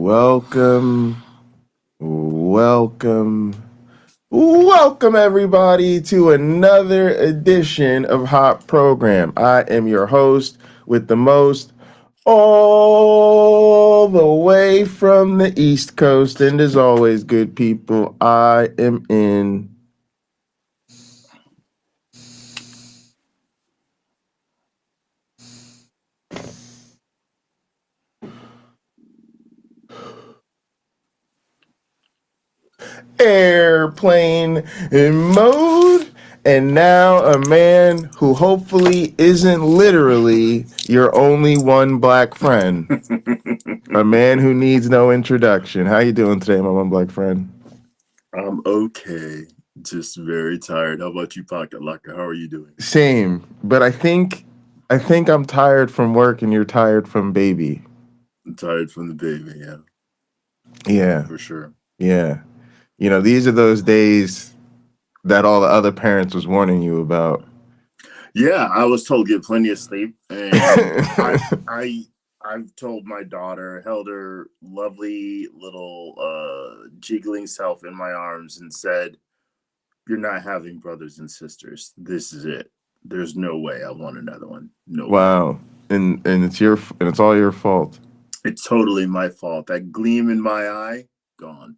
Welcome, welcome, welcome everybody to another edition of Hot Program. I am your host with the most, all the way from the East Coast. And as always, good people, I am in airplane mode. And now a man who hopefully isn't literally your only one black friend. A man who needs no introduction. How you doing today, my one black friend? I'm okay. Just very tired. How about you, Pocket Locker? How are you doing? Same, but I think I'm tired from work and you're tired from baby. I'm tired from the baby, yeah. Yeah. For sure. Yeah. You know, these are those days that all the other parents was warning you about. Yeah, I was told to get plenty of sleep. And I've told my daughter, held her lovely little jiggling self in my arms and said, "You're not having brothers and sisters. This is it. There's no way I want another one. No Wow. way." And it's all your fault. It's totally my fault. That gleam in my eye, gone.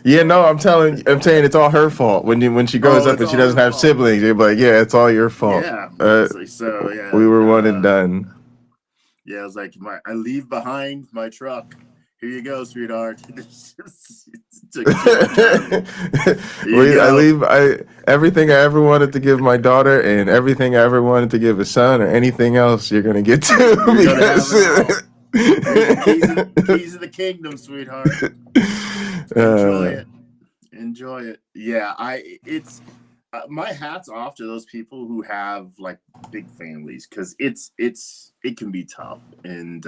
Yeah, no, I'm saying it's all her fault. When she grows up and she doesn't have siblings, you're like, yeah, it's all your fault. Yeah. So yeah. We were one and done. Yeah, I was like, I leave behind my truck. Here you go, sweetheart. I leave everything I ever wanted to give my daughter and everything I ever wanted to give a son or anything else you're gonna get to. Keys of the kingdom, sweetheart. Enjoy it. Yeah, it's my hat's off to those people who have like big families, because it can be tough. And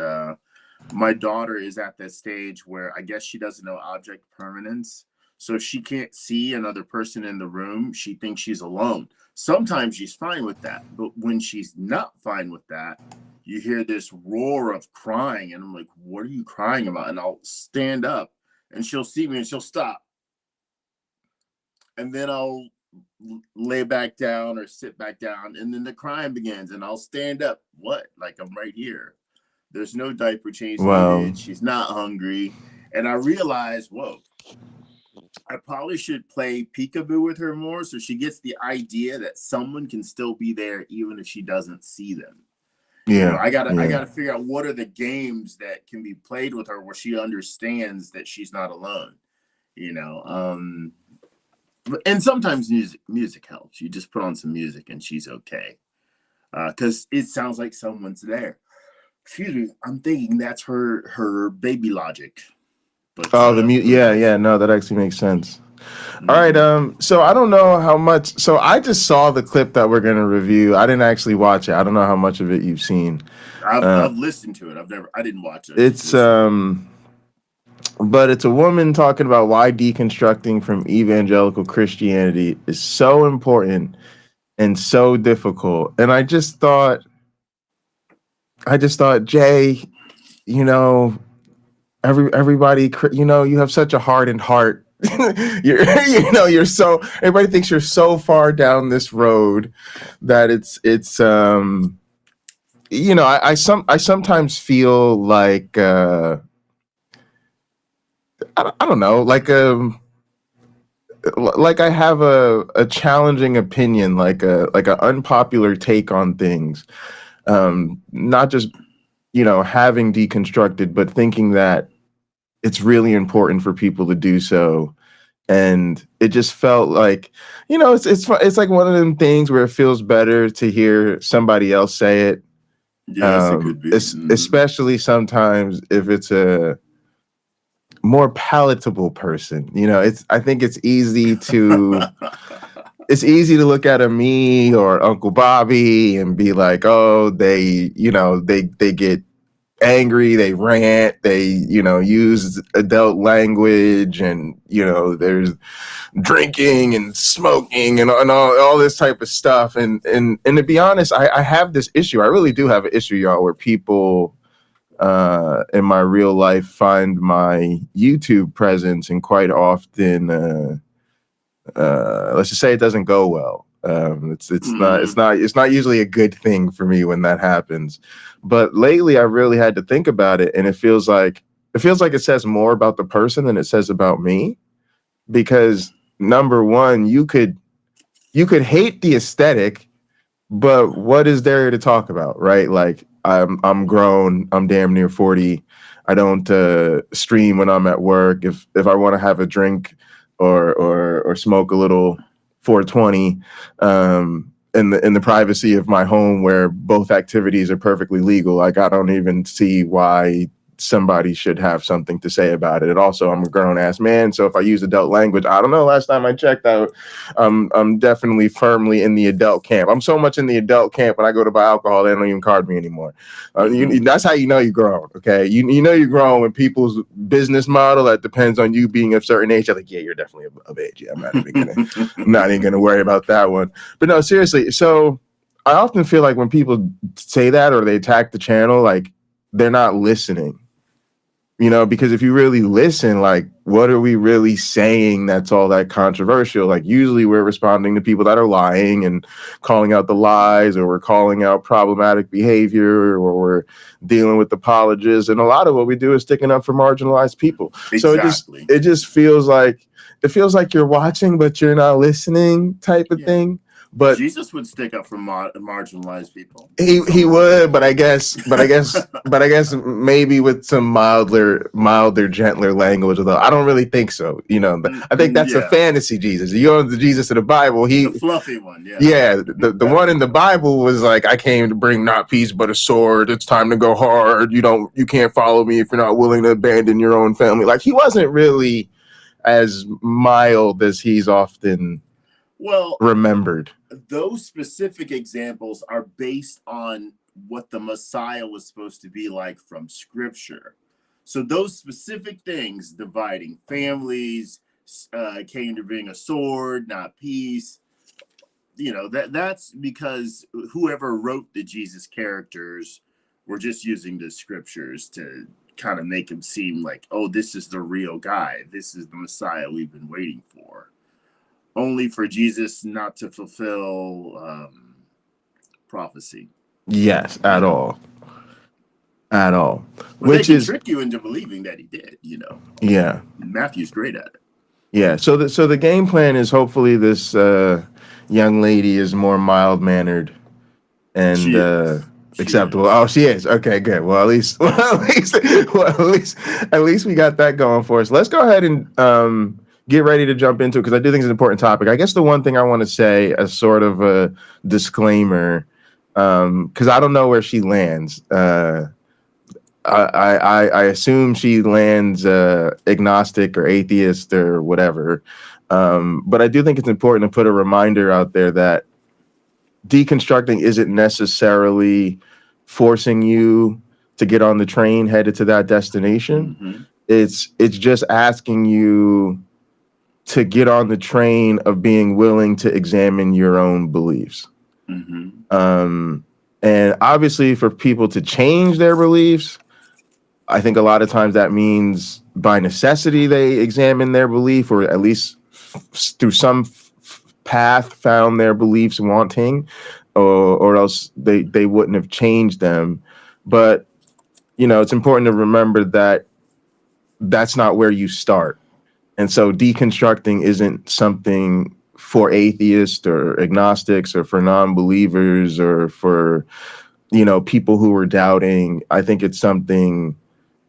my daughter is at that stage where I guess she doesn't know object permanence. So if she can't see another person in the room, she thinks she's alone. Sometimes she's fine with that, but when she's not fine with that, you hear this roar of crying, and I'm like, "What are you crying about?" And I'll stand up, and she'll see me, and she'll stop, and then I'll lay back down or sit back down, and then the crying begins, and I'll stand up. What? Like, I'm right here. There's no diaper change needed. She's not hungry, and I realize, whoa, I probably should play peekaboo with her more, so she gets the idea that someone can still be there even if she doesn't see them. Yeah, you know, I gotta figure out what are the games that can be played with her where she understands that she's not alone. You know, and sometimes music helps. You just put on some music and she's okay, because it sounds like someone's there. Excuse me, I'm thinking that's her baby logic. But, no, that actually makes sense. Mm-hmm. All right, so I don't know how much. So I just saw the clip that we're gonna review. I didn't actually watch it. I don't know how much of it you've seen. I've listened to it. I didn't watch it. It's but it's a woman talking about why deconstructing from evangelical Christianity is so important and so difficult. And I just thought, Jay, you know, everybody, you know, you have such a hardened heart. Everybody thinks you're so far down this road that it's you know, I sometimes feel like I don't know, like I have a challenging opinion, like an unpopular take on things, not just, you know, having deconstructed, but thinking that it's really important for people to do so. And it just felt like, you know, it's like one of them things where it feels better to hear somebody else say it. Yes, it could be. Especially sometimes if it's a more palatable person. You know, I think it's easy to look at a me or Uncle Bobby and be like, oh, they get angry, they rant, they, you know, use adult language, and, you know, there's drinking and smoking and all this type of stuff. And to be honest, I have this issue. I really do have an issue, y'all, where people in my real life find my YouTube presence, and quite often, let's just say it doesn't go well. It's not usually a good thing for me when that happens. But lately, I really had to think about it, and it feels like it says more about the person than it says about me. Because number one, you could hate the aesthetic, but what is there to talk about, right? Like I'm grown, I'm damn near 40. I don't stream when I'm at work. If I want to have a drink or smoke a little 420 in the privacy of my home, where both activities are perfectly legal, like I don't even see why somebody should have something to say about it. And also, I'm a grown ass man, so if I use adult language, I don't know. Last time I checked out, I'm definitely firmly in the adult camp. I'm so much in the adult camp, when I go to buy alcohol, they don't even card me anymore. That's how you know you're grown. Okay, you know you're grown when people's business model that depends on you being of certain age. I'm like, yeah, you're definitely of age. Yeah, I'm not even gonna worry about that one. But no, seriously. So I often feel like when people say that or they attack the channel, like they're not listening. You know, because if you really listen, like, what are we really saying that's all that controversial? Like, usually we're responding to people that are lying and calling out the lies, or we're calling out problematic behavior, or we're dealing with apologists. And a lot of what we do is sticking up for marginalized people. Exactly. So it just feels like you're watching, but you're not listening type of thing. But Jesus would stick up for marginalized people. He would, but I guess maybe with some milder, gentler language. Although I don't really think so. You know, I think that's a fantasy Jesus. You know, the Jesus of the Bible, the fluffy one. The one in the Bible was like, I came to bring not peace but a sword. It's time to go hard. You can't follow me if you're not willing to abandon your own family. Like, he wasn't really as mild as he's often remembered. Those specific examples are based on what the Messiah was supposed to be like from Scripture. So those specific things, dividing families, came to bring a sword, not peace. You know, that's because whoever wrote the Jesus characters were just using the Scriptures to kind of make him seem like, oh, this is the real guy. This is the Messiah we've been waiting for. Only for Jesus not to fulfill prophecy. Yes, at all. Well, which is trick you into believing that he did. You know. Yeah. Matthew's great at it. Yeah. So the game plan is, hopefully this young lady is more mild mannered and acceptable. Oh, she is. Okay, good. Well, at least we got that going for us. Let's go ahead and get ready to jump into it, because I do think it's an important topic. I guess the one thing I want to say as sort of a disclaimer, because I don't know where she lands. I assume she lands agnostic or atheist or whatever. But I do think it's important to put a reminder out there that deconstructing isn't necessarily forcing you to get on the train headed to that destination. Mm-hmm. It's just asking you to get on the train of being willing to examine your own beliefs. Mm-hmm. And obviously, for people to change their beliefs, I think a lot of times that means by necessity they examine their belief, or at least through some path found their beliefs wanting, or else they wouldn't have changed them. But, you know, it's important to remember that that's not where you start. And so deconstructing isn't something for atheists or agnostics or for non-believers or for, you know, people who are doubting. I think it's something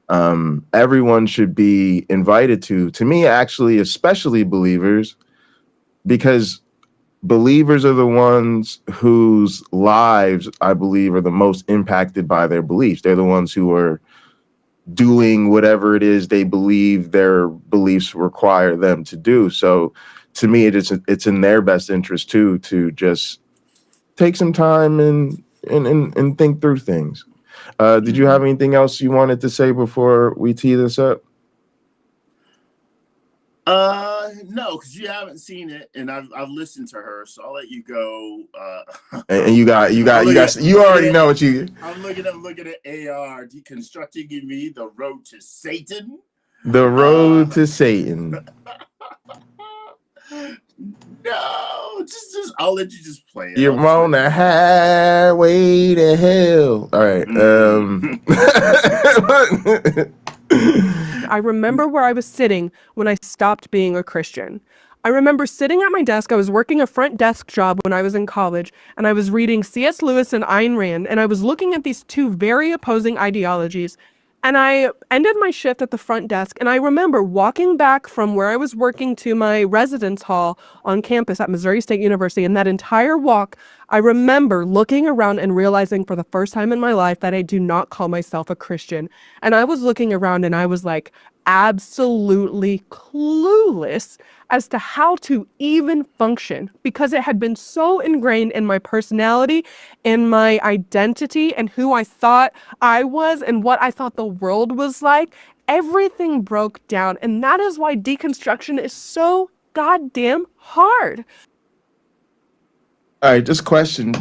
everyone should be invited to. To me, actually, especially believers, because believers are the ones whose lives, I believe, are the most impacted by their beliefs. They're the ones who are doing whatever it is they believe their beliefs require them to do. So to me, it's in their best interest too, to just take some time and think through things. Did you have anything else you wanted to say before we tee this up? No, because you haven't seen it, and I've listened to her, so I'll let you go. And you already know what you. I'm looking at AR deconstructing in me the road to Satan. The road to Satan. No, just I'll let you just play it. You're on the highway to hell. All right. I remember where I was sitting when I stopped being a Christian. I remember sitting at my desk. I was working a front desk job when I was in college, and I was reading C.S. Lewis and Ayn Rand, and I was looking at these two very opposing ideologies. And I ended my shift at the front desk, and I remember walking back from where I was working to my residence hall on campus at Missouri State University, and that entire walk, I remember looking around and realizing for the first time in my life that I do not call myself a Christian. And I was looking around and I was like absolutely clueless as to how to even function, because it had been so ingrained in my personality, in my identity, and who I thought I was and what I thought the world was like. Everything broke down, and that is why deconstruction is so goddamn hard. All right, just question.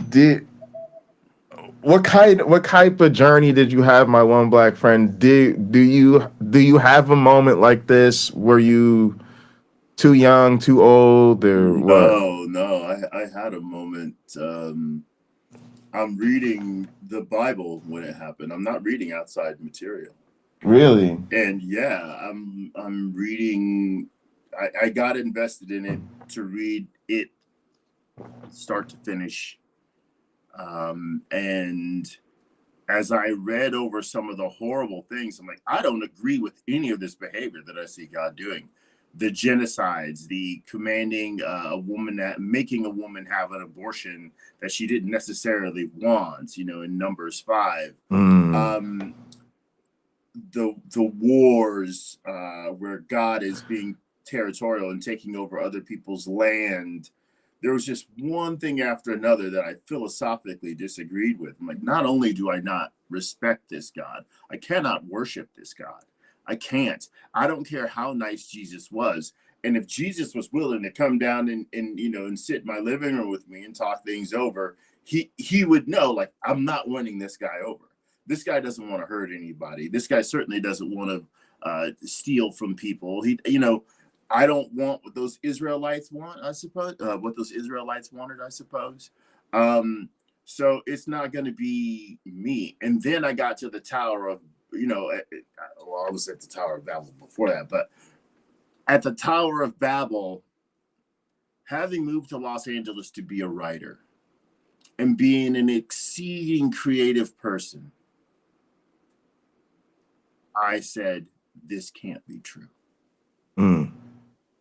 What type of journey did you have, my one black friend? Do you have a moment like this? Were you too young, too old, or what? No, I had a moment. I'm reading the Bible when it happened. I'm not reading outside material. Really? And yeah, I'm reading. I got invested in it to read it start to finish. And as I read over some of the horrible things, I'm like, I don't agree with any of this behavior that I see God doing. The genocides, the commanding making a woman have an abortion that she didn't necessarily want, in Numbers 5. The wars where God is being territorial and taking over other people's land. There was just one thing after another that I philosophically disagreed with. I'm like, not only do I not respect this God, I cannot worship this God. I can't. I don't care how nice Jesus was. And if Jesus was willing to come down and sit in my living room with me and talk things over, he would know, like, I'm not winning this guy over. This guy doesn't want to hurt anybody. This guy certainly doesn't want to steal from people. I don't want what those Israelites want, I suppose. What those Israelites wanted, I suppose. So it's not going to be me. And then I got to the Tower of, I was at the Tower of Babel before that, but at the Tower of Babel, having moved to Los Angeles to be a writer and being an exceeding creative person, I said, this can't be true.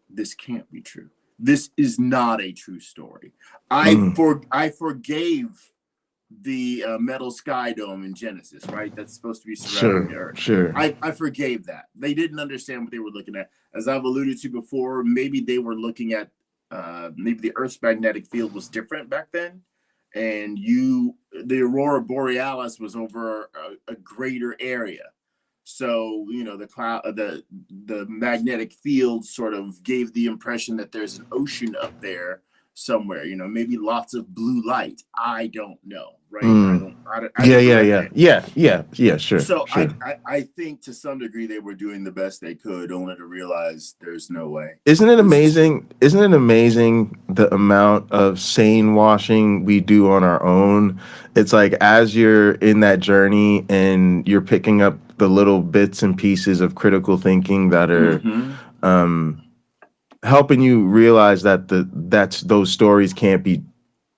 This can't be true. This is not a true story. I forgave the metal sky dome in Genesis, right? That's supposed to be surrounding the earth. Sure. I forgave that. They didn't understand what they were looking at. As I've alluded to before, maybe they were looking at maybe the Earth's magnetic field was different back then, and the aurora borealis was over a greater area. So, the magnetic field sort of gave the impression that there's an ocean up there somewhere, maybe lots of blue light. I don't know, right? Yeah, sure. So sure. I think to some degree they were doing the best they could, only to realize there's no way. Isn't it amazing the amount of sane washing we do on our own? It's like, as you're in that journey and you're picking up the little bits and pieces of critical thinking that are helping you realize that those stories can't be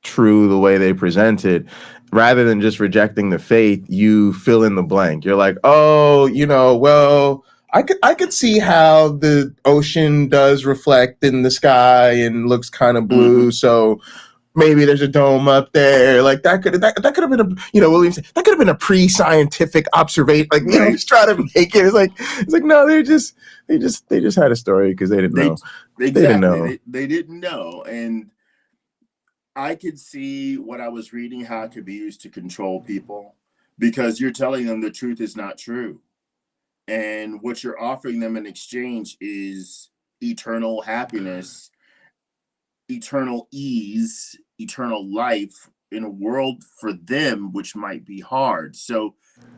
true the way they presented. Rather than just rejecting the faith, you fill in the blank. You're like, oh, well, I could see how the ocean does reflect in the sky and looks kind of blue. So maybe there's a dome up there. Like that could have been William said, that could have been a pre-scientific observation. Like, just try to make it. It's like no, they just had a story because they didn't know. Exactly. They didn't know. They didn't know. And I could see what I was reading, how it could be used to control people, because you're telling them the truth is not true. And what you're offering them in exchange is eternal happiness, eternal ease, eternal life in a world for them which might be hard. So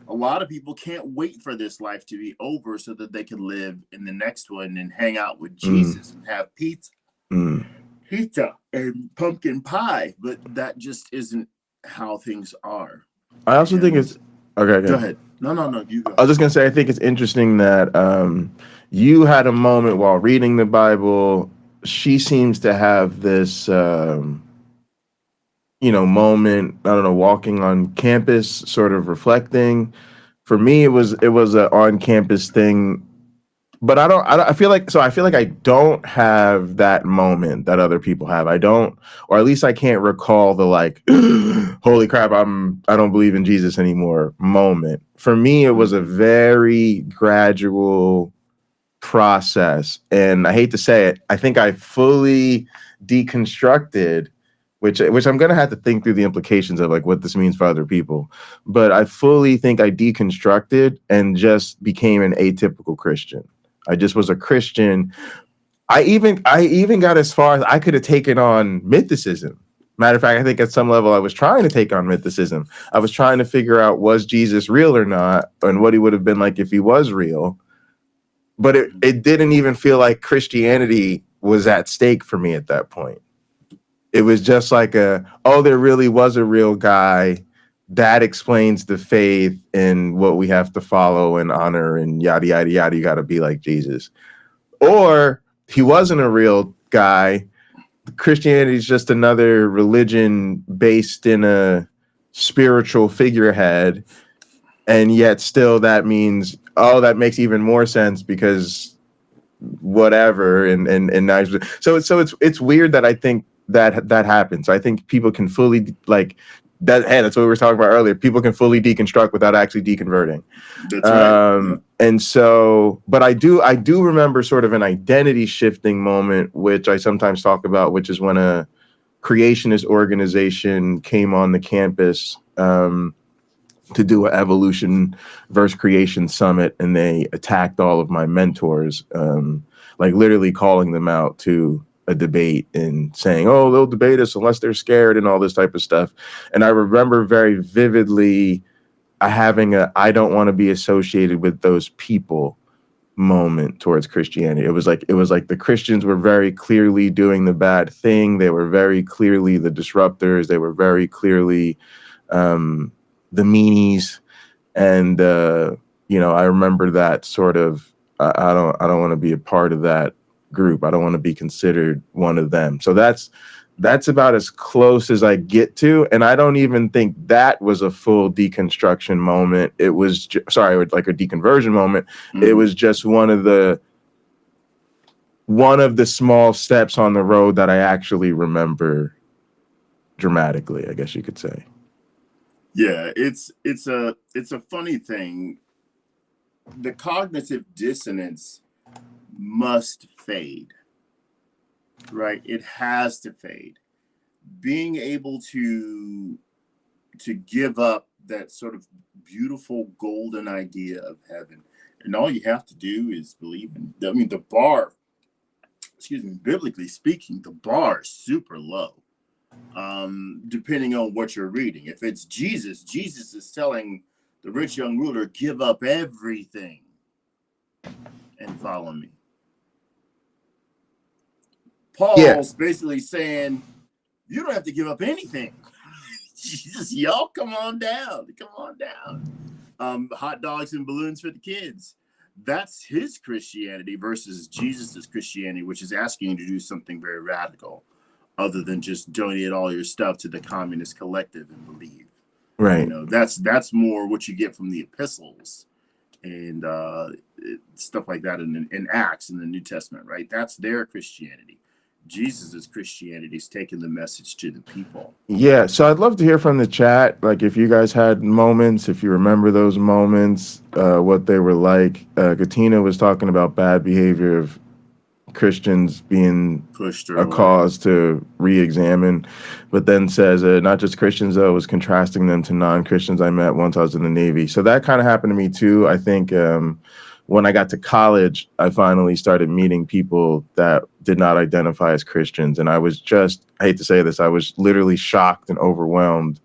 a lot of people can't wait for this life to be over so that they can live in the next one and hang out with Jesus and have pizza and pumpkin pie. But that just isn't how things are. I also think it's okay. Go ahead. No, you go. I was just gonna say, I think it's interesting that you had a moment while reading the Bible. She seems to have this, moment. I don't know, walking on campus, sort of reflecting. For me, it was an on-campus thing, but I feel like I don't have that moment that other people have. I don't, or at least I can't recall the like, holy crap, I don't believe in Jesus anymore moment. For me, it was a very gradual process, and I hate to say it, I think I fully deconstructed, which I'm gonna have to think through the implications of like what this means for other people, but I fully think I deconstructed and just became an atypical Christian. I just was a Christian. I even got as far as I could have taken on mythicism. Matter of fact, I think at some level I was trying to take on mythicism. I was trying to figure out, was Jesus real or not, and what he would have been like if he was real. But it didn't even feel like Christianity was at stake for me at that point. It was just like there really was a real guy. That explains the faith and what we have to follow and honor and yada, yada, yada. You got to be like Jesus. Or he wasn't a real guy. Christianity is just another religion based in a spiritual figurehead. And yet still that means, that makes even more sense because whatever. And now, so it's weird that I think that happens. I think people can fully like that. Hey, that's what we were talking about earlier. People can fully deconstruct without actually deconverting. That's right. And so, but I do remember sort of an identity shifting moment, which I sometimes talk about, which is when a creationist organization came on the campus to do an evolution versus creation summit, and they attacked all of my mentors, like literally calling them out to a debate and saying, oh, they'll debate us unless they're scared and all this type of stuff. And I remember very vividly having I don't want to be associated with those people moment towards Christianity. It was like the Christians were very clearly doing the bad thing. They were very clearly the disruptors. They were very clearly the meanies. And I remember that sort of I don't want to be a part of that group. I don't want to be considered one of them. So that's about as close as I get to. And I don't even think that was a full deconstruction moment. It was like a deconversion moment. Mm-hmm. It was just one of the small steps on the road that I actually remember dramatically, I guess you could say. Yeah, it's a funny thing. The cognitive dissonance must fade, right? It has to fade. Being able to give up that sort of beautiful golden idea of heaven, and all you have to do is believe in. I mean, the bar, biblically speaking, the bar is super low. Depending on what you're reading. If it's Jesus is telling the rich young ruler, give up everything and follow me. Paul's basically saying, you don't have to give up anything. Jesus, y'all come on down. Hot dogs and balloons for the kids. That's his Christianity versus Jesus's Christianity, which is asking you to do something very radical, other than just donate all your stuff to the communist collective and believe. Right. That's more what you get from the epistles and stuff like that in Acts in the New Testament, right? That's their Christianity. Jesus's Christianity is taking the message to the people. Yeah, so I'd love to hear from the chat, like if you guys had moments, if you remember those moments, what they were like. Katina was talking about bad behavior of Christians being a cause to re-examine, but then says not just Christians, though, was contrasting them to non-Christians I met once I was in the Navy. So that kind of happened to me too. I think when I got to college, I finally started meeting people that did not identify as Christians. And I was just, I hate to say this, I was literally shocked and overwhelmed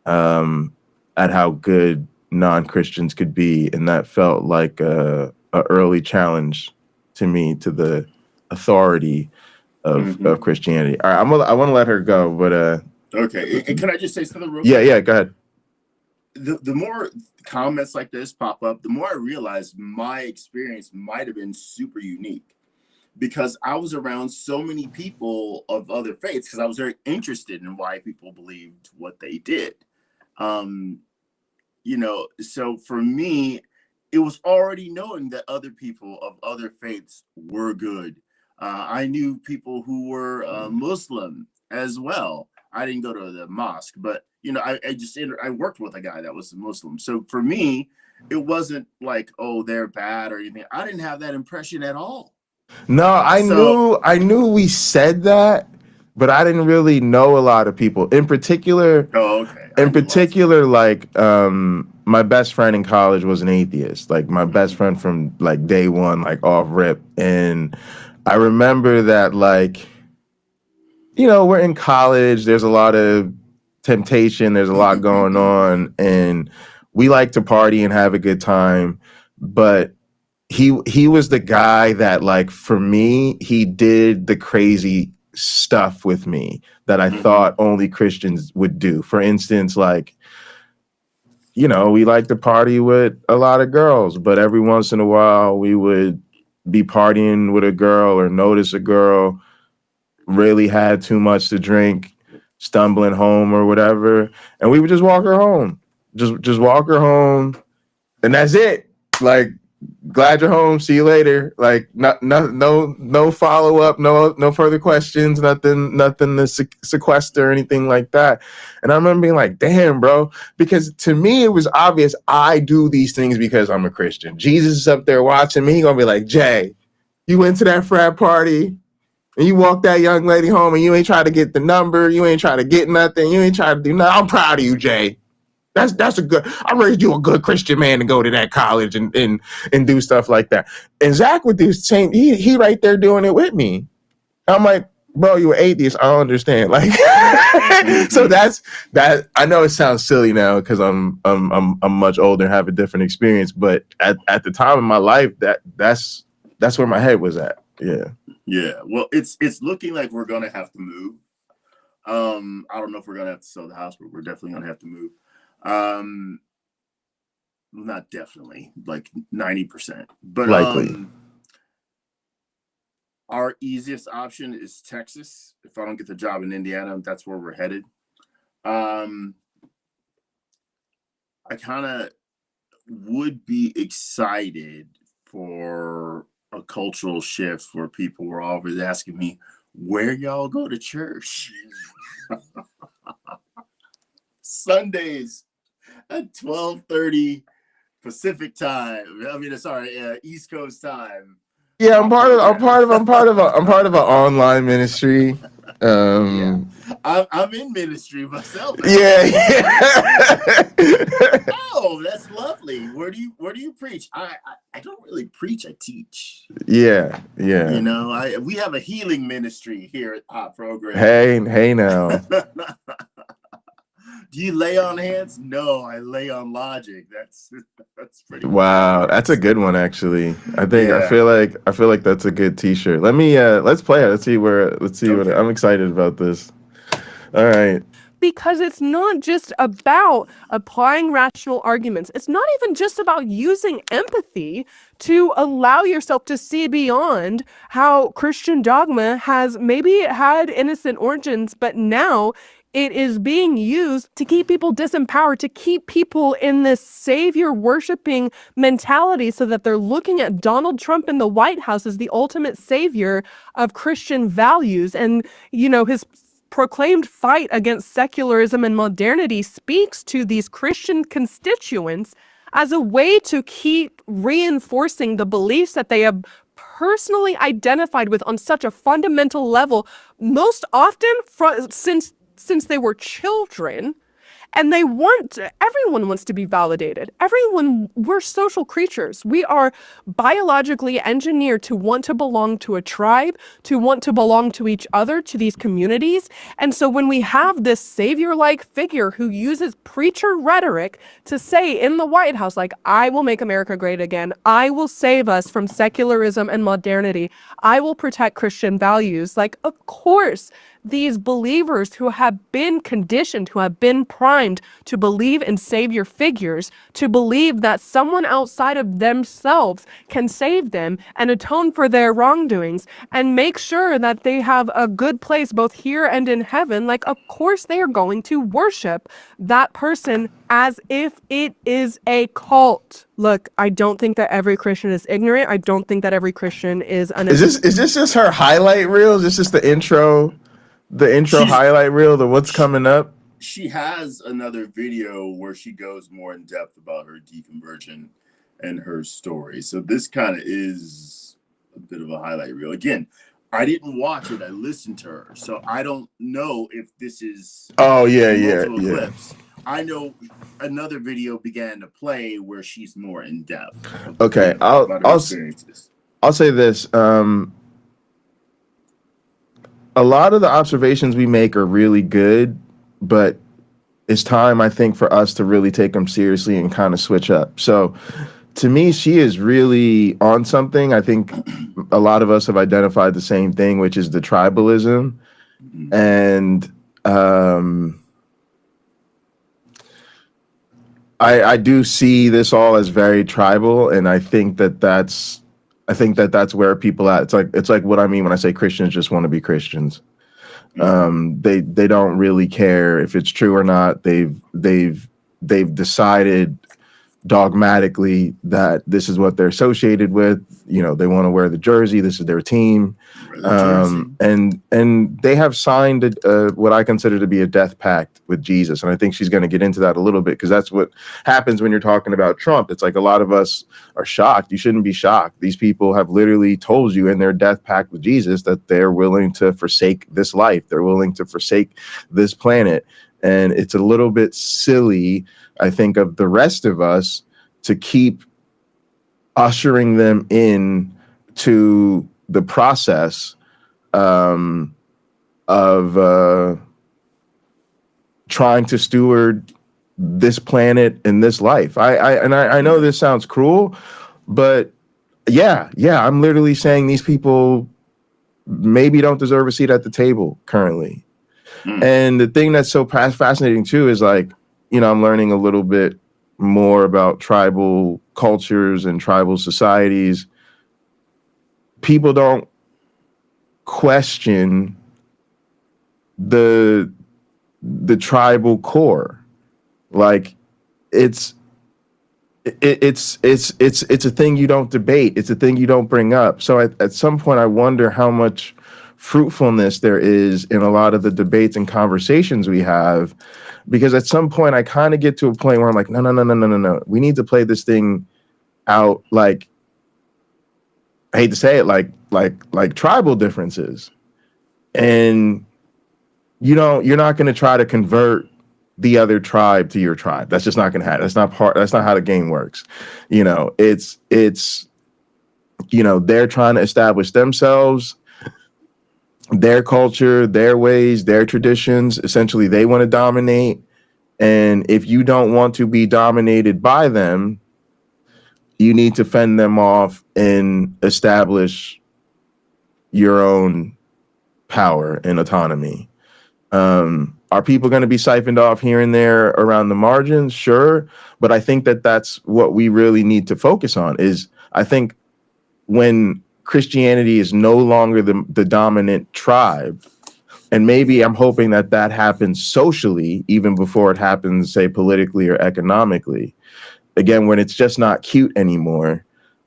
at how good non-Christians could be. And that felt like a early challenge to me, to the authority of Christianity. All right, I want to let her go, but okay. And can I just say something real quick? Yeah, go ahead. The more comments like this pop up, the more I realize my experience might have been super unique, because I was around so many people of other faiths, because I was very interested in why people believed what they did. You know, so for me, it was already knowing that other people of other faiths were good. I knew people who were Muslim as well. I didn't go to the mosque, but you know, I worked with a guy that was a Muslim. So for me, it wasn't like, oh, they're bad or anything. I didn't have that impression at all. No, I knew we said that, but I didn't really know a lot of people. In particular, like my best friend in college was an atheist. Like my best friend from like day one, like off rip. And I remember that, like, you know, we're in college, there's a lot of temptation, there's a lot going on, and we like to party and have a good time. But he was the guy that, like, for me, he did the crazy stuff with me that I thought only Christians would do. For instance, like, you know, we like to party with a lot of girls, but every once in a while we would be partying with a girl or notice a girl really had too much to drink, stumbling home or whatever, and we would just walk her home. Just walk her home, and that's it. Like, glad you're home, see you later. Like, no follow up, no further questions, nothing to sequester or anything like that. And I remember being like, damn, bro, because to me it was obvious I do these things because I'm a Christian. Jesus is up there watching me. He gonna be like, Jay, you went to that frat party and you walked that young lady home and you ain't try to get the number, you ain't try to get nothing, you ain't try to do nothing. I'm proud of you, Jay. That's a good, I raised you a good Christian man to go to that college and do stuff like that. And Zach would do the same, he right there doing it with me. I'm like, bro, you an atheist, I don't understand. Like, so that's that. I know it sounds silly now because I'm much older and have a different experience, but at the time in my life, that's where my head was at. Yeah. Yeah. Well, it's looking like we're gonna have to move. I don't know if we're gonna have to sell the house, but we're definitely gonna have to move. Not definitely, like 90%, but likely. Our easiest option is Texas. If I don't get the job in Indiana, that's where we're headed. I kind of would be excited for a cultural shift where people were always asking me, where y'all go to church? Sundays at 12:30 Pacific time. I mean, sorry, East Coast time. Yeah, I'm part of an online ministry. Yeah. I'm in ministry myself. Yeah. Oh, that's lovely. Where do you preach? I don't really preach. I teach. Yeah. You know, we have a healing ministry here at Hot Program. Hey now. Do you lay on hands? No, I lay on logic. That's pretty. Wow, that's a good one actually. I feel like that's a good t-shirt. Let's play it. Let's see what I'm excited about this. All right. Because it's not just about applying rational arguments. It's not even just about using empathy to allow yourself to see beyond how Christian dogma has maybe had innocent origins, but now it is being used to keep people disempowered, to keep people in this savior worshiping mentality so that they're looking at Donald Trump in the White House as the ultimate savior of Christian values. And, you know, his proclaimed fight against secularism and modernity speaks to these Christian constituents as a way to keep reinforcing the beliefs that they have personally identified with on such a fundamental level, most often since they were children. And everyone wants to be validated. We're social creatures. We are biologically engineered to want to belong to a tribe, to want to belong to each other, to these communities. And so when we have this savior-like figure who uses preacher rhetoric to say in the White House, like, I will make America great again, I will save us from secularism and modernity, I will protect Christian values, like, of course, these believers who have been conditioned, who have been primed to believe in savior figures, to believe that someone outside of themselves can save them and atone for their wrongdoings and make sure that they have a good place both here and in heaven, like, of course they are going to worship that person as if it is a cult. Look, I don't think that every Christian is ignorant. I don't think that every Christian is Is this just her highlight reel? Is this just the intro? Highlight reel to what's coming up? She has another video where she goes more in depth about her deconversion and her story. So this kind of is a bit of a highlight reel. Again, I didn't watch it. I listened to her. So I don't know if this is clips. I know another video began to play where she's more in depth. Okay, I'll say this. A lot of the observations we make are really good, but it's time, I think, for us to really take them seriously and kind of switch up. So to me, she is really on something. I think a lot of us have identified the same thing, which is the tribalism. And I do see this all as very tribal, and I think that that's where people at. It's like what I mean when I say Christians just want to be Christians. They don't really care if it's true or not. They've decided dogmatically that this is what they're associated with. You know, they want to wear the jersey. This is their team. And they have signed what I consider to be a death pact with Jesus. And I think she's going to get into that a little bit, because that's what happens when you're talking about Trump. It's like a lot of us are shocked. You shouldn't be shocked. These people have literally told you in their death pact with Jesus that they're willing to forsake this life. They're willing to forsake this planet. And it's a little bit silly, I think, of the rest of us to keep ushering them in to the process of trying to steward this planet and this life. I know this sounds cruel, but yeah, I'm literally saying these people maybe don't deserve a seat at the table currently. And the thing that's so fascinating too is, like, you know, I'm learning a little bit more about tribal cultures and tribal societies. People don't question the tribal core. Like, it's a thing you don't debate. It's a thing you don't bring up. So at some point, I wonder how much fruitfulness there is in a lot of the debates and conversations we have, because at some point I kind of get to a point where I'm like, no. We need to play this thing out, like, I hate to say it, like tribal differences. And you're not going to try to convert the other tribe to your tribe. That's just not going to happen. That's not how the game works. You know, it's they're trying to establish themselves, their culture, their ways, their traditions. Essentially, they want to dominate. And if you don't want to be dominated by them, you need to fend them off and establish your own power and autonomy. Are people going to be siphoned off here and there around the margins? Sure. But I think that that's what we really need to focus on. Is, I think, when Christianity is no longer the dominant tribe, and maybe I'm hoping that that happens socially even before it happens, say, politically or economically. Again, when it's just not cute anymore,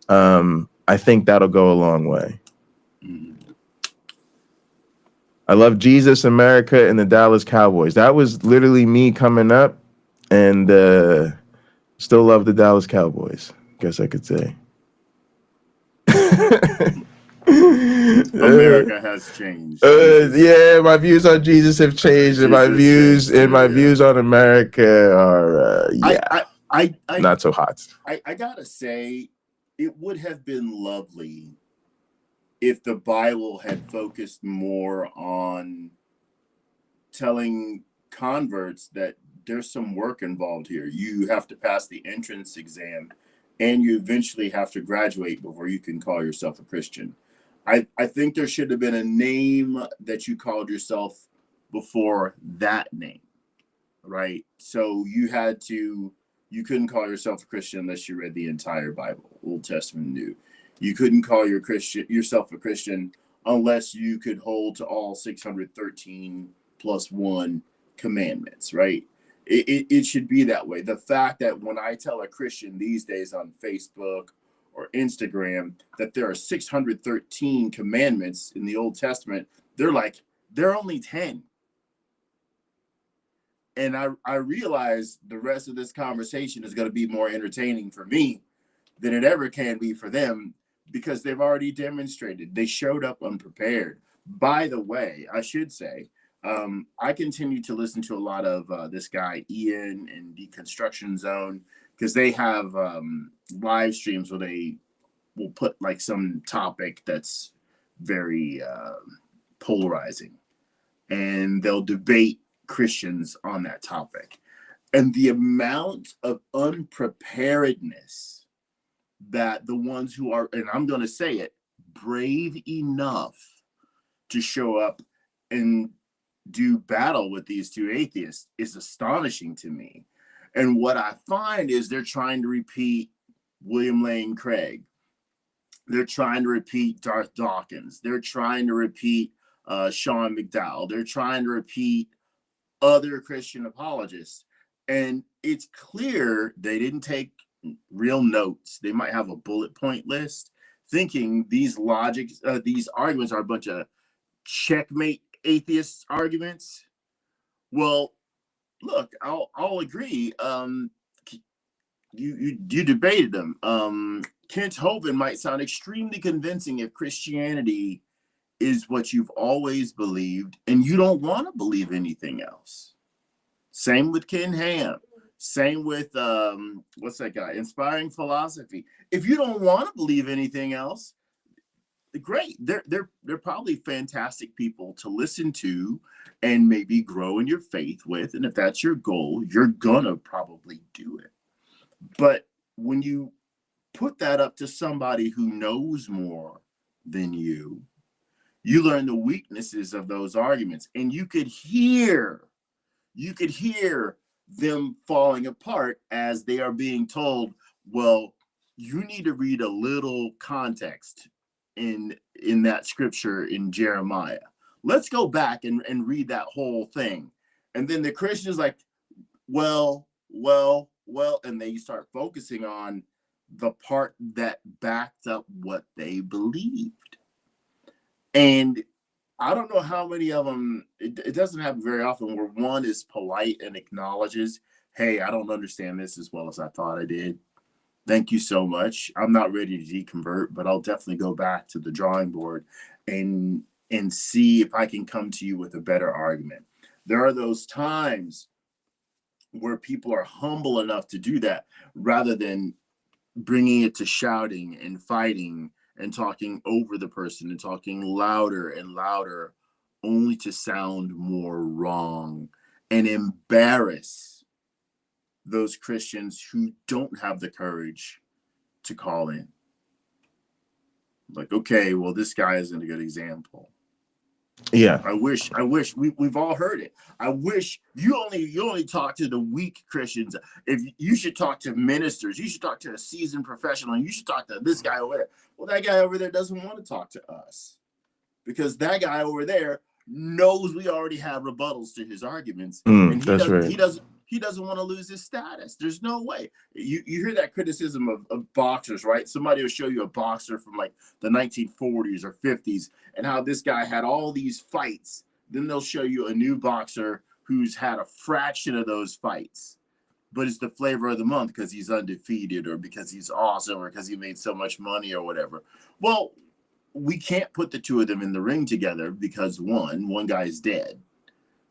I think that'll go a long way. I love Jesus, America, and the Dallas Cowboys. That was literally me coming up, and still love the Dallas Cowboys, guess I could say. America has changed. Yeah, my views on Jesus have changed, and my views on America are not so hot. I gotta say, it would have been lovely if the Bible had focused more on telling converts that there's some work involved here. You have to pass the entrance exam, and you eventually have to graduate before you can call yourself a Christian. I think there should have been a name that you called yourself before that name, right? So you couldn't call yourself a Christian unless you read the entire Bible, Old Testament, New. You couldn't call yourself a Christian unless you could hold to all 613 plus 1 commandments, right? It should be that way. The fact that when I tell a Christian these days on Facebook or Instagram that there are 613 commandments in the Old Testament, they're like, there are only 10. And I realize the rest of this conversation is going to be more entertaining for me than it ever can be for them, because they've already demonstrated they showed up unprepared. By the way, I should say, I continue to listen to a lot of this guy Ian and Deconstruction Zone, because they have live streams where they will put like some topic that's very polarizing, and they'll debate Christians on that topic. And the amount of unpreparedness that the ones who are, and I'm going to say it, brave enough to show up and do battle with these two atheists is astonishing to me. And what I find is they're trying to repeat William Lane Craig. They're trying to repeat Darth Dawkins. They're trying to repeat Sean McDowell. They're trying to repeat other Christian apologists. And it's clear they didn't take real notes. They might have a bullet point list, thinking these arguments are a bunch of checkmate atheist arguments. Well, look, I'll agree. You debated them. Kent Hovind might sound extremely convincing if Christianity is what you've always believed and you don't want to believe anything else. Same with Ken Ham. Same with what's that guy? Inspiring Philosophy. If you don't want to believe anything else, great. They're probably fantastic people to listen to and maybe grow in your faith with. And if that's your goal, you're gonna probably do it. But when you put that up to somebody who knows more than you, you learn the weaknesses of those arguments, and you could hear them falling apart as they are being told, well, you need to read a little context in that scripture in Jeremiah. Let's go back and read that whole thing. And then the Christian is like, well, and they start focusing on the part that backed up what they believed. And I don't know how many of them, it doesn't happen very often, where one is polite and acknowledges, hey, I don't understand this as well as I thought I did. Thank you so much. I'm not ready to deconvert, but I'll definitely go back to the drawing board and see if I can come to you with a better argument. There are those times where people are humble enough to do that rather than bringing it to shouting and fighting and talking over the person and talking louder and louder, only to sound more wrong and embarrass those Christians who don't have the courage to call in. Like, okay, well, this guy isn't a good example. Yeah. I wish we've all heard it. I wish you only talk to the weak Christians. If you should talk to ministers, you should talk to a seasoned professional, and you should talk to this guy over there. Well, that guy over there doesn't want to talk to us because that guy over there knows we already have rebuttals to his arguments, and he doesn't want to lose his status. There's no way. You hear that criticism of boxers, right? Somebody will show you a boxer from like the 1940s or 50s and how this guy had all these fights. Then they'll show you a new boxer who's had a fraction of those fights, but it's the flavor of the month because he's undefeated or because he's awesome or because he made so much money or whatever. Well, we can't put the two of them in the ring together because one guy's dead.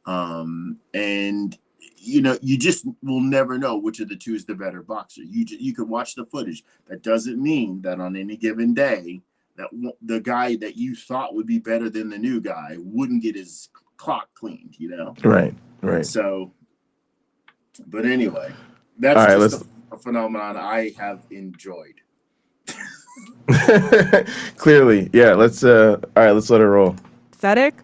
And you just will never know which of the two is the better boxer. You could watch the footage. That doesn't mean that on any given day that the guy that you thought would be better than the new guy wouldn't get his clock cleaned, Right. So, but anyway, that's all right, just a phenomenon I have enjoyed. Clearly, yeah. Let's all right, let's let it roll. Pathetic.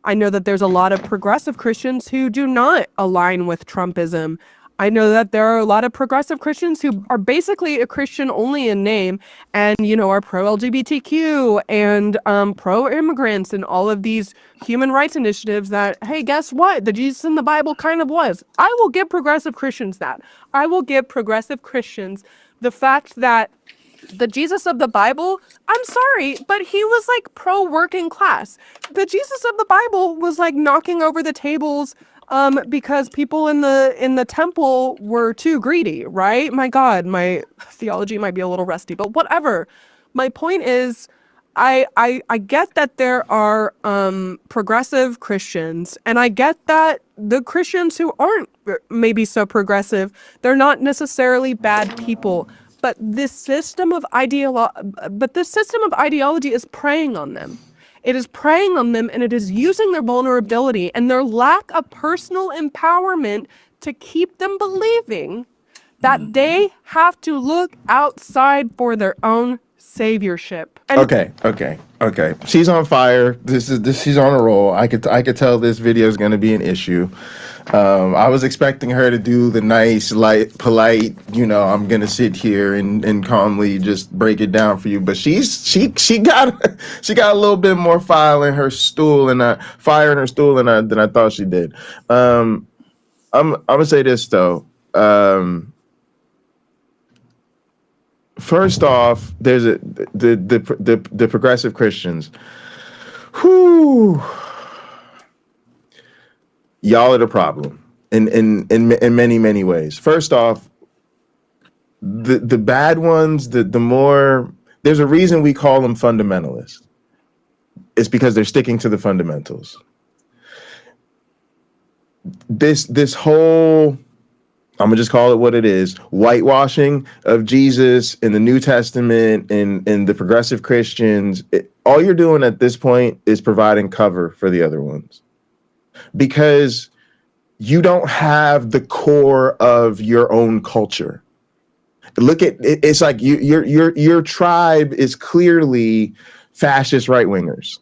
I know that there's a lot of progressive Christians who do not align with Trumpism. I know that there are a lot of progressive Christians who are basically a Christian only in name and, are pro-LGBTQ and pro-immigrants and all of these human rights initiatives that, hey, guess what? The Jesus in the Bible kind of was. I will give progressive Christians that. I will give progressive Christians the fact that the Jesus of the Bible, I'm sorry, but he was like pro-working class. The Jesus of the Bible was like knocking over the tables because people in the temple were too greedy, right? My God, my theology might be a little rusty, but whatever. My point is, I get that there are progressive Christians, and I get that the Christians who aren't maybe so progressive, they're not necessarily bad people. But this system of ideology is preying on them. It is preying on them, and it is using their vulnerability and their lack of personal empowerment to keep them believing that they have to look outside for their own saviorship. And Okay. She's on fire. She's on a roll. I could tell this video is going to be an issue. I was expecting her to do the nice, light, polite, I'm gonna sit here and calmly just break it down for you. But she got a little bit more fire in her stool than I thought she did. I'm gonna say this though. First off, there's the progressive Christians. Whoo. Y'all are the problem in many, many ways. First off, the bad ones, the more, there's a reason we call them fundamentalists. It's because they're sticking to the fundamentals. This whole, I'm gonna just call it what it is, whitewashing of Jesus in the New Testament and the progressive Christians, all you're doing at this point is providing cover for the other ones. Because you don't have the core of your own culture. Look at it, it's like your tribe is clearly fascist right wingers.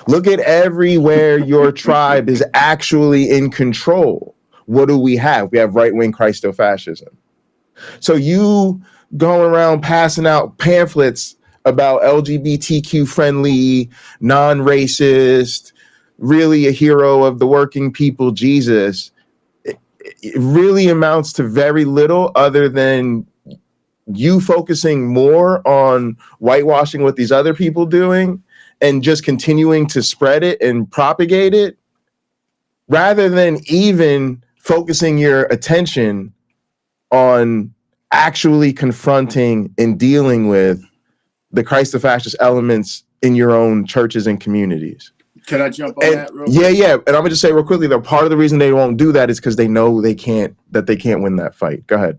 Look at everywhere your tribe is actually in control. What do we have? We have right wing Christo-fascism. So you going around passing out pamphlets about LGBTQ friendly, non-racist, really a hero of the working people, Jesus, it really amounts to very little other than you focusing more on whitewashing what these other people doing and just continuing to spread it and propagate it rather than even focusing your attention on actually confronting and dealing with the Christo-fascist elements in your own churches and communities. Can I jump on that real quick? Yeah. And I'm gonna just say real quickly that part of the reason they won't do that is because they know they can't win that fight. Go ahead.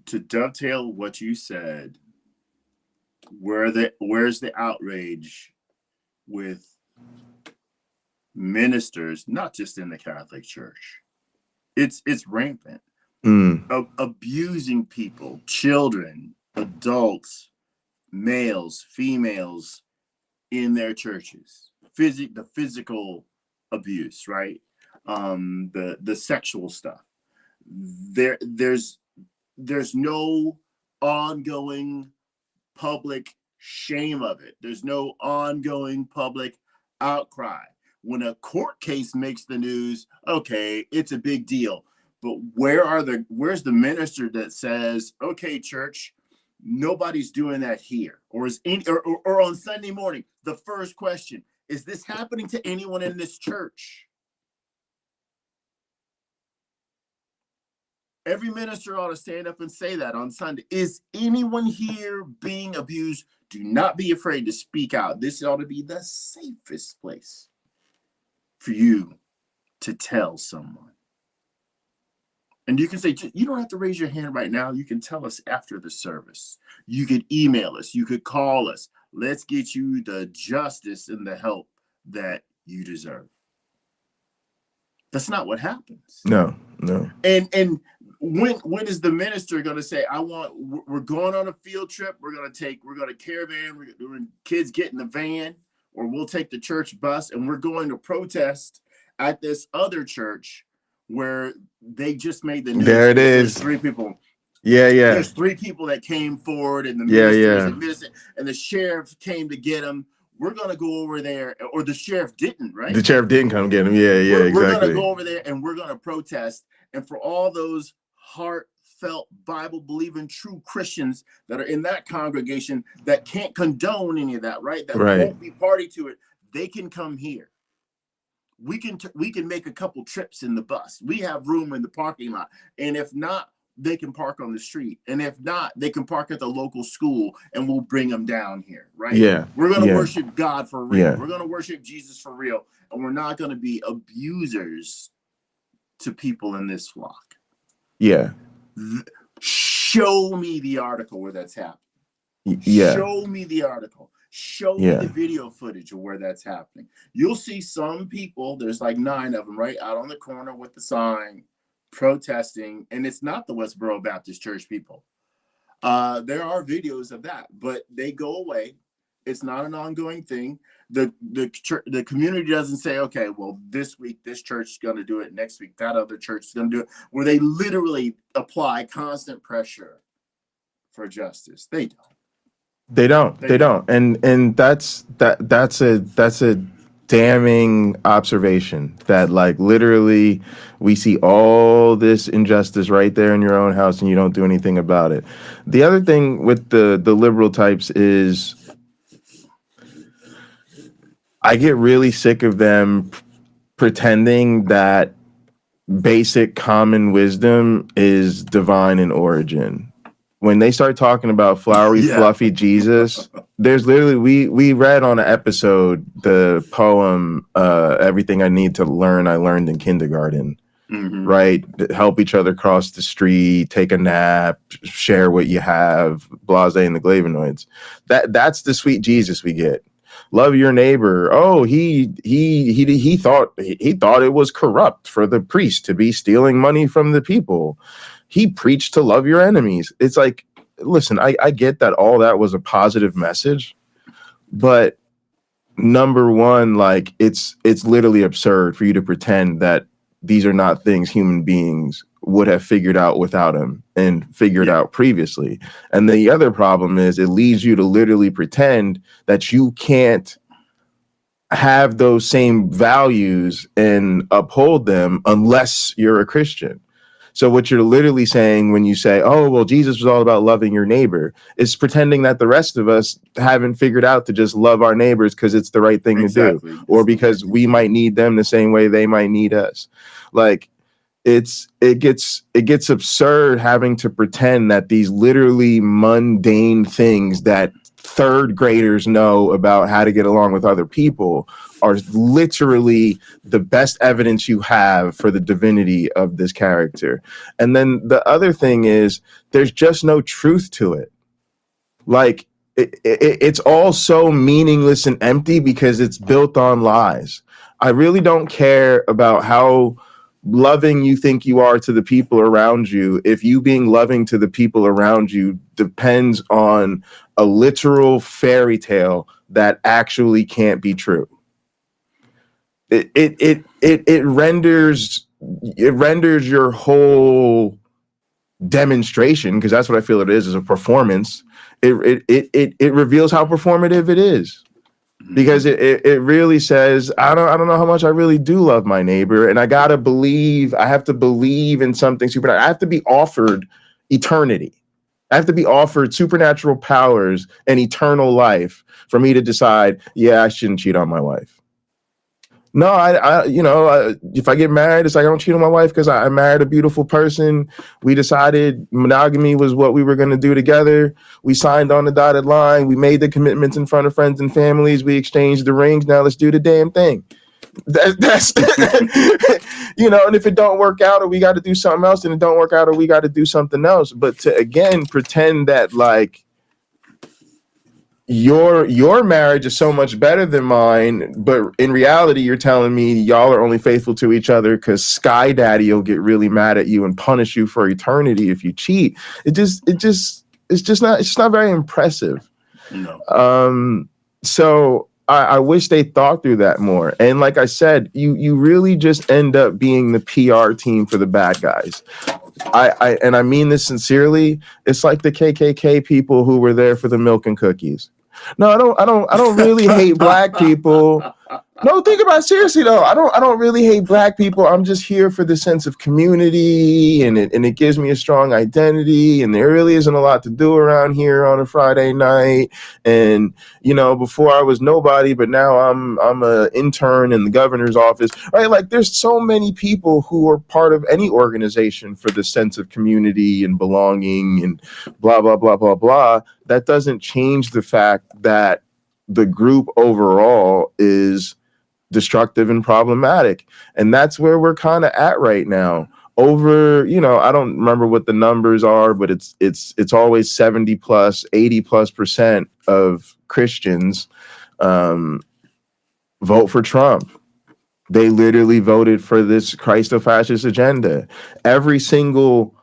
To dovetail what you said, where's the outrage with ministers, not just in the Catholic Church? It's rampant. Abusing people, children, adults, males, females in their churches. The physical abuse, right? The sexual stuff. There's no ongoing public shame of it. There's no ongoing public outcry. When a court case makes the news, okay, it's a big deal. But where's the minister that says, okay, church, nobody's doing that here? Or or on Sunday morning, the first question, is this happening to anyone in this church? Every minister ought to stand up and say that on Sunday. Is anyone here being abused? Do not be afraid to speak out. This ought to be the safest place for you to tell someone. And you can say, you don't have to raise your hand right now. You can tell us after the service. You could email us. You could call us. Let's get you the justice and the help that you deserve. That's not what happens. No. And when is the minister going to say, we're going on a field trip. We're going to caravan. When kids get in the van, or we'll take the church bus, and we're going to protest at this other church where they just made the news. There it is. There's 3 people. Yeah. There's 3 people that came forward, and the minister and the sheriff came to get them. We're going to go over there, or the sheriff didn't, right? The sheriff didn't come get him. Exactly. We're going to go over there, and we're going to protest. And for all those heartfelt, Bible-believing, true Christians that are in that congregation that can't condone any of that, right? That won't be party to it, they can come here. We can make a couple trips in the bus. We have room in the parking lot. And if not, they can park on the street. And if not, they can park at the local school, and we'll bring them down here, right? Yeah. We're going to worship God for real. Yeah. We're going to worship Jesus for real. And we're not going to be abusers to people in this flock. Yeah. Show me the article where that's happening. Yeah. Show me the article. Show me the video footage of where that's happening. You'll see some people, there's like 9 of them, right, out on the corner with the sign protesting, and it's not the Westboro Baptist Church people. There are videos of that, but they go away. It's not an ongoing thing. The community doesn't say, okay, well, this week this church is going to do it, next week that other church is going to do it, where they literally apply constant pressure for justice. They don't. They don't. And that's a damning observation, that like literally we see all this injustice right there in your own house and you don't do anything about it. The other thing with the liberal types is I get really sick of them pretending that basic common wisdom is divine in origin. When they start talking about flowery, fluffy Jesus, there's literally, we read on an episode the poem, Everything I Need to Learn, I Learned in Kindergarten, right? Help each other cross the street, take a nap, share what you have, blase and the Glavinoids. That's the sweet Jesus we get. Love your neighbor. Oh, he thought it was corrupt for the priest to be stealing money from the people. He preached to love your enemies. It's like, listen, I get that all that was a positive message, but number one, like it's literally absurd for you to pretend that these are not things human beings would have figured out without him and figured out previously. And the other problem is it leads you to literally pretend that you can't have those same values and uphold them unless you're a Christian. So what you're literally saying when you say, oh, well, Jesus was all about loving your neighbor, is pretending that the rest of us haven't figured out to just love our neighbors because it's the right thing to do, or because we might need them the same way they might need us. Like it gets absurd having to pretend that these literally mundane things that third graders know about how to get along with other people are literally the best evidence you have for the divinity of this character. And then the other thing is there's just no truth to it. Like it's all so meaningless and empty because it's built on lies. I really don't care about how loving you think you are to the people around you if you being loving to the people around you depends on a literal fairy tale that actually can't be true. It renders your whole demonstration, because that's what I feel it is a performance. It reveals how performative it is. Because it really says, I don't know how much I really do love my neighbor, and I have to believe in something supernatural. I have to be offered eternity. I have to be offered supernatural powers and eternal life for me to decide, yeah, I shouldn't cheat on my wife. No, if I get married, it's like I don't cheat on my wife because I married a beautiful person. We decided monogamy was what we were going to do together. We signed on the dotted line. We made the commitments in front of friends and families. We exchanged the rings. Now let's do the damn thing. That's and if it don't work out or we got to do something else, and it don't work out or we got to do something else. But to again pretend that like your marriage is so much better than mine, but in reality you're telling me y'all are only faithful to each other because Sky Daddy will get really mad at you and punish you for eternity if you cheat. It's just not very impressive. No. So I wish they thought through that more. And like I said, you really just end up being the PR team for the bad guys. I mean this sincerely. It's like the KKK people who were there for the milk and cookies. No, I don't really hate black people. No, think about it seriously though. I don't really hate black people. I'm just here for the sense of community, and it gives me a strong identity. And there really isn't a lot to do around here on a Friday night. And before I was nobody, but now I'm an intern in the governor's office, right? Like there's so many people who are part of any organization for the sense of community and belonging and blah blah blah blah blah. That doesn't change the fact that the group overall is destructive and problematic. And that's where we're kind of at right now. Over, I don't remember what the numbers are, but it's always 70 plus, 80 plus % of Christians vote for Trump. They literally voted for this Christo-fascist agenda. Every single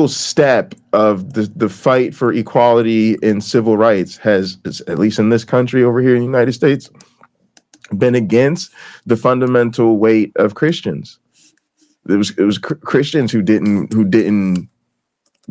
step of the fight for equality and civil rights has, at least in this country over here in the United States, been against the fundamental weight of Christians. It was Christians who didn't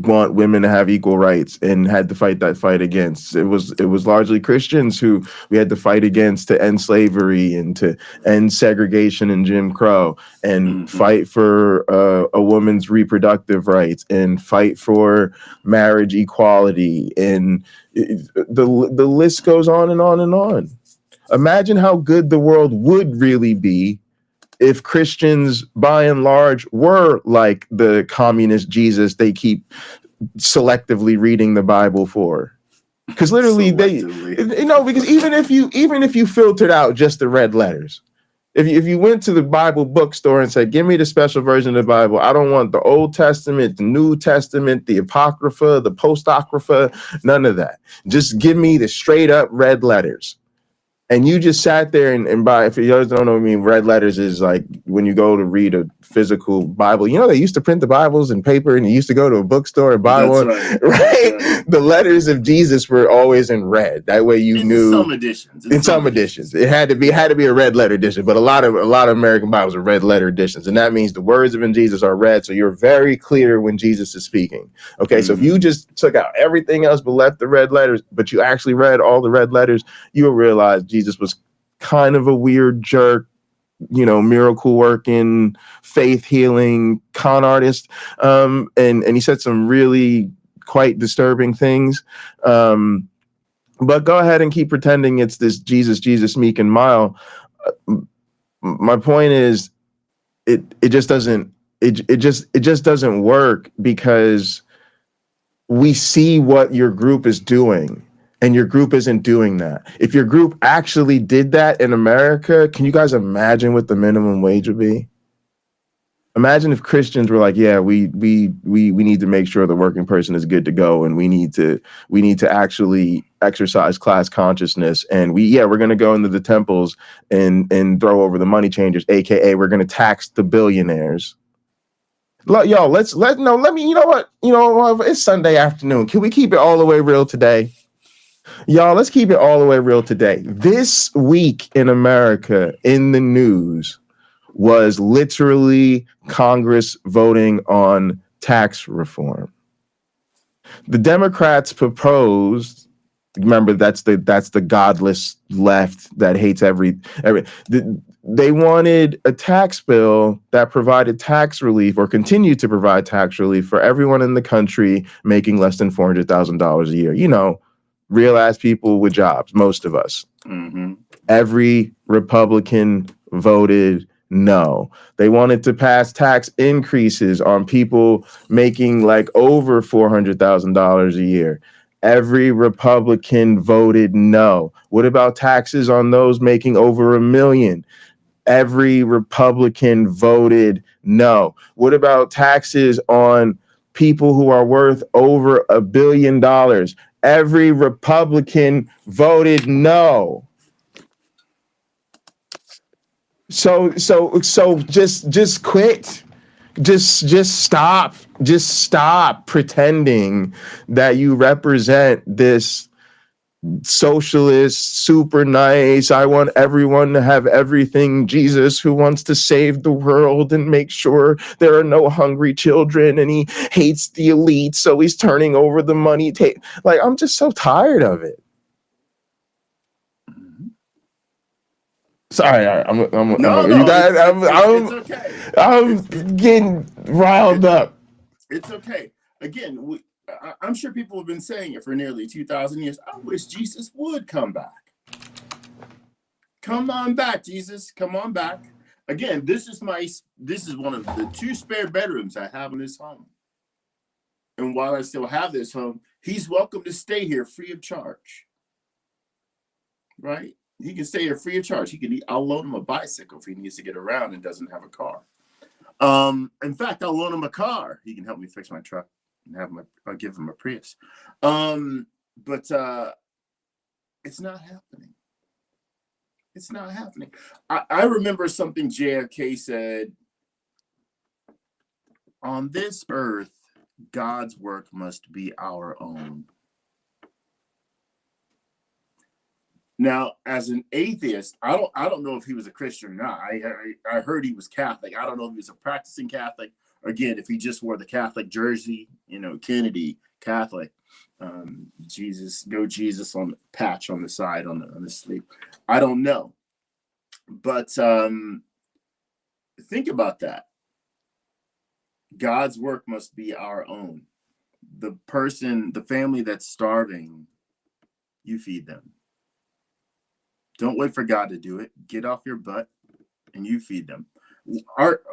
want women to have equal rights and had to fight that fight against. It was largely Christians who we had to fight against to end slavery and to end segregation and Jim Crow and fight for a woman's reproductive rights and fight for marriage equality. And the list goes on and on and on. Imagine how good the world would really be if Christians, by and large, were like the communist Jesus they keep selectively reading the Bible for. Because literally because even if you filtered out just the red letters, if you went to the Bible bookstore and said, give me the special version of the Bible, I don't want the Old Testament, the New Testament, the Apocrypha, the Postocrypha, none of that. Just give me the straight up red letters. And you just sat there and buy, if you guys don't know what I mean, red letters is like when you go to read a physical Bible. They used to print the Bibles in paper and you used to go to a bookstore and buy one. Right? Yeah. The letters of Jesus were always in red. That way you knew. In some editions. It had to be a red letter edition, but a lot of American Bibles are red letter editions. And that means the words of Jesus are red. So you're very clear when Jesus is speaking. Okay. So if you just took out everything else but left the red letters, but you actually read all the red letters, you'll realize Jesus was kind of a weird jerk, miracle working, faith healing con artist. And he said some really quite disturbing things. But go ahead and keep pretending it's this Jesus, meek and mild. My point is it just doesn't work because we see what your group is doing. And your group isn't doing that. If your group actually did that in America, can you guys imagine what the minimum wage would be? Imagine if Christians were like, yeah, we need to make sure the working person is good to go, and we need to actually exercise class consciousness, and we're gonna go into the temples and throw over the money changers, aka we're gonna tax the billionaires. Yo, let me, it's Sunday afternoon. Can we keep it all the way real today? Y'all, let's keep it all the way real today. This week in America in the news was literally Congress voting on tax reform. The Democrats proposed, remember that's the godless left that hates they wanted a tax bill that provided tax relief or continued to provide tax relief for everyone in the country making less than $400,000 a year. Real ass people with jobs, most of us. Every Republican voted no. They wanted to pass tax increases on people making like over $400,000 a year. Every Republican voted no. What about taxes on those making over $1 million? Every Republican voted no. What about taxes on people who are worth over $1 billion? Every Republican voted no. So just quit. Just stop pretending that you represent this socialist, super nice, I want everyone to have everything Jesus who wants to save the world and make sure there are no hungry children, and he hates the elite, so he's turning over the money. Like, I'm just so tired of it. Sorry, It's okay. I'm getting riled up. It's okay. Again, I'm sure people have been saying it for nearly 2,000 years. I wish Jesus would come back. Come on back, Jesus. Come on back. Again, this is one of the 2 spare bedrooms I have in this home. And while I still have this home, he's welcome to stay here free of charge. Right? He can stay here free of charge. I'll loan him a bicycle if he needs to get around and doesn't have a car. In fact, I'll loan him a car. He can help me fix my truck and I'll give him a Prius. But it's not happening. It's not happening. I remember something JFK said: on this earth, God's work must be our own. Now, as an atheist, I don't know if he was a Christian or not. I heard he was Catholic. I don't know if he was a practicing Catholic. Again, if he just wore the Catholic jersey, Kennedy, Catholic, Jesus on the patch on the side on the sleeve. I don't know. But think about that. God's work must be our own. The family that's starving, you feed them. Don't wait for God to do it. Get off your butt and you feed them.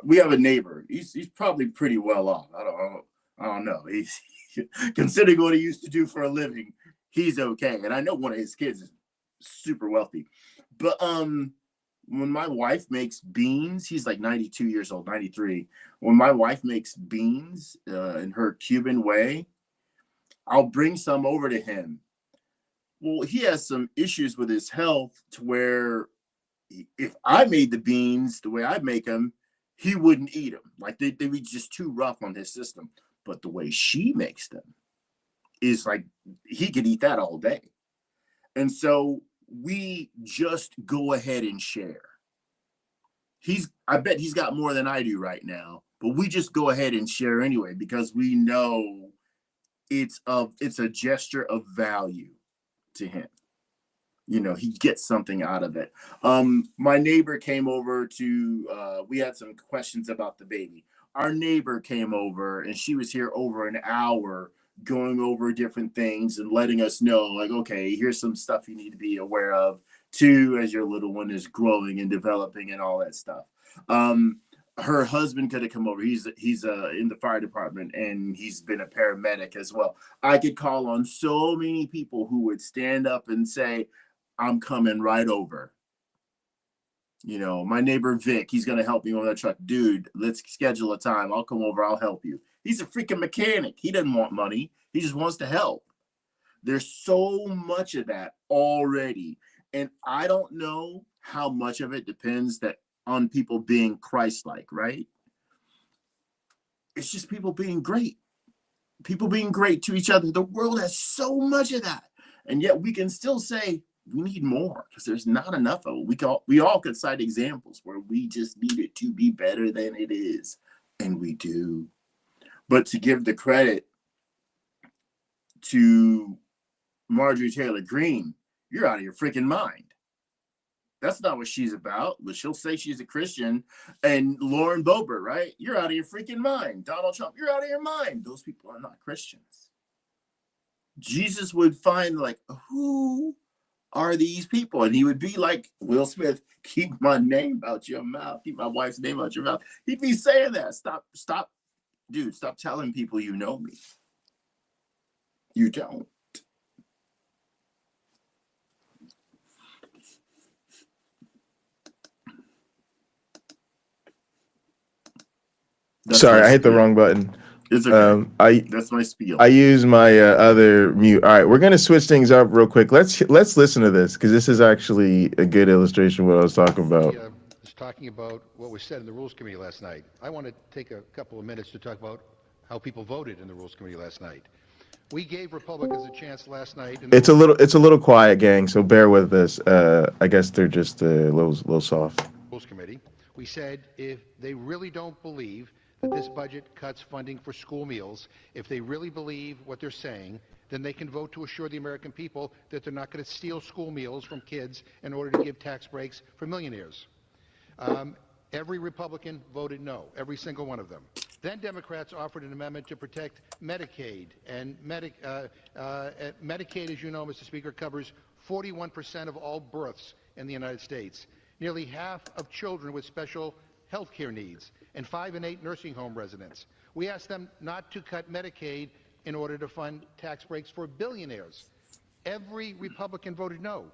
We have a neighbor. He's probably pretty well off. I don't know. He's considering what he used to do for a living, he's okay. And I know one of his kids is super wealthy. But when my wife makes beans, he's like 92 years old, 93. When my wife makes beans in her Cuban way, I'll bring some over to him. Well, he has some issues with his health to where if I made the beans the way I make them, he wouldn't eat them. Like they'd be just too rough on his system. But the way she makes them is like he could eat that all day. And so we just go ahead and share. I bet he's got more than I do right now, but we just go ahead and share anyway because we know it's a gesture of value to him. He gets something out of it. My neighbor came over we had some questions about the baby. Our neighbor came over and she was here over an hour going over different things and letting us know, like, okay, here's some stuff you need to be aware of too, as your little one is growing and developing and all that stuff. Her husband could have come over. He's in the fire department and he's been a paramedic as well. I could call on so many people who would stand up and say, I'm coming right over. My neighbor Vic, he's going to help me on that truck. Dude, let's schedule a time. I'll come over. I'll help you. He's a freaking mechanic. He doesn't want money. He just wants to help. There's so much of that already. And I don't know how much of it depends on people being Christ-like, right? It's just people being great. People being great to each other. The world has so much of that. And yet we can still say we need more because there's not enough of it. We all could cite examples where we just need it to be better than it is. And we do. But to give the credit to Marjorie Taylor Greene, you're out of your freaking mind. That's not what she's about. But she'll say she's a Christian. And Lauren Boebert, right? You're out of your freaking mind. Donald Trump, you're out of your mind. Those people are not Christians. Jesus would find, like, who are these people? And he would be like Will Smith, keep my name out your mouth, keep my wife's name out your mouth. He'd be saying that. Stop, dude, stop telling people you know me. You don't. Sorry, I hit the wrong button. It's okay. That's my spiel. I use my other mute. All right, we're gonna switch things up real quick. Let's listen to this because this is actually a good illustration of what I was talking about. Is talking about what was said in the Rules Committee last night. I want to take a couple of minutes to talk about how people voted in the Rules Committee last night. We gave Republicans a chance last night. It's a little quiet, gang. So bear with us. I guess they're just a little soft. Rules Committee. We said if they really don't believe that this budget cuts funding for school meals, if they really believe what they're saying, then they can vote to assure the American people that they're not going to steal school meals from kids in order to give tax breaks for millionaires. Every Republican voted no, every single one of them. Then Democrats offered an amendment to protect Medicaid. And Medicaid, as you know, Mr. Speaker, covers 41% of all births in the United States, nearly half of children with special health care needs, and 5 in 8 nursing home residents. We asked them not to cut Medicaid in order to fund tax breaks for billionaires. Every Republican voted no.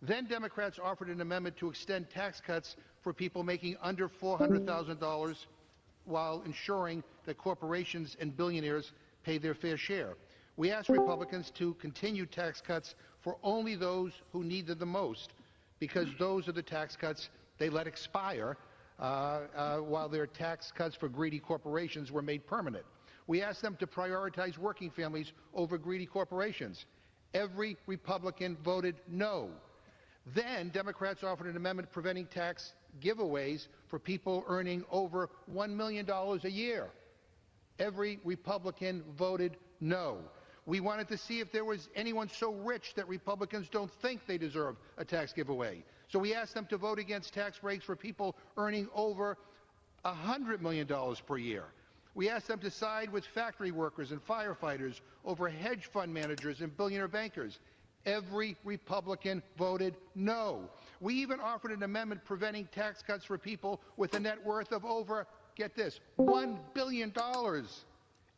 Then Democrats offered an amendment to extend tax cuts for people making under $400,000 while ensuring that corporations and billionaires pay their fair share. We asked Republicans to continue tax cuts for only those who need them the most, because those are the tax cuts they let expire while their tax cuts for greedy corporations were made permanent. We asked them to prioritize working families over greedy corporations. Every Republican voted no. Then Democrats offered an amendment preventing tax giveaways for people earning over $1 million a year. Every Republican voted no. We wanted to see if there was anyone so rich that Republicans don't think they deserve a tax giveaway. So we asked them to vote against tax breaks for people earning over $100 million per year. We asked them to side with factory workers and firefighters over hedge fund managers and billionaire bankers. Every Republican voted no. We even offered an amendment preventing tax cuts for people with a net worth of over, get this, $1 billion.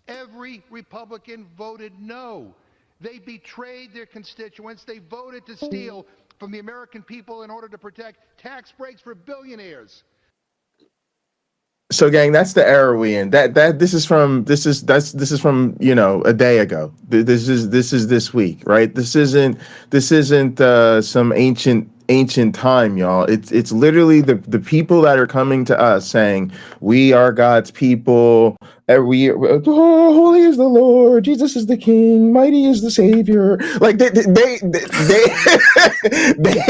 Every Republican voted no. They betrayed their constituents. They voted to steal from the American people in order to protect tax breaks for billionaires. So, gang, that's the era we in. This is from you know, a day ago. This is this week, right? This isn't some ancient time, y'all. It's literally the people that are coming to us saying, we are God's people. Holy is the Lord, Jesus is the King, mighty is the Savior. Like they they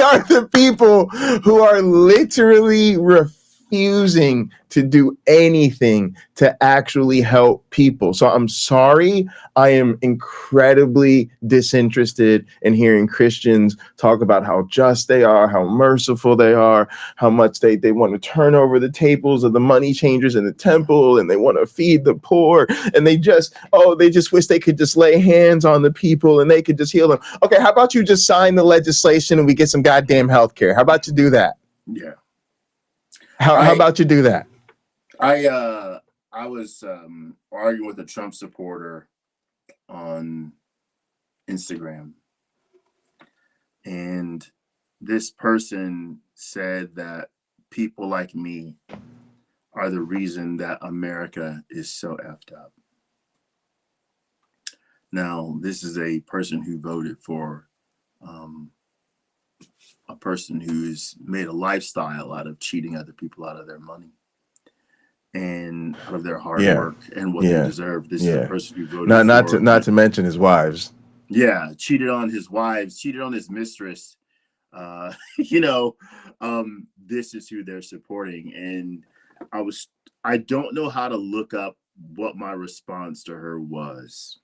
are the people who are literally refusing to do anything to actually help people. So I'm sorry. I am incredibly disinterested in hearing Christians talk about how just they are, how merciful they are, how much they want to turn over the tables of the money changers in the temple, and they want to feed the poor, and they just wish they could just lay hands on the people and they could just heal them. Okay, how about you just sign the legislation and we get some goddamn health care? How about you do that? Yeah. How about you do that? I was arguing with a Trump supporter on Instagram, and this person said that people like me are the reason that America is so effed up. Now, this is a person who voted for a person who's made a lifestyle out of cheating other people out of their money and out of their hard work and what they deserve. This is a person who voted not to mention his wives. Yeah, cheated on his wives, cheated on his mistress. This is who they're supporting. And I don't know how to look up what my response to her was,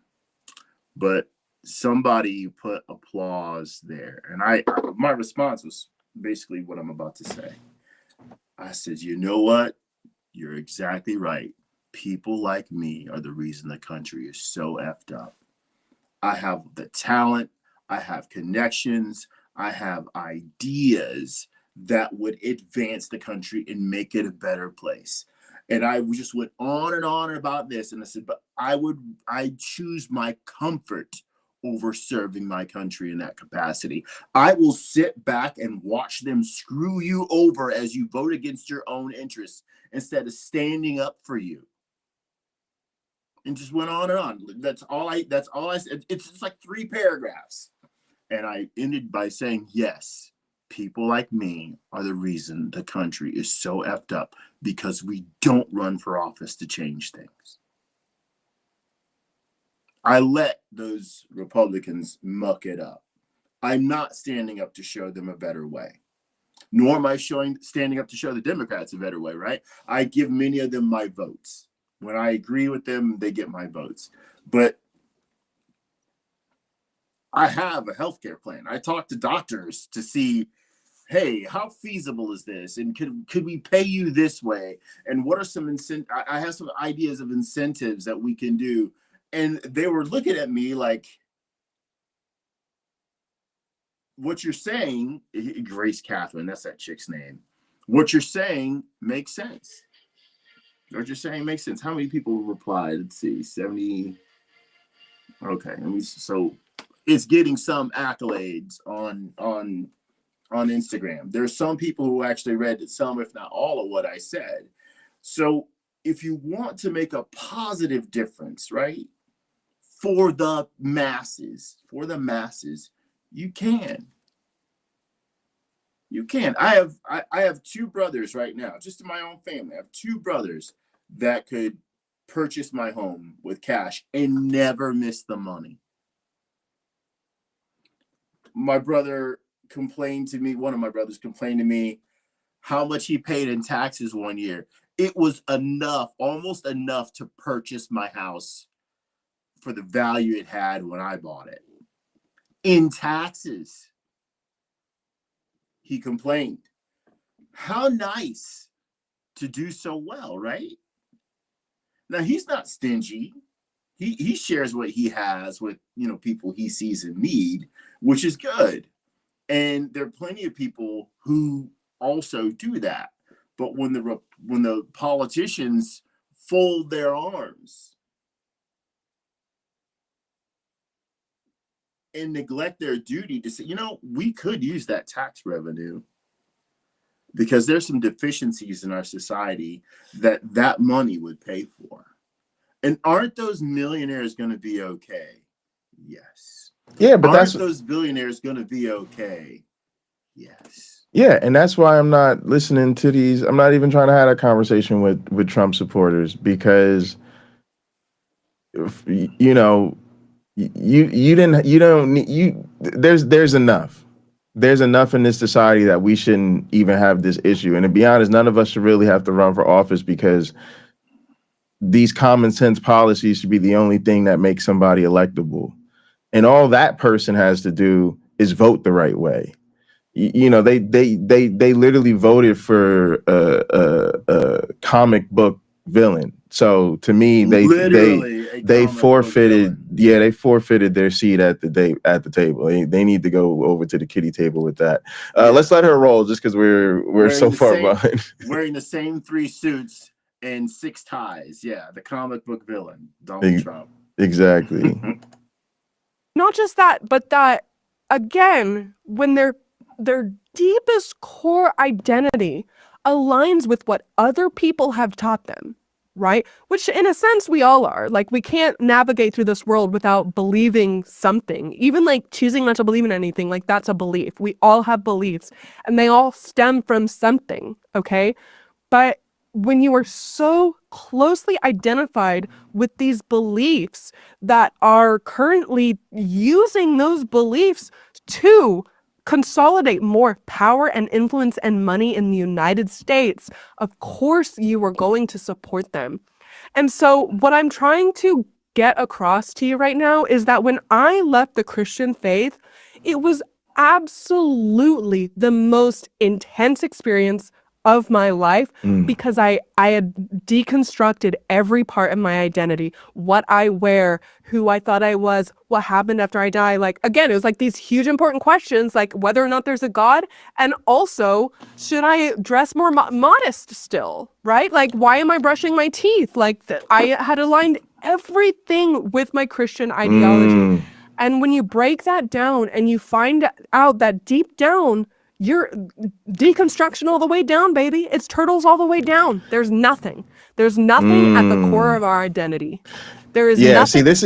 but somebody put applause there, and my response was basically what I'm about to say. I said, you know what? You're exactly right. People like me are the reason the country is so effed up. I have the talent. I have connections. I have ideas that would advance the country and make it a better place. And I just went on and on about this. And I said, but I choose my comfort over serving my country in that capacity. I will sit back and watch them screw you over as you vote against your own interests instead of standing up for you. And just went on and on. That's all I said. It's just like 3 paragraphs. And I ended by saying, yes, people like me are the reason the country is so effed up, because we don't run for office to change things. I let those Republicans muck it up. I'm not standing up to show them a better way, nor am I standing up to show the Democrats a better way, right? I give many of them my votes. When I agree with them, they get my votes. But I have a healthcare plan. I talk to doctors to see, hey, how feasible is this? And could we pay you this way? And what are some I have some ideas of incentives that we can do. And they were looking at me like, what you're saying, Grace Catherine, that's that chick's name. What you're saying makes sense. What you're saying makes sense. How many people replied? Let's see, 70. Okay, so it's getting some accolades on Instagram. There's some people who actually read some, if not all, of what I said. So if you want to make a positive difference, right, for the masses, you can. You can. I have 2 brothers right now, just in my own family. I have 2 brothers that could purchase my home with cash and never miss the money. My brother complained to me, one of my brothers complained to me how much he paid in taxes one year. It was enough, almost enough to purchase my house for the value it had when I bought it. In taxes. He complained. How nice to do so well, right? Now, he's not stingy. He shares what he has with, people he sees in need, which is good. And there are plenty of people who also do that. But when the politicians fold their arms and neglect their duty to say, we could use that tax revenue, because there's some deficiencies in our society that money would pay for. And aren't those millionaires going to be okay? Yes. Yeah, but aren't those billionaires going to be okay? Yes. Yeah, and that's why I'm not listening to these. I'm not even trying to have a conversation with Trump supporters, because there's enough. There's enough in this society that we shouldn't even have this issue. And to be honest, none of us should really have to run for office, because these common sense policies should be the only thing that makes somebody electable. And all that person has to do is vote the right way. They literally voted for a comic book villain. So to me, they forfeited. Yeah, they forfeited their seat at the table. They need to go over to the kiddie table with that. Let's let her roll, just because we're so far behind. Wearing the same 3 suits and 6 ties. Yeah, the comic book villain, Donald Trump. Exactly. Not just that, but that, again, when their deepest core identity aligns with what other people have taught them, right? Which in a sense we all are. Like, we can't navigate through this world without believing something. Even like choosing not to believe in anything, like that's a belief. We all have beliefs, and they all stem from something, okay? But when you are so closely identified with these beliefs that are currently using those beliefs to consolidate more power and influence and money in the United States, of course you are going to support them. And so what I'm trying to get across to you right now is that when I left the Christian faith, it was absolutely the most intense experience of my life Mm. because I had deconstructed every part of my identity, what I wear, who I thought I was, what happened after I die. Like, again, it was like these huge important questions, like whether or not there's a God, and also should I dress more modest still, right? Like, why am I brushing my teeth? Like, I had aligned everything with my Christian ideology. Mm. And when you break that down and you find out that deep down, you're deconstruction all the way down, baby. It's turtles all the way down. There's nothing. There's nothing at the core of our identity. There is Yeah, nothing. see, this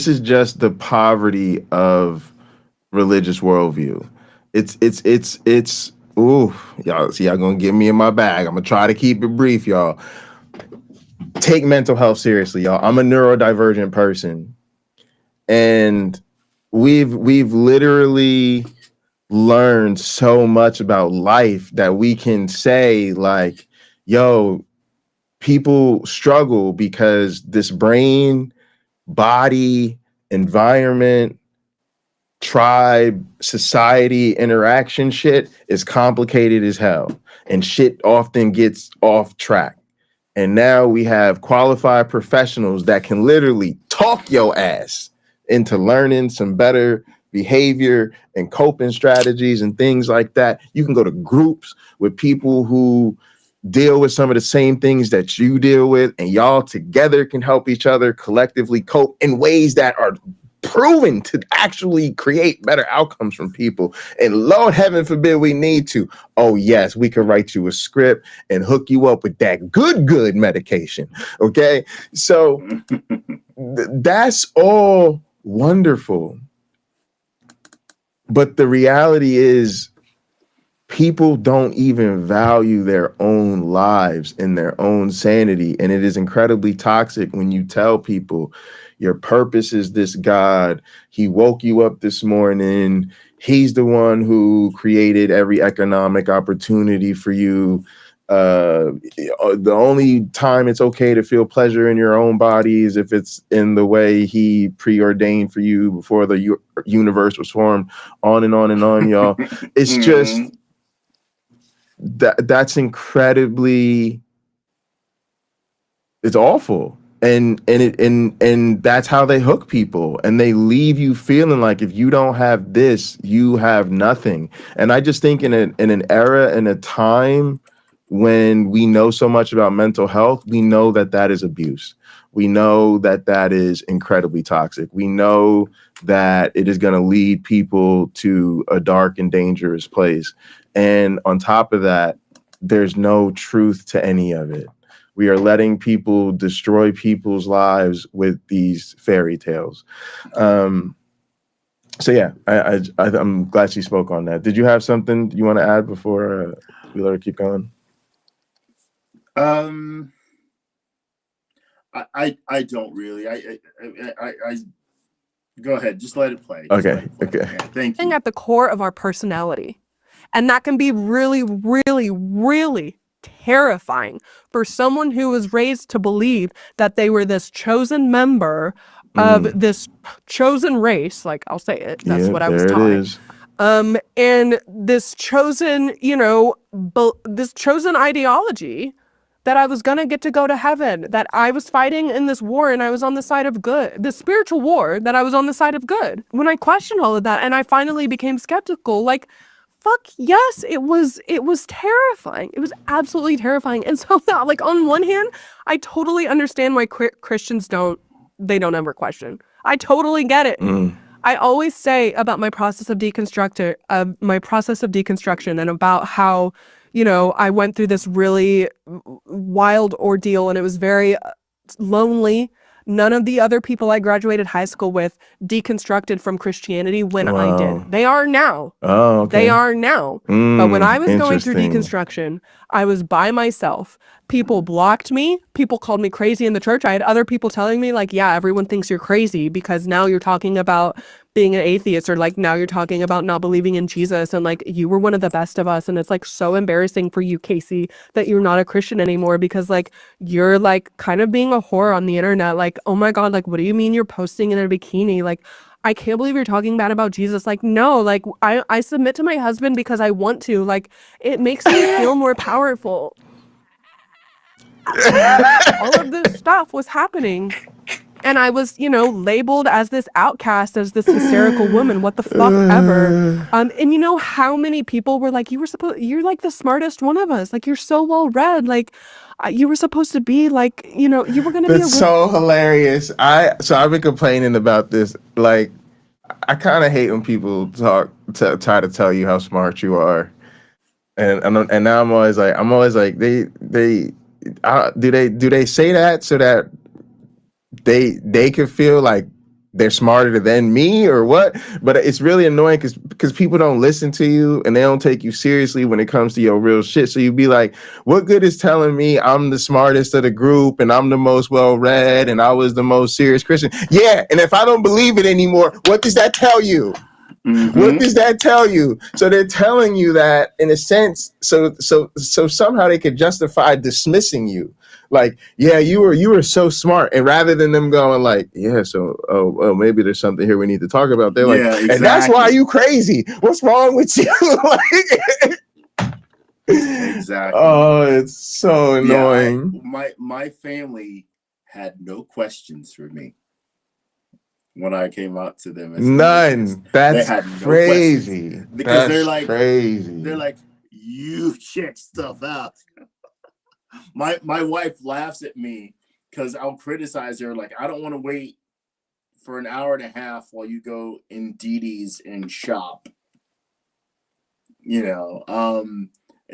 is just the poverty of religious worldview. It's ooh, y'all see, y'all gonna get me in my bag. I'm gonna try to keep it brief, y'all. Take mental health seriously, y'all. I'm a neurodivergent person, and we've literally learned so much about life that we can say, like, yo, people struggle because this brain, body, environment, tribe, society interaction shit is complicated as hell, and shit often gets off track. And now we have qualified professionals that can literally talk your ass into learning some better behavior and coping strategies and things like that. You can go to groups with people who deal with some of the same things that you deal with, and y'all together can help each other collectively cope in ways that are proven to actually create better outcomes from people. And Lord heaven forbid we need to. Oh yes, we can write you a script and hook you up with that good medication. Okay, so that's all wonderful. But the reality is, people don't even value their own lives and their own sanity. And it is incredibly toxic when you tell people your purpose is this God. He woke you up this morning. He's the one who created every economic opportunity for you. The only time it's okay to feel pleasure in your own body is if it's in the way he preordained for you before the universe was formed, on and on and on, y'all. It's just that's incredibly, it's awful. And that's how they hook people, and they leave you feeling like if you don't have this, you have nothing. And I just think in an era, in a time when we know so much about mental health, we know that is abuse. We know that is incredibly toxic. We know that it is going to lead people to a dark and dangerous place. And on top of that, there's no truth to any of it. We are letting people destroy people's lives with these fairy tales. So yeah, I'm glad she spoke on that. Did you have something you want to add before we let her keep going? I don't really. I go ahead. Just let it play. Okay. Okay. Yeah, thank you. At the core of our personality. And that can be really, really, really terrifying for someone who was raised to believe that they were this chosen member of this chosen race. Like, I'll say it. That's what I was taught. And this chosen, this chosen ideology that I was going to get to go to heaven, that I was fighting in this war and I was on the side of good, the spiritual war, that I was on the side of good. When I questioned all of that and I finally became skeptical, like, fuck yes, it was terrifying. It was absolutely terrifying. And so that, like, on one hand, I totally understand why Christians don't ever question. I totally get it. I always say about my process of deconstruction and about how, I went through this really wild ordeal and it was very lonely. None of the other people I graduated high school with deconstructed from Christianity when I did. They are now. Oh, okay. They are now. But when I was going through deconstruction, I was by myself. People blocked me. People called me crazy in the church. I had other people telling me, like, yeah, everyone thinks you're crazy because now you're talking about being an atheist, or like now you're talking about not believing in Jesus, and like you were one of the best of us, and it's like so embarrassing for you, Casey, that you're not a Christian anymore because like you're like kind of being a whore on the internet. Like, oh my God, like what do you mean you're posting in a bikini? Like, I can't believe you're talking bad about Jesus. Like, no, like I submit to my husband because I want to. Like, it makes me feel more powerful. All of this stuff was happening. And I was, labeled as this outcast, as this hysterical woman. What the fuck ever. And you know how many people were like, you're like the smartest one of us. Like, you're so well read. Like, you were supposed to be like, you were going to be That's so hilarious. So I've been complaining about this. Like, I kind of hate when people try to tell you how smart you are. And now I'm always like, do they say that so that they can feel like they're smarter than me or what? But it's really annoying because people don't listen to you and they don't take you seriously when it comes to your real shit. So you'd be like, what good is telling me I'm the smartest of the group and I'm the most well-read and I was the most serious Christian? Yeah, and if I don't believe it anymore, what does that tell you? Mm-hmm. What does that tell you? So they're telling you that in a sense, so somehow they could justify dismissing you. Like, yeah, you were so smart, and rather than them going like, yeah, so maybe there's something here we need to talk about. They're like, exactly. And that's why you crazy. What's wrong with you? Like, exactly. Oh, it's so annoying. My family had no questions for me when I came out to them. None. That's crazy. Because they're like crazy. They're like, you check stuff out. My wife laughs at me because I'll criticize her. Like, I don't want to wait for an hour and a half while you go in DD's and shop. And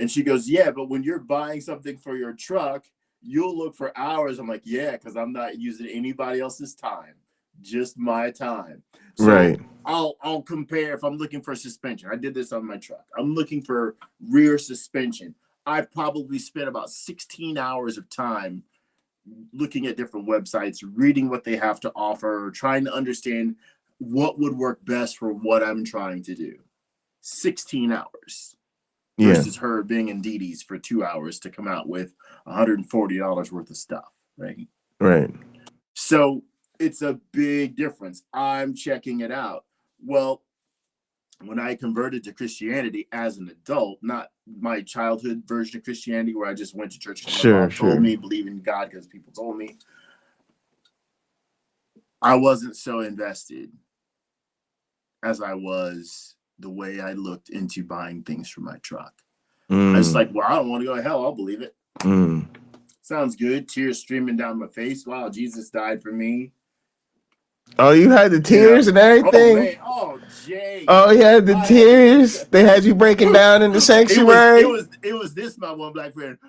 she goes, yeah, but when you're buying something for your truck, you'll look for hours. I'm like, yeah, because I'm not using anybody else's time, just my time. So right. I'll compare if I'm looking for suspension. I did this on my truck. I'm looking for rear suspension. I probably spent about 16 hours of time looking at different websites, reading what they have to offer, trying to understand what would work best for what I'm trying to do. 16 hours versus her being in DD's for 2 hours to come out with $140 worth of stuff, right? Right. So it's a big difference. I'm checking it out. Well, when I converted to Christianity as an adult, not my childhood version of Christianity where I just went to church and my mom told me, believe in God because people told me, I wasn't so invested as I was the way I looked into buying things for my truck. I was like, well, I don't want to go to hell. I'll believe it. Sounds good. Tears streaming down my face. Wow, Jesus died for me. Oh, you had the tears and everything? Oh, man. Oh, Jay. Oh, you had the tears? They had you breaking down in the sanctuary? It was this, my one black friend.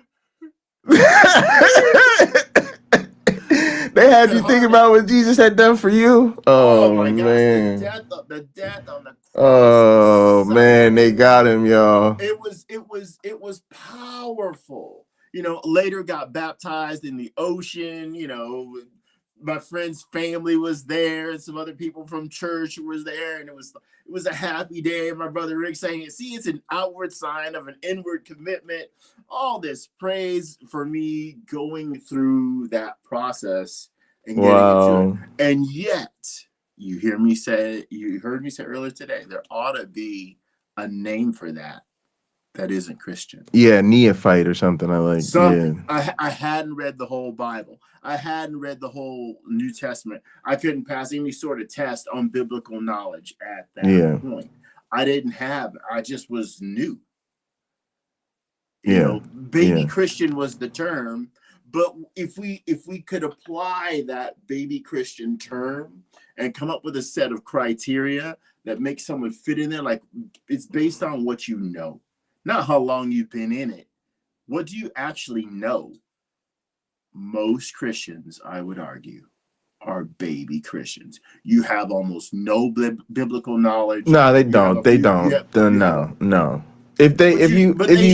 They had you think about what Jesus had done for you? Oh my man. Gosh, the death on the cross. Oh, man, they got him, y'all. It was powerful. Later got baptized in the ocean, my friend's family was there and some other people from church was there, and it was a happy day. My brother Rick saying, see, it's an outward sign of an inward commitment. All this praise for me going through that process and getting into it. And yet, you heard me say earlier today, there ought to be a name for that isn't Christian. Yeah, neophyte or something. I hadn't read the whole Bible. I hadn't read the whole New Testament. I couldn't pass any sort of test on biblical knowledge at that point. I didn't have. I just was new. Baby Christian was the term. But if we could apply that baby Christian term and come up with a set of criteria that makes someone fit in there, like it's based on what you know. Not how long you've been in it. What do you actually know? Most Christians, I would argue, are baby Christians. You have almost no biblical knowledge. No, they don't. They don't. No. They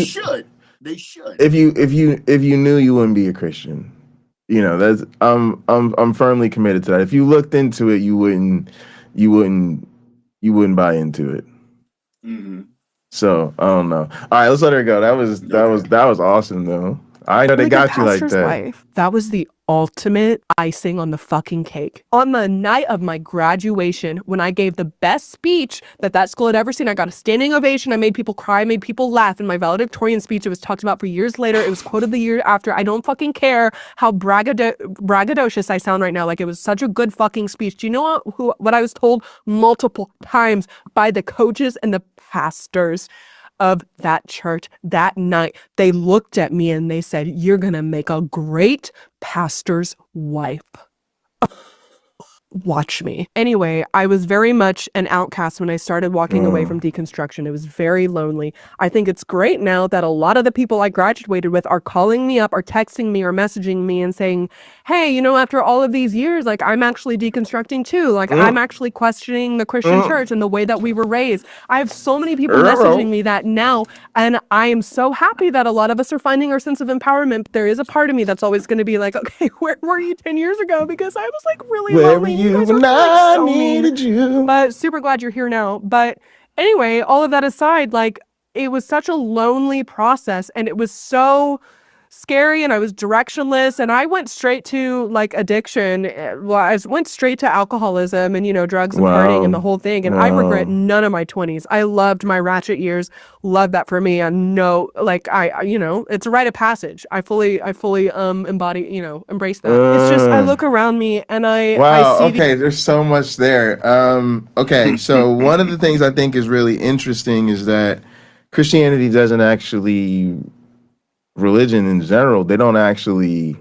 should. They should. If you knew, you wouldn't be a Christian. That's I'm firmly committed to that. If you looked into it, you wouldn't buy into it. Mm-hmm. So I don't know. All right, let's let her go. That was awesome though. I know they got you like that. Wife, that was the ultimate icing on the fucking cake. On the night of my graduation, when I gave the best speech that school had ever seen, I got a standing ovation. I made people cry, made people laugh. In my valedictorian speech, it was talked about for years later. It was quoted the year after. I don't fucking care how braggadocious I sound right now. Like, it was such a good fucking speech. Do you know what I was told multiple times by the coaches and the pastors of that church that night? They looked at me and they said, "You're gonna make a great pastor's wife." Watch me. Anyway, I was very much an outcast when I started walking away from deconstruction. It was very lonely. I think it's great now that a lot of the people I graduated with are calling me up, or texting me, or messaging me and saying, "Hey, you know, after all of these years, like, I'm actually deconstructing too. Like, I'm actually questioning the Christian church and the way that we were raised." I have so many people messaging me that now, and I am so happy that a lot of us are finding our sense of empowerment. There is a part of me that's always going to be like, okay, where were you 10 years ago? Because I was like really lonely. You guys are, when like, I so mean. needed you. But super glad you're here now. But anyway, all of that aside, like, it was such a lonely process, and it was so scary, and I was directionless, and I went straight to like addiction. Well, I went straight to alcoholism and, you know, drugs and partying and the whole thing. And I regret none of my 20s. I loved my ratchet years, loved that for me. And no, like, you know, it's a rite of passage. I fully embody, you know, embrace that. It's just, I look around me and I see okay, there's so much there. Okay, so one of the things I think is really interesting is that Christianity doesn't actually, religion in general, they don't actually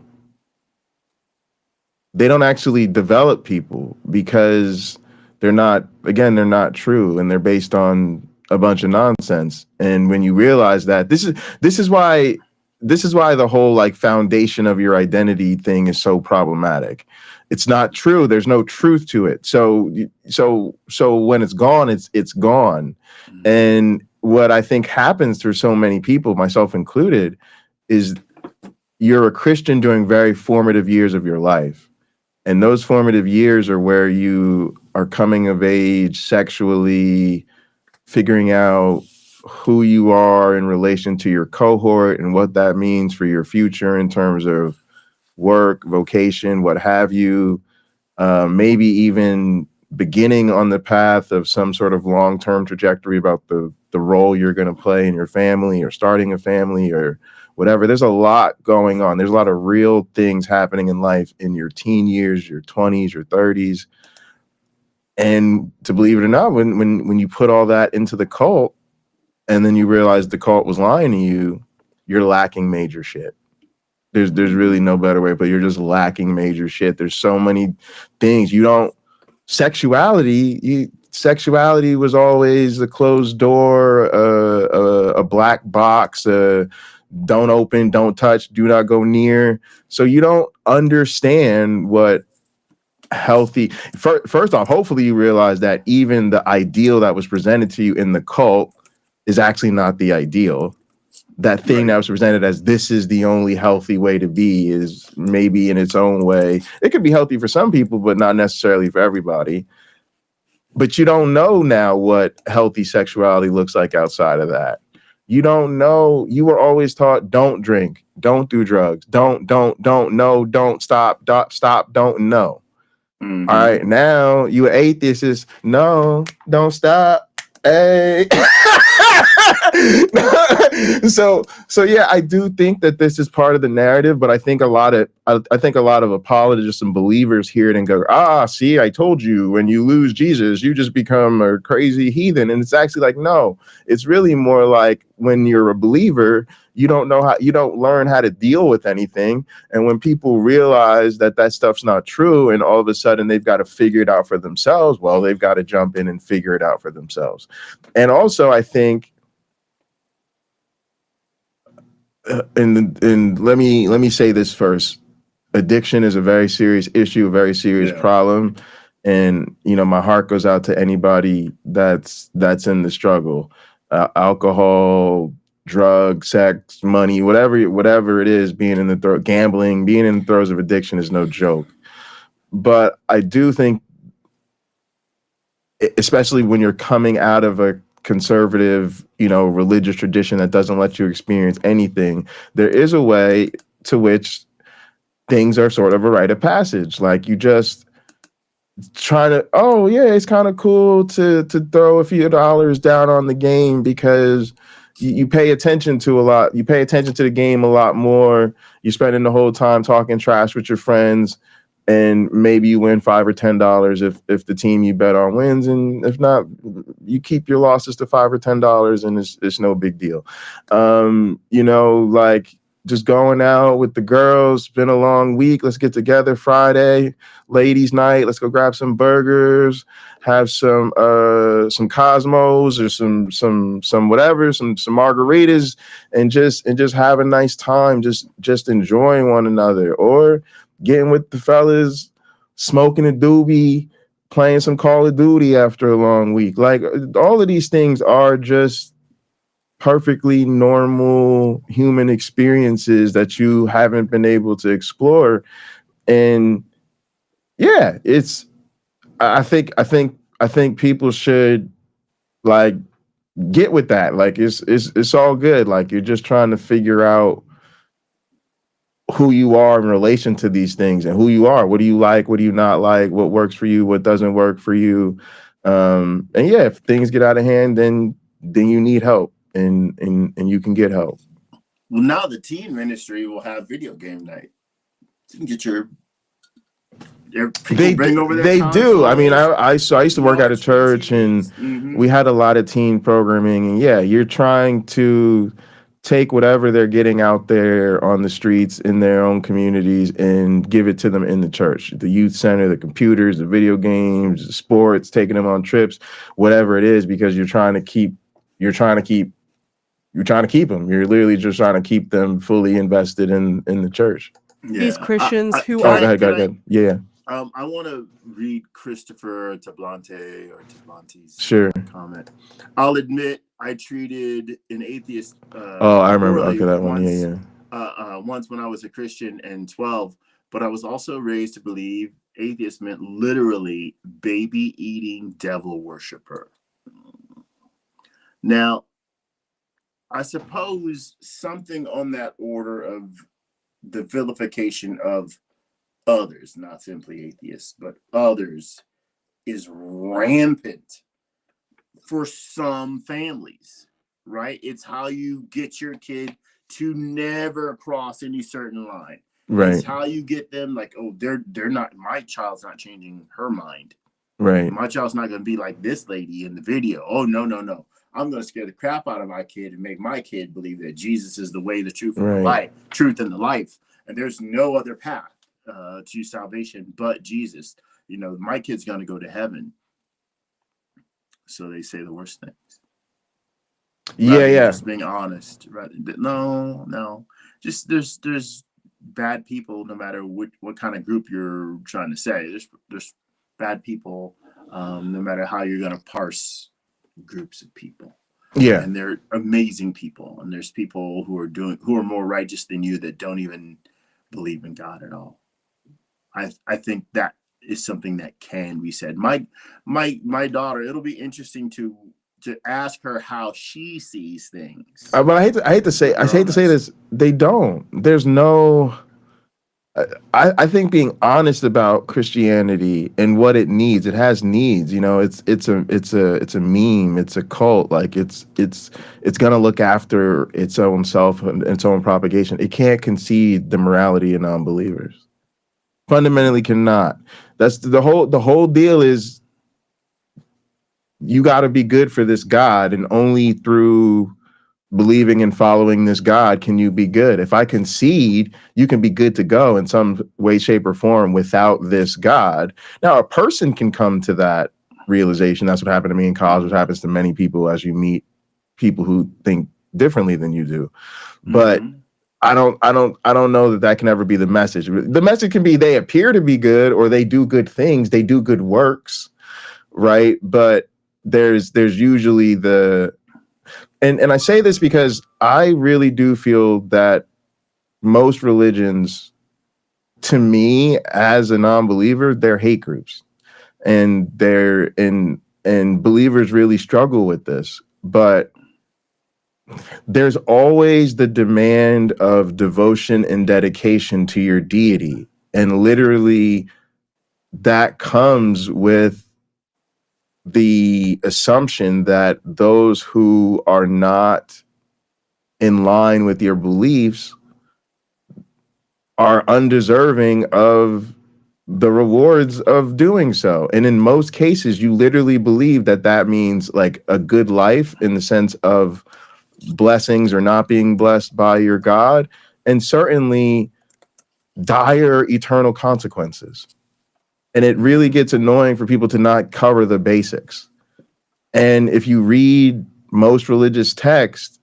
develop people, because they're not true, and they're based on a bunch of nonsense. And when you realize that, this is why the whole, like, foundation of your identity thing is so problematic. It's not true. There's no truth to it. So when it's gone, it's gone. And what I think happens for so many people, myself included, is you're a Christian during very formative years of your life. And those formative years are where you are coming of age sexually, figuring out who you are in relation to your cohort and what that means for your future in terms of work, vocation, what have you. Maybe even beginning on the path of some sort of long-term trajectory about the role you're going to play in your family, or starting a family, or whatever. There's a lot going on. There's a lot of real things happening in life in your teen years, your 20s, your 30s. And to believe it or not, when you put all that into the cult, and then you realize the cult was lying to you, you're lacking major shit. There's really no better way, but you're just lacking major shit. There's so many things you don't. Sexuality was always a closed door, a black box, don't open, don't touch, do not go near. So you don't understand what healthy. First off, hopefully you realize that even the ideal that was presented to you in the cult is actually not the ideal. That thing that was presented as this is the only healthy way to be is maybe in its own way. It could be healthy for some people, but not necessarily for everybody. But you don't know now what healthy sexuality looks like outside of that. You don't know. You were always taught, don't drink, don't do drugs, don't know, don't stop, don't know. All right, now you atheists, no, don't stop. Hey. So yeah, I do think that this is part of the narrative, but I think a lot of apologists and believers hear it and go, see, I told you, when you lose Jesus, you just become a crazy heathen. And it's actually like, no, it's really more like when you're a believer, you don't learn how to deal with anything. And when people realize that stuff's not true, and all of a sudden they've got to figure it out for themselves, well, they've got to jump in and figure it out for themselves. And also, I think, and let me say this first. Addiction is a very serious issue, a very serious problem. And, you know, my heart goes out to anybody that's in the struggle. Alcohol, drugs, sex, money, whatever it is, gambling, being in the throes of addiction is no joke. But I do think, especially when you're coming out of a conservative, you know, religious tradition that doesn't let you experience anything, there is a way to which things are sort of a rite of passage. Like you just try to, oh yeah, it's kind of cool to throw a few dollars down on the game because you pay attention to a lot. You pay attention to the game a lot more. You're spending the whole time talking trash with your friends, and maybe you win $5 or $10 if the team you bet on wins, and if not, you keep your losses to $5 or $10, and it's no big deal. You know, like just going out with the girls. It's been a long week. Let's get together Friday, ladies' night. Let's go grab some burgers, have some Cosmos or some whatever, some margaritas, and just have a nice time. Just enjoying one another, or getting with the fellas, smoking a doobie, playing some Call of Duty after a long week. Like all of these things are just perfectly normal human experiences that you haven't been able to explore. And yeah, I think people should like get with that. Like it's all good. Like you're just trying to figure out who you are in relation to these things and who you are. What do you like? What do you not like? What works for you? What doesn't work for you? And yeah, if things get out of hand, then you need help, and you can get help. Well, now the teen ministry will have video game night. You can get your bring over their they consoles. do. I mean, I used to work at a church, and we had a lot of teen programming, and yeah, you're trying to take whatever they're getting out there on the streets in their own communities and give it to them in the church, the youth center, the computers, the video games, the sports, taking them on trips, whatever it is, because you're trying to keep them. You're literally just trying to keep them fully invested in the church. Yeah. These Christians who Go are ahead. Yeah. I want to read Christopher Tablante's Sure. comment. I'll admit I treated an atheist. I remember. Okay, that one. Yeah. Once when I was a Christian and 12, but I was also raised to believe atheist meant literally baby eating devil worshiper. Now, I suppose something on that order of the vilification of others, not simply atheists, but others, is rampant for some families, right? It's how you get your kid to never cross any certain line. Right. It's how you get them like, oh, they're not, my child's not changing her mind. Right. My child's not going to be like this lady in the video. Oh, no. I'm going to scare the crap out of my kid and make my kid believe that Jesus is the way, the truth, and the life, truth and the life. And there's no other path to salvation but Jesus. You know, my kid's going to go to heaven. So they say the worst things. Yeah. Just being honest. No. Just there's bad people, no matter what kind of group you're trying to say. There's bad people, no matter how you're going to parse groups of people. Yeah. And they're amazing people. And there's people who are more righteous than you that don't even believe in God at all. I think that is something that can be said. My daughter, it'll be interesting to ask her how she sees things. But I hate to say this. They don't. There's no. I think being honest about Christianity and what it needs. It has needs. You know, it's a meme. It's a cult. Like it's gonna look after its own self and its own propagation. It can't concede the morality of non-believers. Fundamentally cannot. That's the whole deal is you got to be good for this God, and only through believing and following this God can you be good. If I concede, you can be good to go in some way, shape, or form without this God. Now, a person can come to that realization. That's what happened to me in college. What happens to many people as you meet people who think differently than you do. But I don't know that can ever be the message. The message can be they appear to be good, or they do good things, they do good works, right? But there's usually and I say this because I really do feel that most religions, to me as a non-believer, they're hate groups, and and believers really struggle with this. But there's always the demand of devotion and dedication to your deity. And literally that comes with the assumption that those who are not in line with your beliefs are undeserving of the rewards of doing so. And in most cases, you literally believe that that means like a good life in the sense of blessings or not being blessed by your God, and certainly dire eternal consequences. And it really gets annoying for people to not cover the basics. And if you read most religious texts,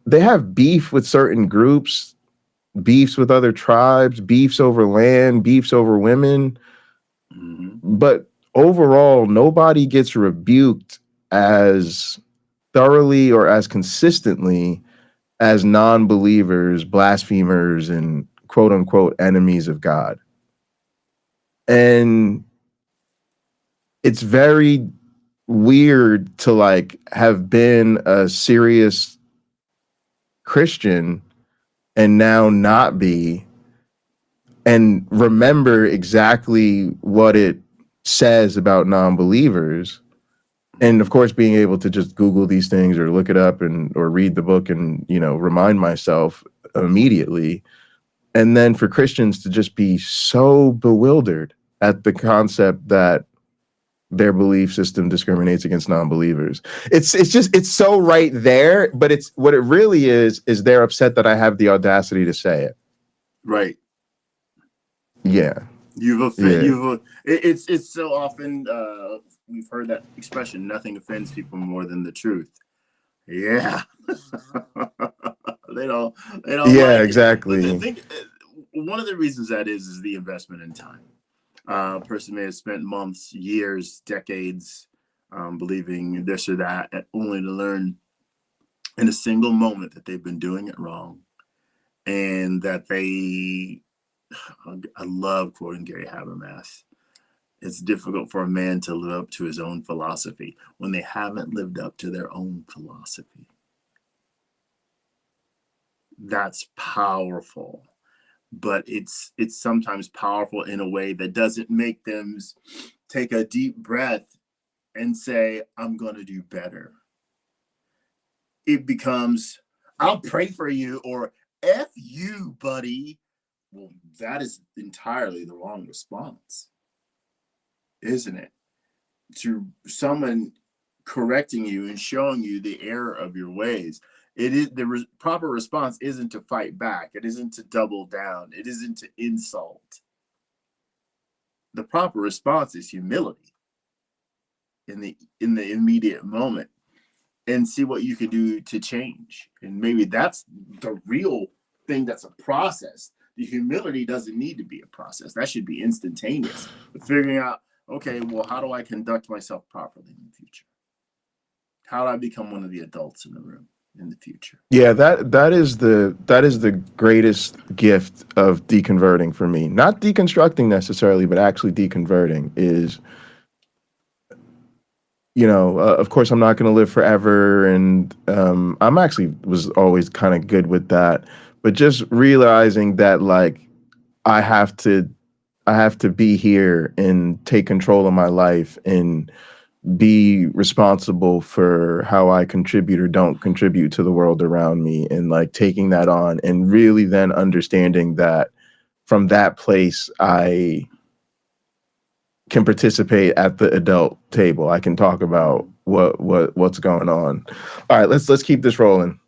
they have beef with certain groups, beefs with other tribes, beefs over land, beefs over women. But overall, nobody gets rebuked as thoroughly or as consistently as non-believers, blasphemers, and quote unquote enemies of God. And it's very weird to like have been a serious Christian and now not be, and remember exactly what it says about non-believers. And of course, being able to just Google these things or look it up and or read the book and, you know, remind myself immediately. And then for Christians to just be so bewildered at the concept that their belief system discriminates against non-believers. It's so right there, but it's what it really is they're upset that I have the audacity to say it. Right. Yeah. It's so often we've heard that expression, nothing offends people more than the truth. Yeah. they don't Yeah, like exactly. I think one of the reasons that is the investment in time. A person may have spent months, years, decades believing this or that, only to learn in a single moment that they've been doing it wrong, and that I love quoting Gary Habermas. It's difficult for a man to live up to his own philosophy when they haven't lived up to their own philosophy. That's powerful, but it's sometimes powerful in a way that doesn't make them take a deep breath and say, I'm going to do better. It becomes, I'll pray for you, or F you, buddy. Well, that is entirely the wrong response, isn't it? To someone correcting you and showing you the error of your ways, it is the proper response isn't to fight back. It isn't to double down. It isn't to insult. The proper response is humility in the immediate moment, and see what you can do to change. And maybe that's the real thing. That's a process. The humility doesn't need to be a process. That should be instantaneous. But figuring out, okay, well, how do I conduct myself properly in the future? How do I become one of the adults in the room in the future? Yeah, that is the greatest gift of deconverting for me. Not deconstructing necessarily, but actually deconverting is, you know, of course, I'm not going to live forever, and I'm actually was always kind of good with that. But just realizing that, like, I have to be here and take control of my life and be responsible for how I contribute or don't contribute to the world around me, and like taking that on and really then understanding that from that place, I can participate at the adult table. I can talk about what's going on. All right, let's keep this rolling.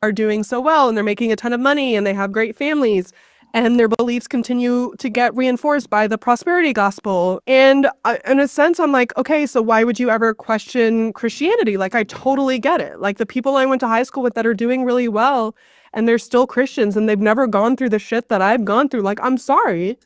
Are doing so well and they're making a ton of money and they have great families and their beliefs continue to get reinforced by the prosperity gospel. And in a sense, I'm like, okay, so why would you ever question Christianity? Like, I totally get it. Like the people I went to high school with that are doing really well and they're still Christians and they've never gone through the shit that I've gone through. Like, I'm sorry.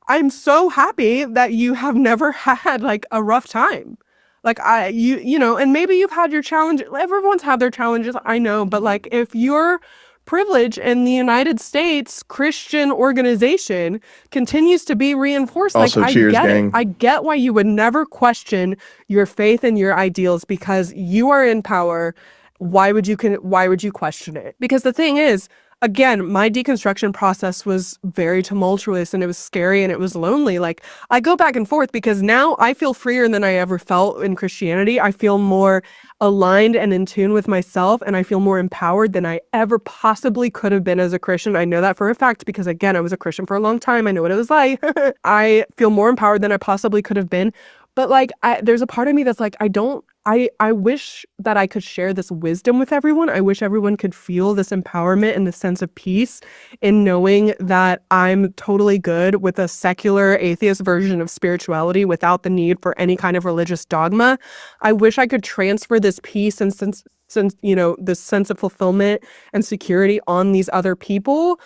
I'm so happy that you have never had like a rough time. Like you know, and maybe you've had your challenges. Everyone's had their challenges, I know, but like if you're privilege in the United States Christian organization continues to be reinforced. Also, like, cheers, I get gang. it. I get why you would never question your faith and your ideals because you are in power. Why would you question it? Because the thing is, again, my deconstruction process was very tumultuous and it was scary and it was lonely. Like, I go back and forth because now I feel freer than I ever felt in Christianity. I feel more aligned and in tune with myself, and I feel more empowered than I ever possibly could have been as a Christian. I know that for a fact because, again, I was a Christian for a long time. I know what it was like. I feel more empowered than I possibly could have been. But like, there's a part of me that's like, I wish that I could share this wisdom with everyone. I wish everyone could feel this empowerment and this sense of peace in knowing that I'm totally good with a secular atheist version of spirituality without the need for any kind of religious dogma. I wish I could transfer this peace and since this sense of fulfillment and security on these other people.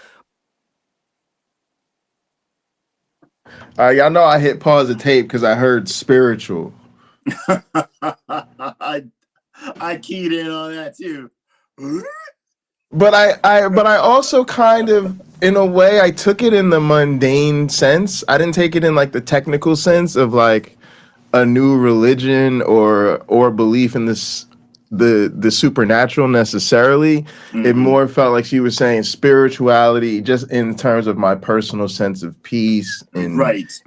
Y'all know I hit pause the tape because I heard spiritual. I keyed in on that too. But I also kind of, in a way, I took it in the mundane sense. I didn't take it in like the technical sense of like a new religion or belief in this the supernatural necessarily. It more felt like she was saying spirituality just in terms of my personal sense of peace and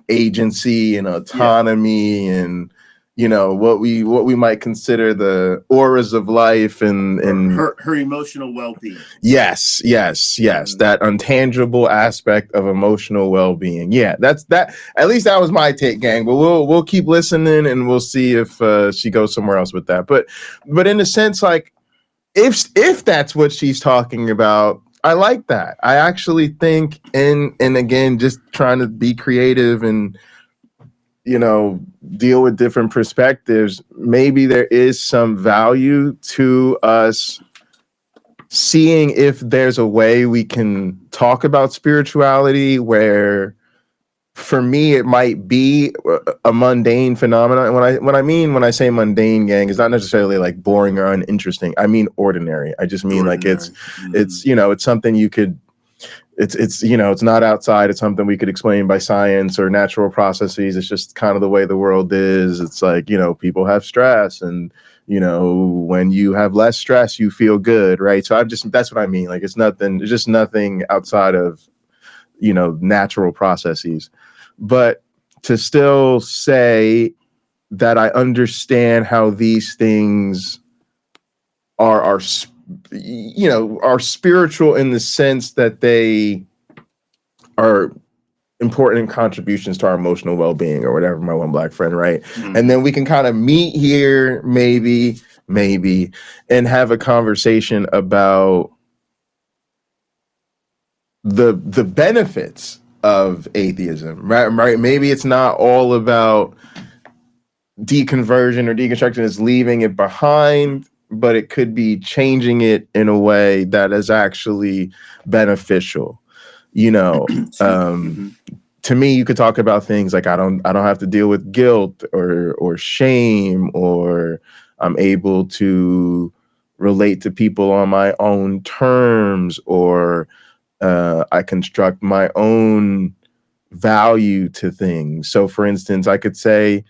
agency and autonomy and what we might consider the auras of life and her emotional well-being. Yes, that intangible aspect of emotional well-being. Yeah, that's that. At least that was my take, gang. But we'll keep listening and we'll see if she goes somewhere else with that. But in a sense, like if that's what she's talking about, I like that. I actually think, and again, just trying to be creative and deal with different perspectives, maybe there is some value to us seeing if there's a way we can talk about spirituality where, for me, it might be a mundane phenomenon. And when I say mundane, gang, it's not necessarily like boring or uninteresting. I mean ordinary. I just mean like it's something you could. It's not outside. It's something we could explain by science or natural processes. It's just kind of the way the world is. It's like, people have stress and, when you have less stress, you feel good. Right. So that's what I mean. Like, it's just nothing outside of, natural processes. But to still say that I understand how these things are spiritual in the sense that they are important contributions to our emotional well-being or whatever, my one black friend, right? And then we can kind of meet here, maybe, and have a conversation about the benefits of atheism, right? Maybe it's not all about deconversion or deconstruction, is leaving it behind, but it could be changing it in a way that is actually beneficial. To me, you could talk about things like I don't have to deal with guilt or shame, or I'm able to relate to people on my own terms, or I construct my own value to things. So, for instance, I could say,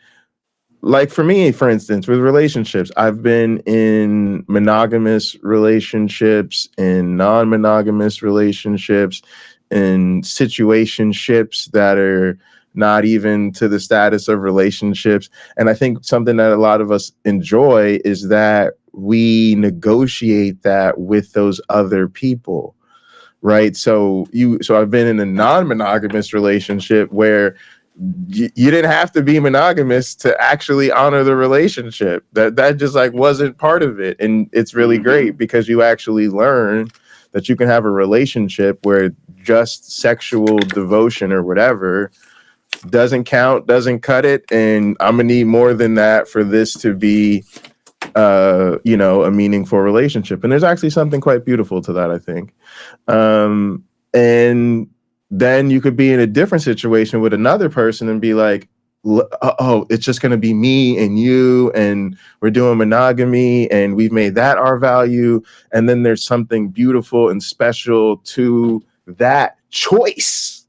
like for me, for instance, with relationships, I've been in monogamous relationships, in non-monogamous relationships, in situationships that are not even to the status of relationships. And I think something that a lot of us enjoy is that we negotiate that with those other people, right? So I've been in a non-monogamous relationship where you didn't have to be monogamous to actually honor the relationship. That just like wasn't part of it. And it's really great because you actually learn that you can have a relationship where just sexual devotion or whatever doesn't count, doesn't cut it. And I'm gonna need more than that for this to be a meaningful relationship. And there's actually something quite beautiful to that, I think. And then you could be in a different situation with another person and be like, oh, it's just going to be me and you, and we're doing monogamy, and we've made that our value. And then there's something beautiful and special to that choice,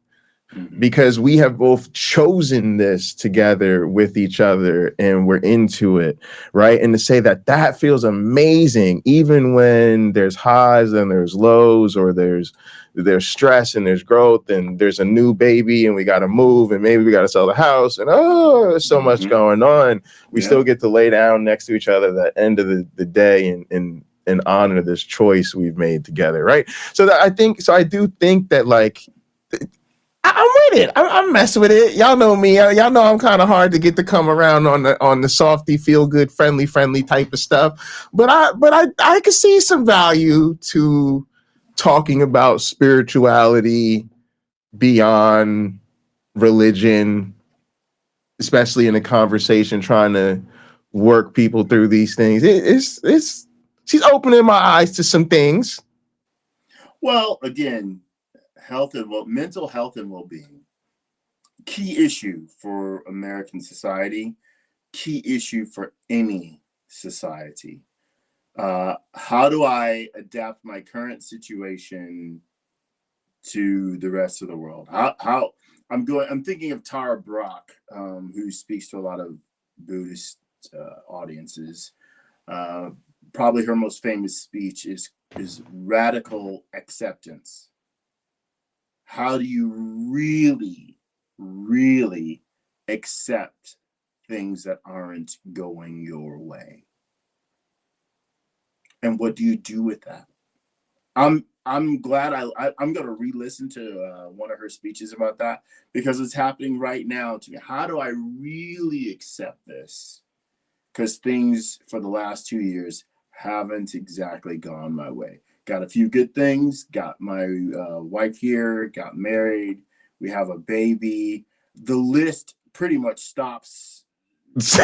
because we have both chosen this together with each other and we're into it, right? And to say that that feels amazing, even when there's highs and there's lows, or there's stress and there's growth and there's a new baby and we got to move and maybe we got to sell the house and there's so much going on. We still get to lay down next to each other at the end of the day and honor this choice we've made together, right? So that I do think that, like, I'm with it. I'm messing with it. Y'all know me. Y'all know I'm kind of hard to get to come around on the softy, feel good, friendly type of stuff. But I could see some value to talking about spirituality beyond religion, especially in a conversation, trying to work people through these things. She's opening my eyes to some things. Well, again, mental health and well-being, key issue for American society, key issue for any society. How do I adapt my current situation to the rest of the world? I'm thinking of Tara Brach, who speaks to a lot of Buddhist audiences. Probably her most famous speech is radical acceptance. How do you really, really accept things that aren't going your way? And what do you do with that? I'm glad I'm going to re-listen to one of her speeches about that, because it's happening right now to me. How do I really accept this? Because things for the last 2 years haven't exactly gone my way. Got a few good things, got my wife here, got married, we have a baby. The list pretty much stops. Yeah,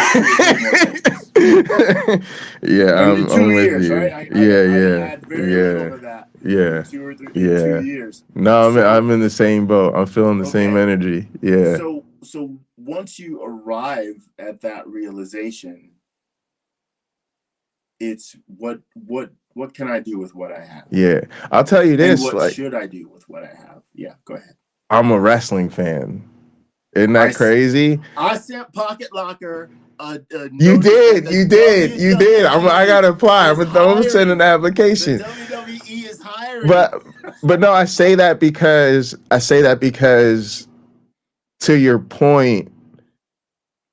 I'm 2 with years, you. right? I had very little of that. 2 or 3 2 years. No, I'm in the same boat. I'm feeling the same energy. Yeah. So once you arrive at that realization, it's what can I do with what I have? Yeah. I'll tell you this. And what should I do with what I have? Yeah, go ahead. I'm a wrestling fan. Isn't that crazy? I sent Pocket Locker you did. I gotta apply. I'm sending an application. The WWE is hiring. But no, I say that because to your point,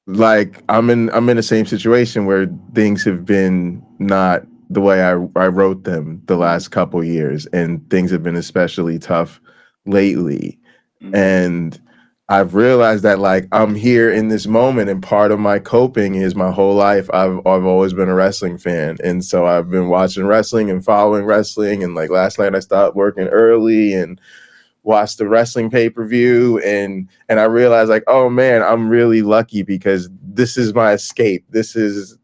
like I'm in the same situation where things have been not the way I wrote them the last couple years, and things have been especially tough lately. And I've realized that, like, I'm here in this moment, and part of my coping is my whole life I've always been a wrestling fan, and so I've been watching wrestling and following wrestling. And like last night I stopped working early and watched the wrestling pay-per-view, and I realized, like, oh man, I'm really lucky because this is my escape. This is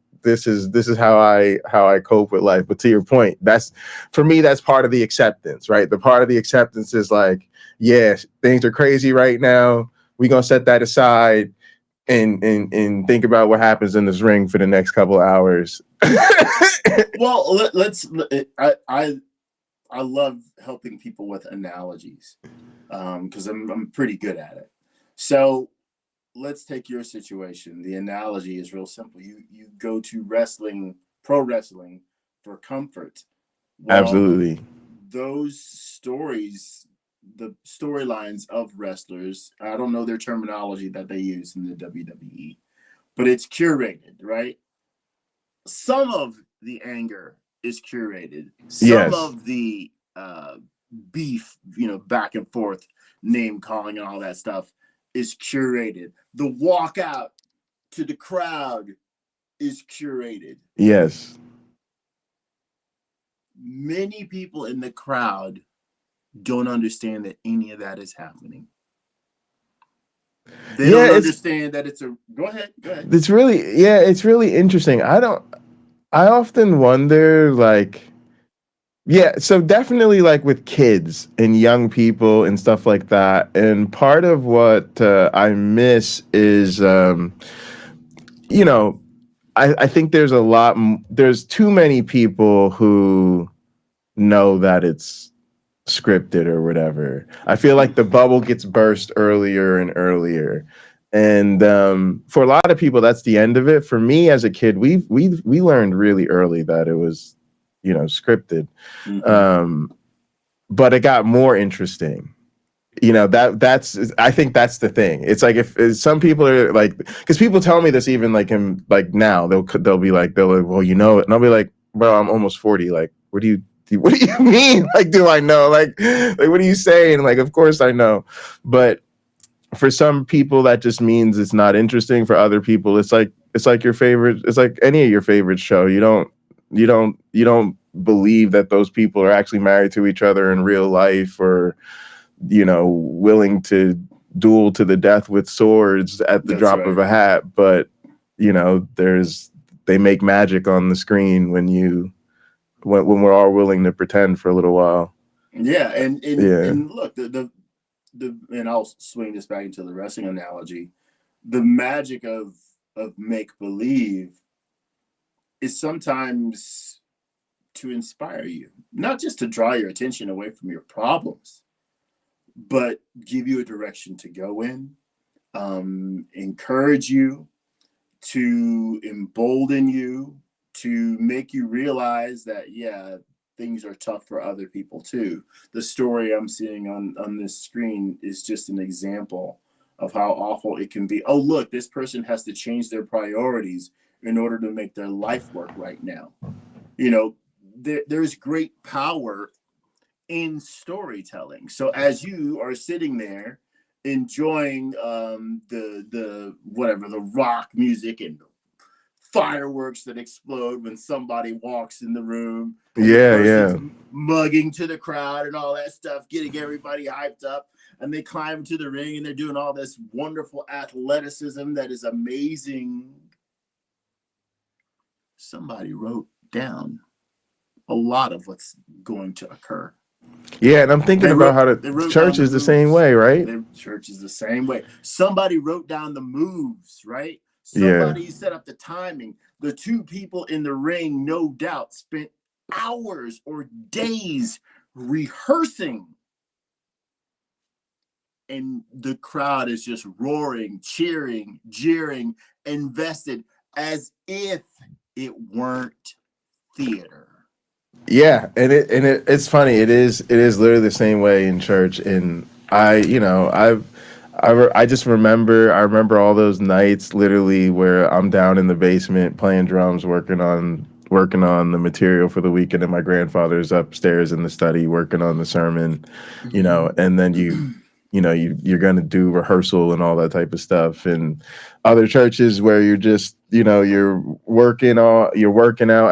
how I cope with life. But to your point, that's for me, that's part of the acceptance, right? The part of the acceptance is like, yes, things are crazy right now. We're gonna set that aside and think about what happens in this ring for the next couple of hours. Well, I love helping people with analogies because I'm pretty good at it. So let's take your situation. The analogy is real simple. You go to pro wrestling for comfort. Well, absolutely. Those stories, the storylines of wrestlers, I don't know their terminology that they use in the WWE, but it's curated, right? Some of the anger is curated. Some of the beef, back and forth, name calling and all that stuff is curated. The walkout to the crowd is curated. Yes. Many people in the crowd don't understand that any of that is happening. They don't understand that it's a... Go ahead. It's really interesting. I often wonder, like, Yeah, so definitely like with kids and young people and stuff like that. And part of what I miss is, you know, I think there's there's too many people who know that it's scripted or whatever. I feel like the bubble gets burst earlier and earlier. And for a lot of people, that's the end of it. For me as a kid, we learned really early that it was, scripted. But it got more interesting. I think that's the thing. It's like if some people are like, because people tell me this even like now they'll be like, well, you know it, and I'll be like, bro, I'm almost 40. Like, what do you mean? Like, do I know? Like what are you saying? Like, of course I know, but for some people that just means it's not interesting. For other people, it's like your favorite. It's like any of your favorite show. You don't believe that those people are actually married to each other in real life, or willing to duel to the death with swords at the drop of a hat. But they make magic on the screen when we're all willing to pretend for a little while. Yeah, and look, and I'll swing this back into the wrestling analogy. The magic of make believe is sometimes to inspire you, not just to draw your attention away from your problems, but give you a direction to go in, encourage you, to embolden you, to make you realize that, yeah, things are tough for other people too. The story I'm seeing on this screen is just an example of how awful it can be. Oh, look, this person has to change their priorities in order to make their life work right now. There's great power in storytelling. So as you are sitting there enjoying the rock music and fireworks that explode when somebody walks in the room, and mugging to the crowd and all that stuff, getting everybody hyped up, and they climb to the ring and they're doing all this wonderful athleticism that is amazing. Somebody wrote down a lot of what's going to occur. Yeah, and I'm thinking about how the church is the same way, right? The church is the same way. Somebody wrote down the moves, right? Somebody set up the timing. The two people in the ring, no doubt, spent hours or days rehearsing. And the crowd is just roaring, cheering, jeering, invested as if it weren't theater. Yeah, and it's funny. It is literally the same way in church. And I just remember all those nights literally where I'm down in the basement playing drums, working on the material for the weekend, and my grandfather's upstairs in the study working on the sermon, and then you're going to do rehearsal and all that type of stuff. And other churches where you're just, you're working out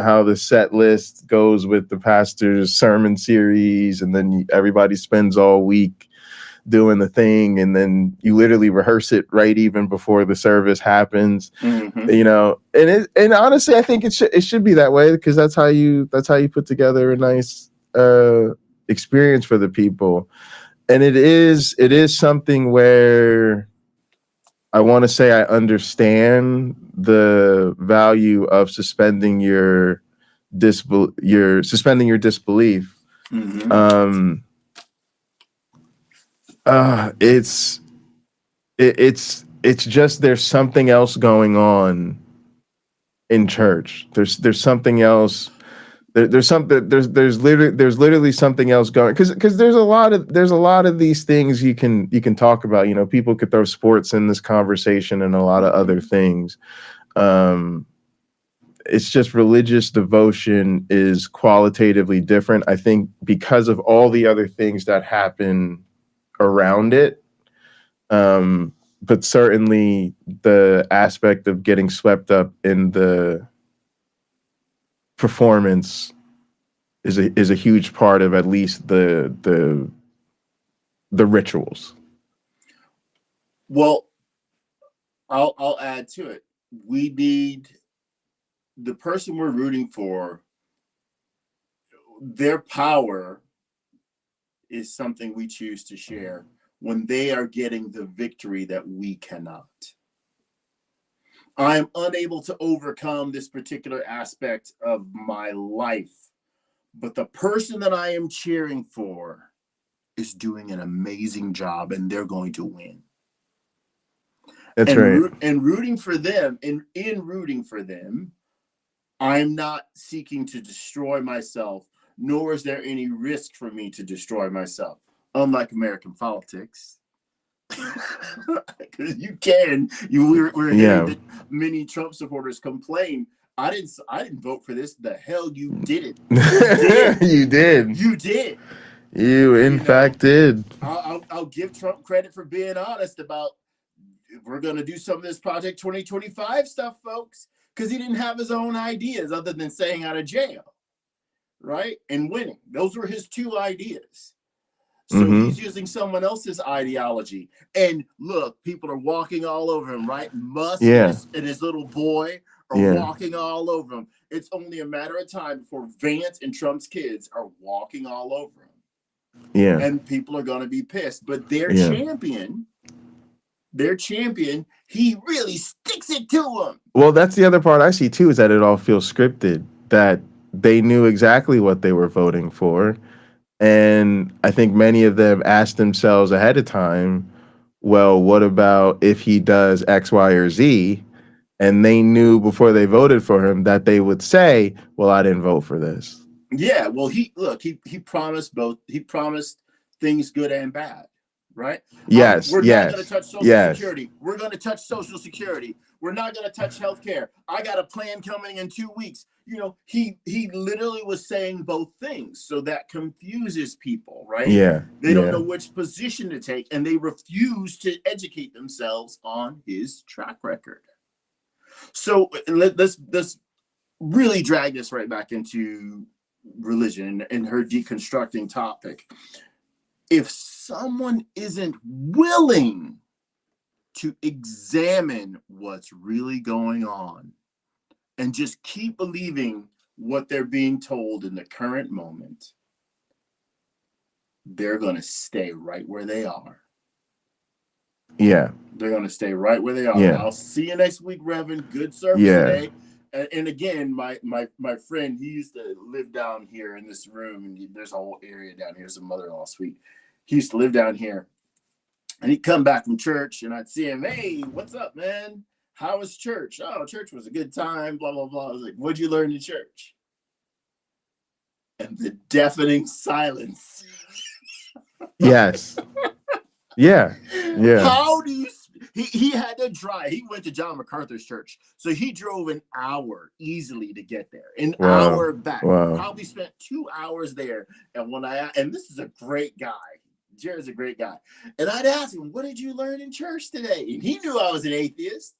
how the set list goes with the pastor's sermon series. And then everybody spends all week doing the thing. And then you literally rehearse it right even before the service happens, and honestly, I think it should be that way, because that's how you put together a nice experience for the people. And it is something where I want to say I understand the value of suspending your disbelief. It's just there's something else going on in church. There's something else. There's literally something else going, because there's a lot of these things you can talk about. People could throw sports in this conversation and a lot of other things. It's just religious devotion is qualitatively different, I think, because of all the other things that happen around it. But certainly the aspect of getting swept up in the performance is a huge part of at least the rituals. Well, I'll add to it. We need the person we're rooting for. their power is something we choose to share when they are getting the victory that we cannot. I am unable to overcome this particular aspect of my life, but the person that I am cheering for is doing an amazing job, and they're going to win. That's right. And rooting for them, in rooting for them, I'm not seeking to destroy myself, nor is there any risk for me to destroy myself. Unlike American politics. You can. We're hearing that many Trump supporters complain. I didn't vote for this. The hell you didn't. You did. You did. You in fact did. I'll give Trump credit for being honest about we're gonna do some of this Project 2025 stuff, folks, because he didn't have his own ideas other than staying out of jail, right? And winning. Those were his two ideas. So he's using someone else's ideology. And look, people are walking all over him, right? Musk and his little boy are walking all over him. It's only a matter of time before Vance and Trump's kids are walking all over him. Yeah. And people are going to be pissed. But their champion, he really sticks it to him. Well, that's the other part I see too, is that it all feels scripted, that they knew exactly what they were voting for. And I think many of them asked themselves ahead of time, well, what about if he does X, Y, or Z? And they knew before they voted for him that they would say, well, I didn't vote for this. Yeah, well, he promised both. He promised things good and bad, right? Yes, we're not going to touch Social Security. We're going to touch Social Security. We're not going to touch healthcare. I got a plan coming in 2 weeks. You know, he literally was saying both things, so that confuses people, right? Yeah, they don't know which position to take, and they refuse to educate themselves on his track record. So let's really drag this right back into religion and her deconstructing topic. If someone isn't willing to examine what's really going on and just keep believing what they're being told in the current moment, they're going to stay right where they are. Yeah. They're going to stay right where they are. Yeah. I'll see you next week, Reverend. Good service today. And again, my friend, he used to live down here in this room, and there's a whole area down here. It's a mother-in-law suite. He used to live down here, and he'd come back from church, and I'd see him. Hey, what's up, man? How was church? Oh, church was a good time. Blah blah blah. I was like, what'd you learn in church? And the deafening silence. Yes. Yeah. How do you? He had to drive. He went to John MacArthur's church, so he drove an hour easily to get there. An hour back. Probably spent 2 hours there. And this is a great guy. Jared's a great guy. And I'd ask him, what did you learn in church today? And he knew I was an atheist.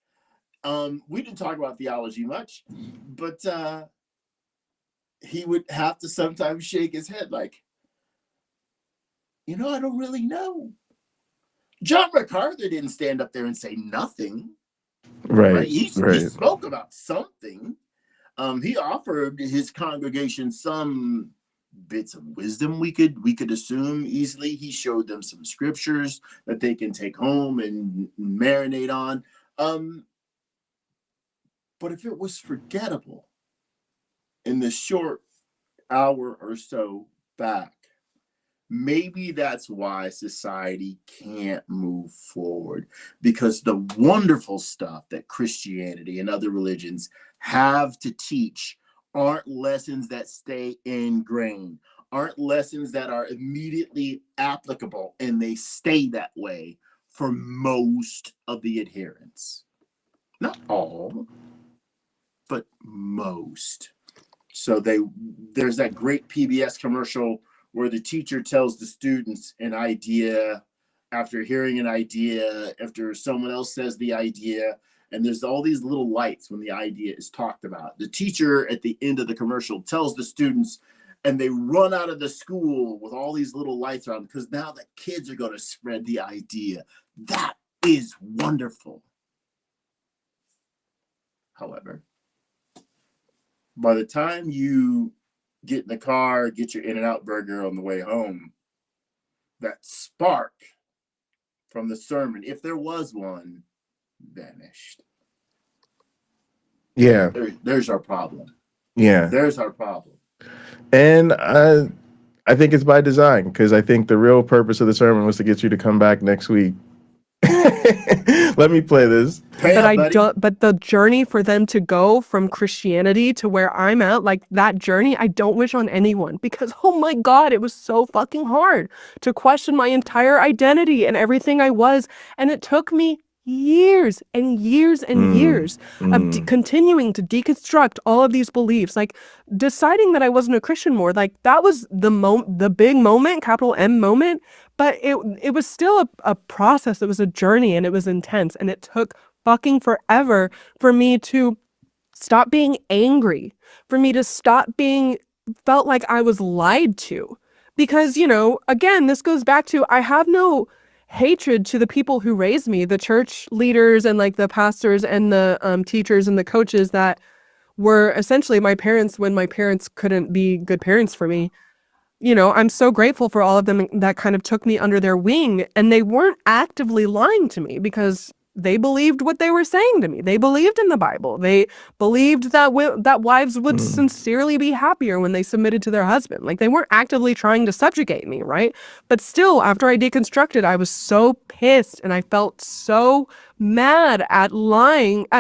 We didn't talk about theology much, but he would have to sometimes shake his head like, I don't really know. John MacArthur didn't stand up there and say nothing. Right? He spoke about something. He offered his congregation some bits of wisdom we could assume easily. He showed them some scriptures that they can take home and marinate on. But if it was forgettable in the short hour or so back, maybe that's why society can't move forward, because the wonderful stuff that Christianity and other religions have to teach aren't lessons that stay ingrained, aren't lessons that are immediately applicable, and they stay that way for most of the adherents. Not all, but most. So there's that great PBS commercial where the teacher tells the students an idea after hearing an idea, after someone else says the idea, and there's all these little lights when the idea is talked about. The teacher at the end of the commercial tells the students, and they run out of the school with all these little lights around, because now the kids are going to spread the idea. That is wonderful. However, by the time you get in the car, get your In-N-Out burger on the way home, that spark from the sermon, if there was one, vanished. Yeah. There's our problem. Yeah. There's our problem. And I think it's by design, because I think the real purpose of the sermon was to get you to come back next week. Let me play this. But the journey for them to go from Christianity to where I'm at, like that journey, I don't wish on anyone, because oh my God, it was so fucking hard to question my entire identity and everything I was. And it took me years and years and years of continuing to deconstruct all of these beliefs, like deciding that I wasn't a Christian more. Like that was the big moment, capital M moment, but it was still a process. It was a journey, and it was intense, and it took fucking forever for me to stop being angry, for me to stop being felt like I was lied to. Because, you know, again, this goes back to, I have no hatred to the people who raised me, the church leaders and like the pastors and the teachers and the coaches that were essentially my parents when my parents couldn't be good parents for me. You know, I'm so grateful for all of them that kind of took me under their wing, and they weren't actively lying to me because they believed what they were saying to me. They believed in the Bible. They believed that that wives would sincerely be happier when they submitted to their husband. Like, they weren't actively trying to subjugate me, right? But still, after I deconstructed, I was so pissed, and I felt so mad at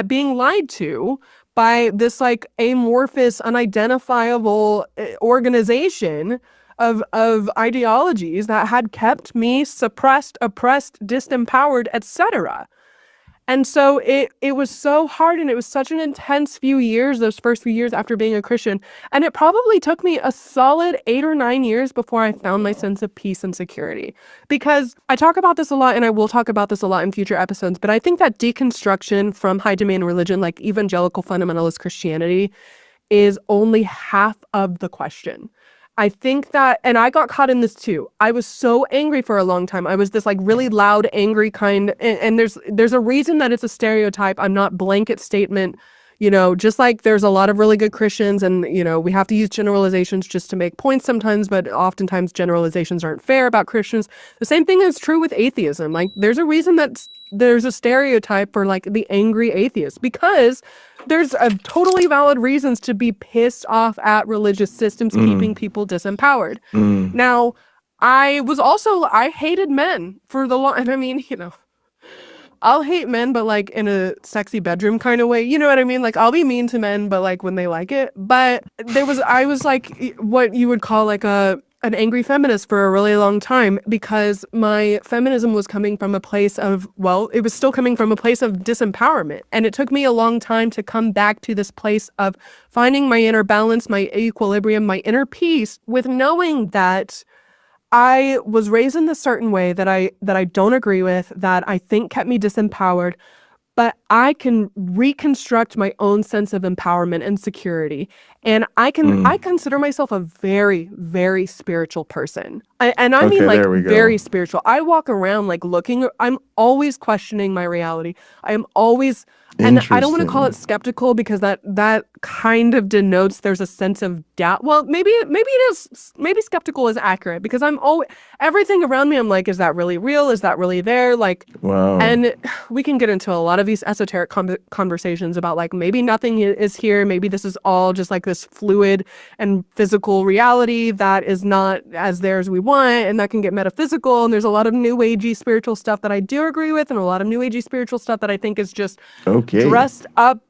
being lied to by this like amorphous, unidentifiable organization of ideologies that had kept me suppressed, oppressed, disempowered, etc. And so it was so hard, and it was such an intense few years, those first few years after being a Christian. And it probably took me a solid 8 or 9 years before I found my sense of peace and security. Because I talk about this a lot, and I will talk about this a lot in future episodes, but I think that deconstruction from high demand religion, like evangelical fundamentalist Christianity, is only half of the question. I think that, and I got caught in this too. I was so angry for a long time. I was this like really loud, angry kind, and there's a reason that it's a stereotype. I'm not blanket statement, you know, just like there's a lot of really good Christians, and, you know, we have to use generalizations just to make points sometimes, but oftentimes generalizations aren't fair about Christians. The same thing is true with atheism. Like, there's a reason that there's a stereotype for like the angry atheist, because there's a totally valid reasons to be pissed off at religious systems keeping people disempowered. Now, I hated men for the long, and I mean, you know, I'll hate men, but like in a sexy bedroom kind of way. You know what I mean? Like, I'll be mean to men, but like when they like it. But I was like what you would call like an angry feminist for a really long time, because my feminism was coming from a place of, well, it was still coming from a place of disempowerment. And it took me a long time to come back to this place of finding my inner balance, my equilibrium, my inner peace, with knowing that I was raised in a certain way that I don't agree with, that I think kept me disempowered, but I can reconstruct my own sense of empowerment and security. And I consider myself a very, very spiritual person. I mean like very spiritual. I walk around like I'm always questioning my reality. I am always, and I don't want to call it skeptical, because that kind of denotes there's a sense of doubt. Well, maybe it is, maybe skeptical is accurate, because I'm always, everything around me, I'm like, is that really real? Is that really there? Like, wow. And we can get into a lot of these esoteric conversations about like, maybe nothing is here. Maybe this is all just like this fluid and physical reality that is not as there as we want, and that can get metaphysical. And there's a lot of new agey spiritual stuff that I do agree with, and a lot of new agey spiritual stuff that I think is just dressed up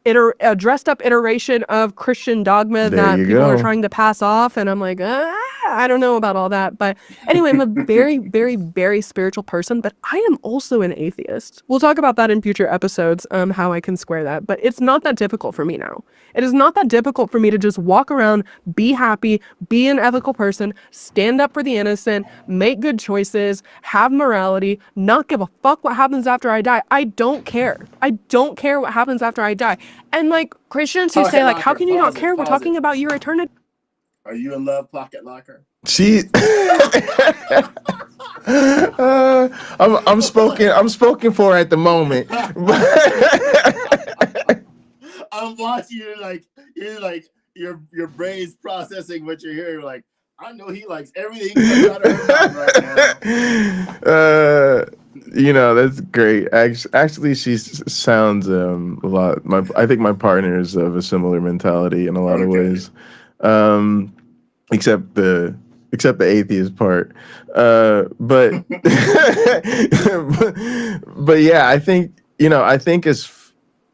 iteration of Christian dogma that people are trying to pass off. And I'm like, I don't know about all that. But anyway, I'm a very, very, very spiritual person, but I am also an atheist. We'll talk about that in future episodes, how I can square that. But it's not that difficult for me now. It is not that difficult for me to just walk around, be happy, be an ethical person, stand up for the innocent, make good choices, have morality, not give a fuck what happens after I die. I don't care. I don't care what happens after I die. And like Christians who say like, how can you not care? We're talking about your eternity. Are you in love, Pocket Locker? I'm spoken for at the moment. I'm watching you like your brain's processing what you're hearing. Like, I know he likes everything comes out of her mouth right now. You know, that's great. Actually, she sounds a lot. I think my partner is of a similar mentality in a lot of ways, except the atheist part. But but yeah, I think I think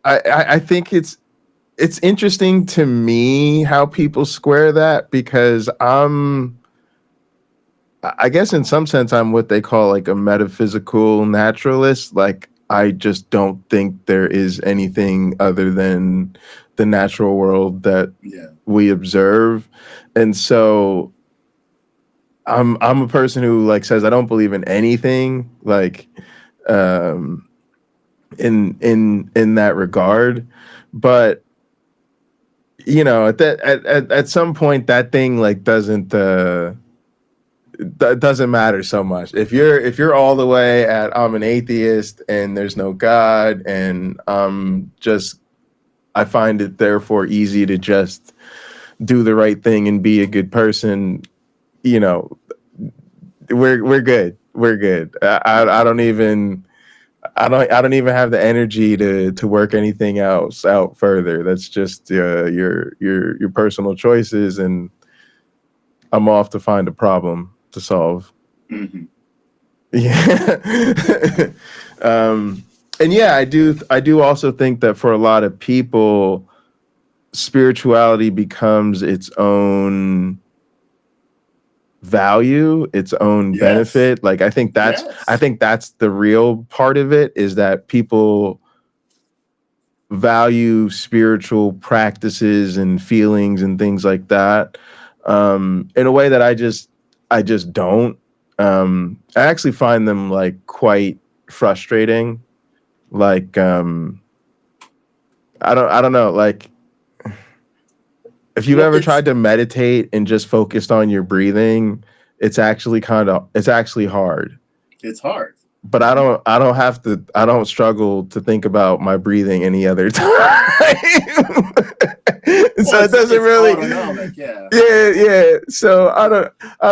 I think it's interesting to me how people square that, because I guess in some sense I'm what they call like a metaphysical naturalist. Like, I just don't think there is anything other than the natural world that we observe. And so I'm a person who like says I don't believe in anything, like in that regard. But at some point that thing like doesn't matter so much. If you're all the way at I'm an atheist and there's no God, and I find it therefore easy to just do the right thing and be a good person, we're good. We're good. I don't even have the energy to work anything else out further. That's just your personal choices, and I'm off to find a problem to solve. Mm-hmm. Yeah. And yeah, I do also think that for a lot of people, spirituality becomes its own value, its own benefit. Like, I think that's the real part of it, is that people value spiritual practices and feelings and things like that in a way that I just don't. I actually find them like quite frustrating. Like, I don't know, like, if you've ever tried to meditate and just focused on your breathing, it's actually hard. It's hard. But I don't struggle to think about my breathing any other time. So it doesn't really autonomic, yeah. So I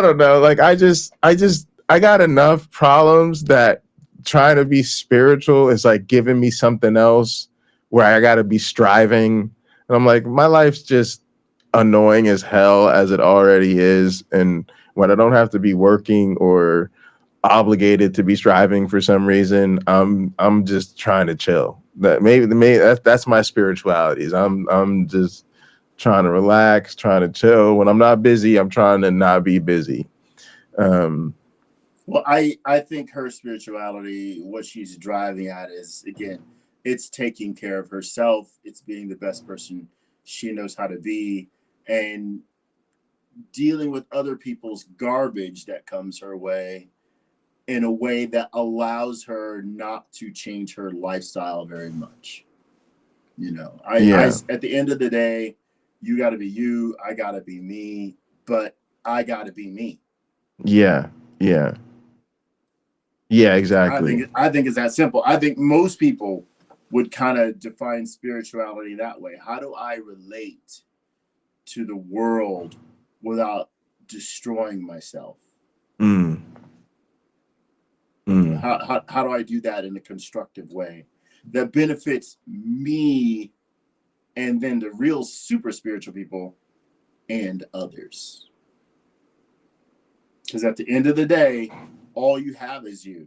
don't know. Like, I got enough problems that trying to be spiritual is like giving me something else where I gotta be striving. And I'm like, my life's just annoying as hell as it already is. And when I don't have to be working or obligated to be striving for some reason, I'm just trying to chill. That's my spiritualities. I'm just trying to relax, trying to chill. When I'm not busy, I'm trying to not be busy. Well, I think her spirituality, what she's driving at is, again, it's taking care of herself. It's being the best person she knows how to be, and dealing with other people's garbage that comes her way in a way that allows her not to change her lifestyle very much. At the end of the day, you got to be you, I got to be me, but I got to be me. Yeah, exactly. I think it's that simple. I think most people would kind of define spirituality that way. How do I relate to the world without destroying myself? How do I do that in a constructive way that benefits me, and then the real super spiritual people and others? Because at the end of the day, all you have is you.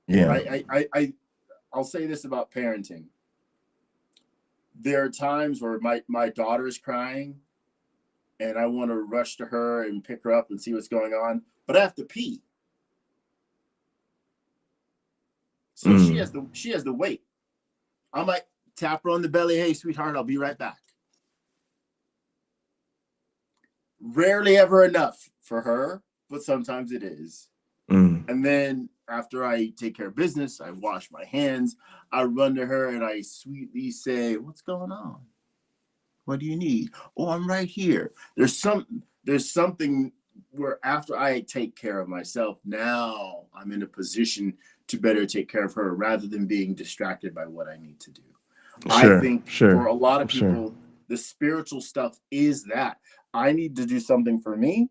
Yeah. I'll say this about parenting. There are times where my daughter's crying and I want to rush to her and pick her up and see what's going on, but I have to pee. So she has to wait. I might tap her on the belly. Hey, sweetheart, I'll be right back. Rarely ever enough for her, but sometimes it is. And then after I take care of business, I wash my hands, I run to her and I sweetly say, what's going on? What do you need? Oh, I'm right here. There's something where after I take care of myself, now I'm in a position to better take care of her rather than being distracted by what I need to do. I think for a lot of people, The spiritual stuff is that I need to do something for me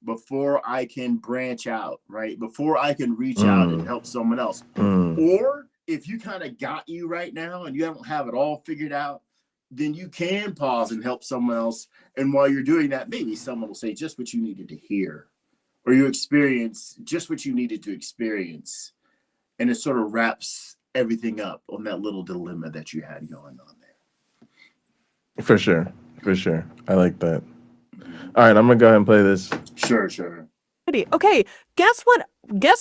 before I can branch out, right? Before I can reach out and help someone else. Or if you kind of got you right now and you don't have it all figured out, then you can pause and help someone else. And while you're doing that, maybe someone will say just what you needed to hear, or you experience just what you needed to experience. And it sort of wraps everything up on that little dilemma that you had going on there. For sure. For sure. I like that. All right, I'm gonna go ahead and play this. Sure. Okay, guess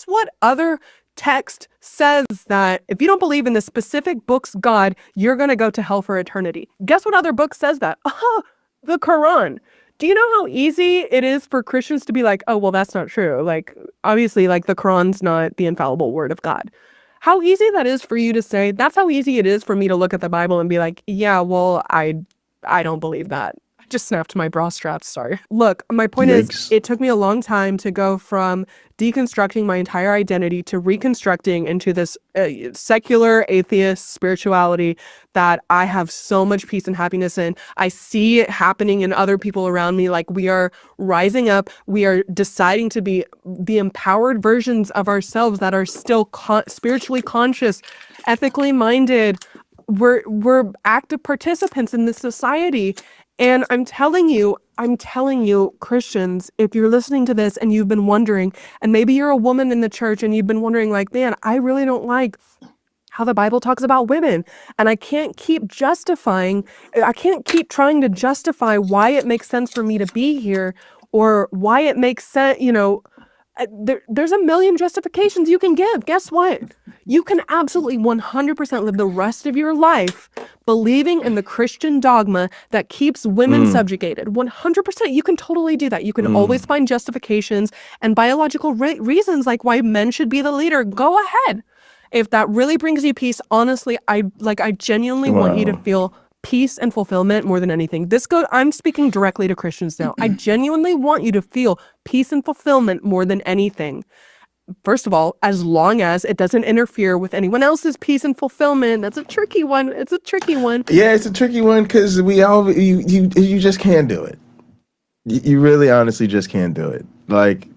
what other text says that if you don't believe in the specific book's God, you're gonna go to hell for eternity? Guess what other book says that? The Quran. Do you know how easy it is for Christians to be like, oh, well, that's not true? Like, obviously, like, the Quran's not the infallible word of God. How easy that is for you to say, that's how easy it is for me to look at the Bible and be like, yeah, well, I don't believe that. I just snapped my bra straps, sorry. Look, my point is, it took me a long time to go from deconstructing my entire identity to reconstructing into this secular atheist spirituality that I have so much peace and happiness in. I see it happening in other people around me. Like, we are rising up. We are deciding to be the empowered versions of ourselves that are still spiritually conscious, ethically minded. We're active participants in this society. And I'm telling you, Christians, if you're listening to this and you've been wondering, and maybe you're a woman in the church and you've been wondering, like, man, I really don't like how the Bible talks about women. And I can't keep trying to justify why it makes sense for me to be here, or why it makes sense, there's a million justifications you can give. Guess what? You can absolutely 100% live the rest of your life believing in the Christian dogma that keeps women subjugated. 100%. You can totally do that. You can always find justifications and biological reasons like why men should be the leader. Go ahead. If that really brings you peace, honestly, I genuinely want you to feel peace and fulfillment more than anything. I'm speaking directly to Christians now. I genuinely want you to feel peace and fulfillment more than anything. First of all, as long as it doesn't interfere with anyone else's peace and fulfillment. That's a tricky one. It's a tricky one. Yeah, it's a tricky one because you just can't do it. You really honestly just can't do it. Like,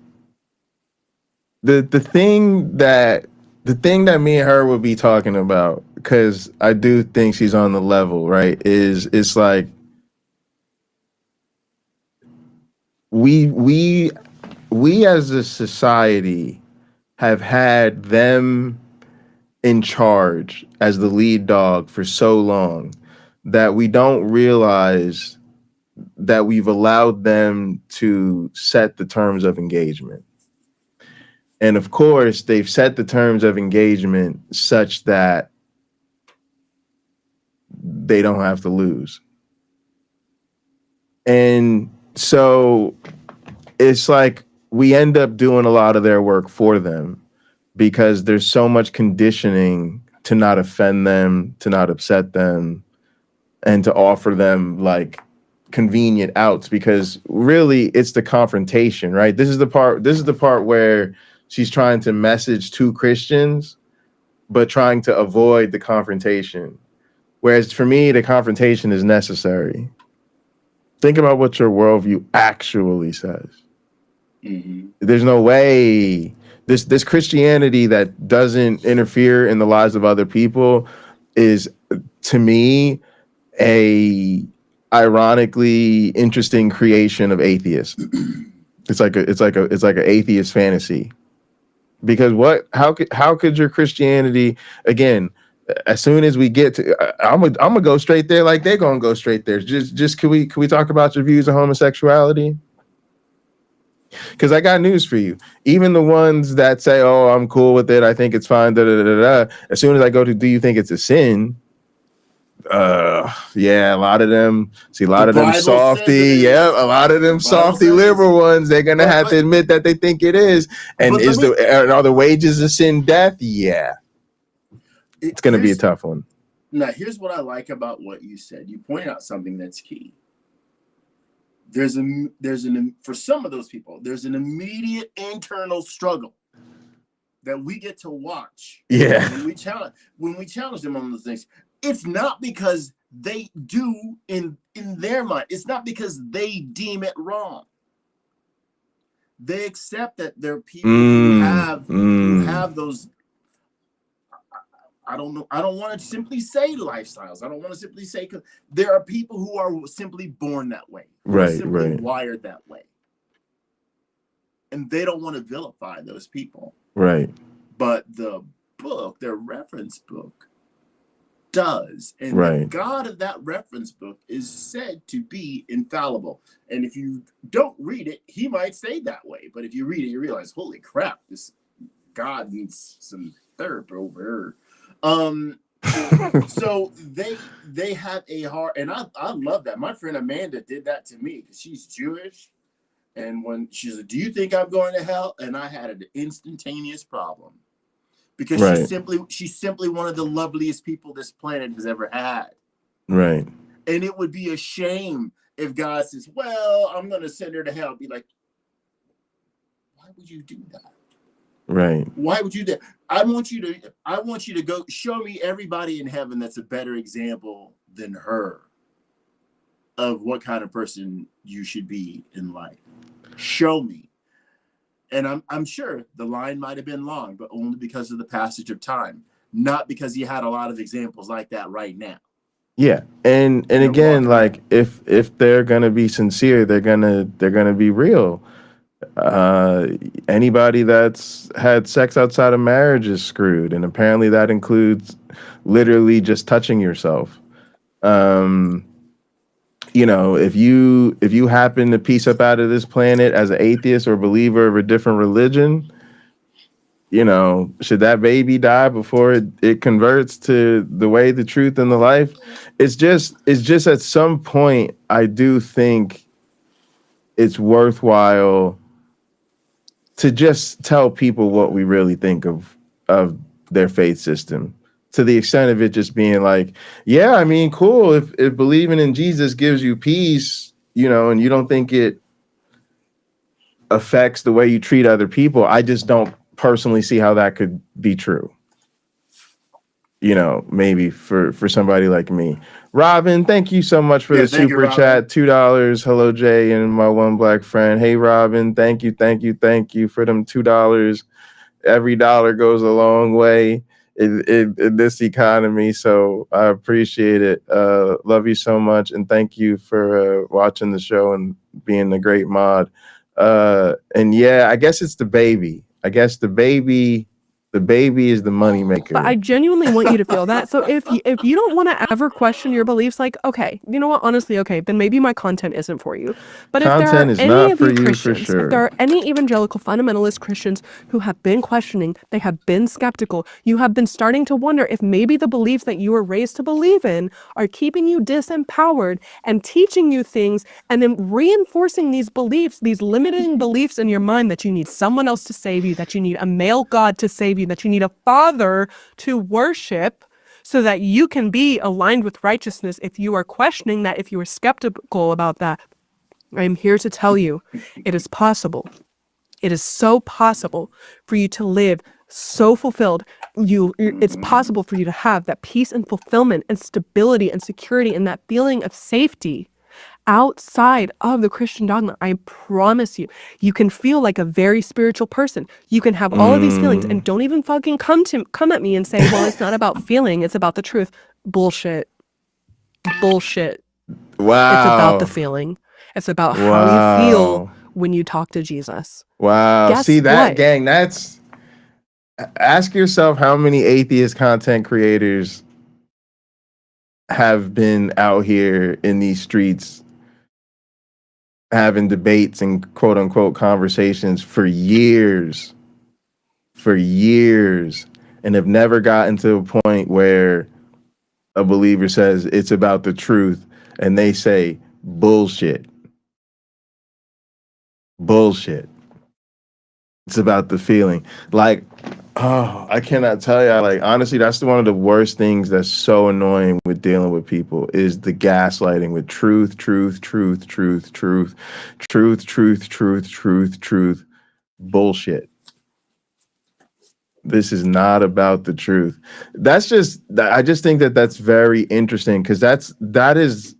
the thing that me and her would be talking about, because I do think she's on the level, right, is it's like we as a society have had them in charge as the lead dog for so long that we don't realize that we've allowed them to set the terms of engagement. And of course, they've set the terms of engagement such that they don't have to lose. And so it's like we end up doing a lot of their work for them because there's so much conditioning to not offend them, to not upset them, and to offer them like convenient outs, because really it's the confrontation, right? This is the part where she's trying to message to Christians, but trying to avoid the confrontation. Whereas for me, the confrontation is necessary. Think about what your worldview actually says. There's no way this Christianity that doesn't interfere in the lives of other people is, to me, a ironically interesting creation of atheists. It's like an atheist fantasy. Because how could your Christianity, again, as soon as we get to, I'm gonna go straight there like they're gonna go straight there. Just can we talk about your views on homosexuality? Because I got news for you. Even the ones that say, "Oh, I'm cool with it. I think it's fine." As soon as I go to, "Do you think it's a sin?" Yeah, a lot of them. See, a lot of them softy. Yeah, a lot of them softy liberal ones. They're gonna have to admit that they think it is. And are the wages of sin death? Yeah, it's gonna be a tough one. Now, here's what I like about what you said. You pointed out something that's key. For some of those people, there's an immediate internal struggle that we get to watch. Yeah. When we challenge them on those things, it's not because they do in their mind. It's not because they deem it wrong. They accept that there are people who have those. I don't know. I don't want to simply say lifestyles. I don't want to simply say, because there are people who are simply born that way, wired that way, and they don't want to vilify those people. Right. But the book, their reference book, does, and the God of that reference book is said to be infallible. And if you don't read it, he might say that way. But if you read it, you realize, holy crap, this God needs some therapy over here. So they have a heart, and I love that. My friend Amanda did that to me because she's Jewish, and when she's like, "Do you think I'm going to hell?" and I had an instantaneous problem because she's simply one of the loveliest people this planet has ever had. Right. And it would be a shame if God says, "Well, I'm going to send her to hell." Be like, why would you do that? Right. Why would you do that? I want you to go show me everybody in heaven that's a better example than her of what kind of person you should be in life. Show me. And I'm sure the line might have been long, but only because of the passage of time, not because you had a lot of examples like that right now. Yeah. And again, like if they're gonna be sincere, they're gonna be real. Anybody that's had sex outside of marriage is screwed, and apparently that includes literally just touching yourself. You know, if you happen to piece up out of this planet as an atheist or believer of a different religion, you know, should that baby die before it converts to the way, the truth, and the life? It's just at some point I do think it's worthwhile to just tell people what we really think of their faith system, to the extent of it just being like, yeah, I mean, cool. If believing in Jesus gives you peace, you know, and you don't think it affects the way you treat other people, I just don't personally see how that could be true. You know, maybe for somebody like me. Robin, thank you so much for the super chat. $2. Hello, Jay, and my one black friend. Hey, Robin, thank you for them $2. Every dollar goes a long way in this economy, so I appreciate it. Love you so much, and thank you for watching the show and being a great mod. And yeah, I guess it's the baby. I guess the baby is the money maker. But I genuinely want you to feel that. So if you don't want to ever question your beliefs, like, okay, you know what? Honestly, okay, then maybe my content isn't for you. But if there are any of you Christians, if there are any evangelical fundamentalist Christians who have been questioning, they have been skeptical, you have been starting to wonder if maybe the beliefs that you were raised to believe in are keeping you disempowered and teaching you things and then reinforcing these beliefs, these limiting beliefs in your mind that you need someone else to save you, that you need a male God to save you, that you need a father to worship so that you can be aligned with righteousness. If you are questioning that, if you are skeptical about that, I'm here to tell you it is possible. It is so possible for you to live so fulfilled. It's possible for you to have that peace and fulfillment and stability and security and that feeling of safety outside of the Christian dogma. I promise you, you can feel like a very spiritual person. You can have all of these feelings, and don't even fucking come at me and say, well, it's not about feeling, it's about the truth. Bullshit. Wow. It's about the feeling. It's about how you feel when you talk to Jesus. Wow. Guess See that, what? gang? Ask yourself how many atheist content creators have been out here in these streets having debates and quote unquote conversations for years, and have never gotten to a point where a believer says it's about the truth and they say bullshit. It's about the feeling. Like, oh, I cannot tell you. Like, honestly, that's one of the worst things that's so annoying with dealing with people is the gaslighting with truth. Bullshit. This is not about the truth. That's just, I just think that that's very interesting, because that is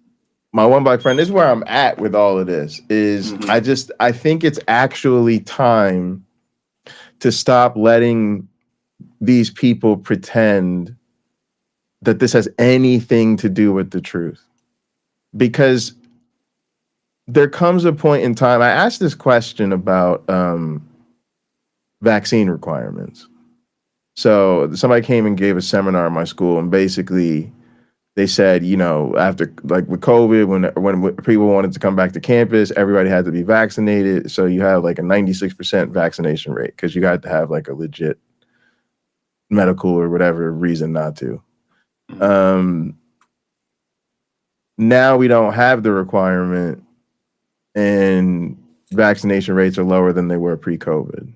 my one black friend. This is where I'm at with all of this. Is I think it's actually time to stop letting these people pretend that this has anything to do with the truth. Because there comes a point in time, I asked this question about vaccine requirements. So somebody came and gave a seminar at my school, and basically they said, you know, after, like with COVID, when people wanted to come back to campus, everybody had to be vaccinated. So you have like a 96% vaccination rate, because you got to have like a legit medical or whatever reason not to. Now we don't have the requirement, and vaccination rates are lower than they were pre-COVID.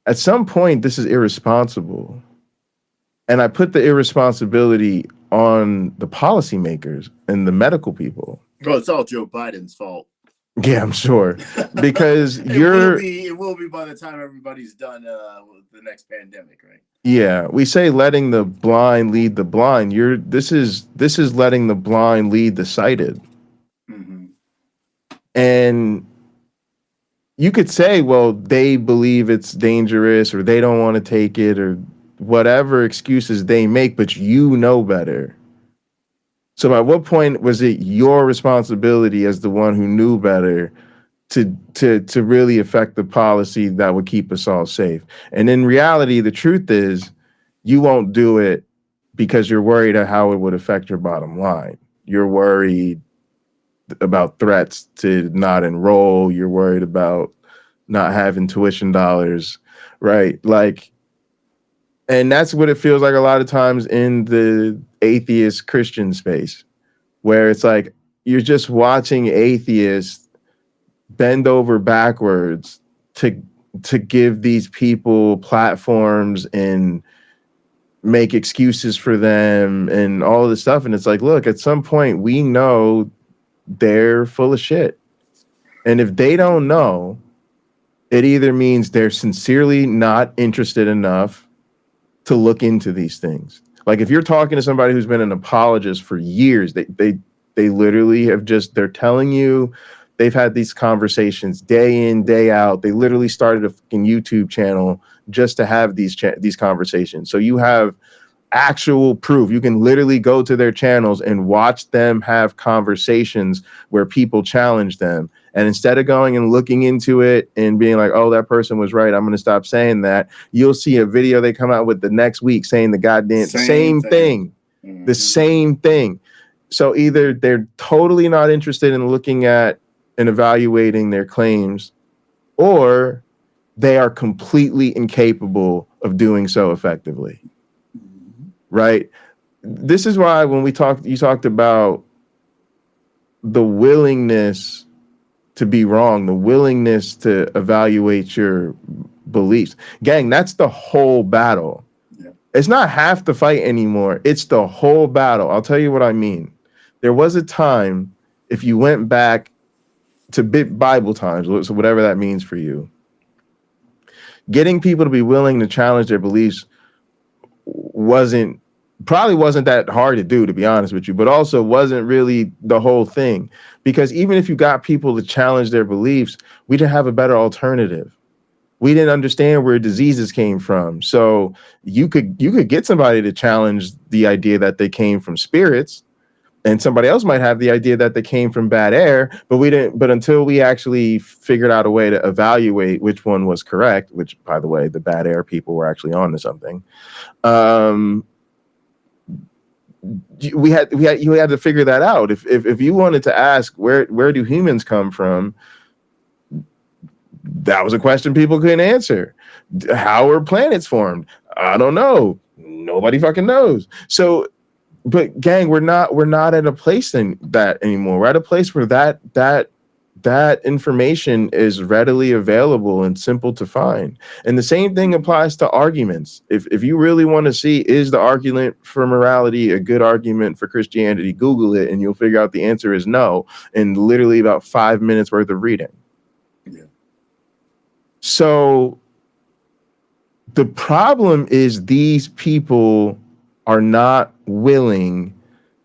At some point, this is irresponsible. And I put the irresponsibility on the policymakers and the medical people. Well, it's all Joe Biden's fault. Yeah, I'm sure. Because it will be by the time everybody's done with the next pandemic, right? Yeah, we say letting the blind lead the blind. This is letting the blind lead the sighted. And you could say, well, they believe it's dangerous, or they don't want to take it, or whatever excuses they make, but you know better. So at what point was it your responsibility as the one who knew better to really affect the policy that would keep us all safe? And in reality, the truth is, you won't do it because you're worried of how it would affect your bottom line. You're worried about threats to not enroll. You're worried about not having tuition dollars, right? Like, and that's what it feels like a lot of times in the atheist Christian space, where it's like you're just watching atheists bend over backwards to give these people platforms and make excuses for them and all this stuff. And it's like, look, at some point we know they're full of shit. And if they don't know, it either means they're sincerely not interested enough to look into these things. Like if you're talking to somebody who's been an apologist for years, they literally have they're telling you they've had these conversations day in, day out. They literally started a fucking YouTube channel just to have these conversations. So you have actual proof. You can literally go to their channels and watch them have conversations where people challenge them. And instead of going and looking into it and being like, oh, that person was right, I'm going to stop saying that, you'll see a video they come out with the next week saying the goddamn same thing. The same thing. So either they're totally not interested in looking at and evaluating their claims, or they are completely incapable of doing so effectively. Right? This is why when you talked about the willingness to be wrong, the willingness to evaluate your beliefs. Gang, that's the whole battle. Yeah. It's not half the fight anymore. It's the whole battle. I'll tell you what I mean. There was a time, if you went back to Bible times, so whatever that means for you, getting people to be willing to challenge their beliefs probably wasn't that hard to do, to be honest with you, but also wasn't really the whole thing. Because even if you got people to challenge their beliefs, we didn't have a better alternative. We didn't understand where diseases came from. So you could get somebody to challenge the idea that they came from spirits, and somebody else might have the idea that they came from bad air, but until we actually figured out a way to evaluate which one was correct, which, by the way, the bad air people were actually on to something. You had to figure that out. If you wanted to ask where do humans come from, that was a question people couldn't answer. How are planets formed? I don't know. Nobody fucking knows. So, but gang, we're not at a place in that anymore. We're at a place where that information is readily available and simple to find. And the same thing applies to arguments. If you really want to see, is the argument for morality a good argument for Christianity, Google it and you'll figure out the answer is no in literally about 5 minutes worth of reading. Yeah. So the problem is these people are not willing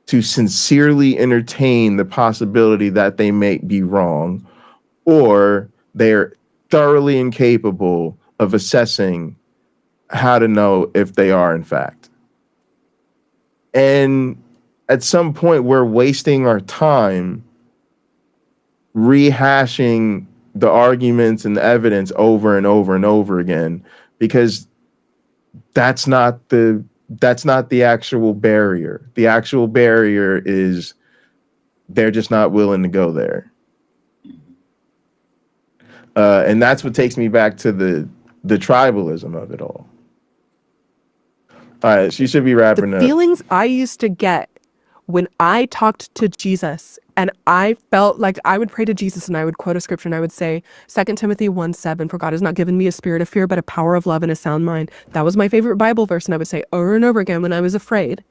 to sincerely entertain the possibility that they may be wrong, or they're thoroughly incapable of assessing how to know if they are in fact. And at some point, we're wasting our time rehashing the arguments and the evidence over and over and over again, because that's not the actual barrier. The actual barrier is they're just not willing to go there. And that's what takes me back to the tribalism of it all. All right, she should be wrapping The up. feelings I used to get when I talked to Jesus, and I felt like I would pray to Jesus and I would quote a scripture and I would say 2 Timothy 1:7, for God has not given me a spirit of fear, but a power of love and a sound mind. That was my favorite Bible verse, and I would say over and over again when I was afraid.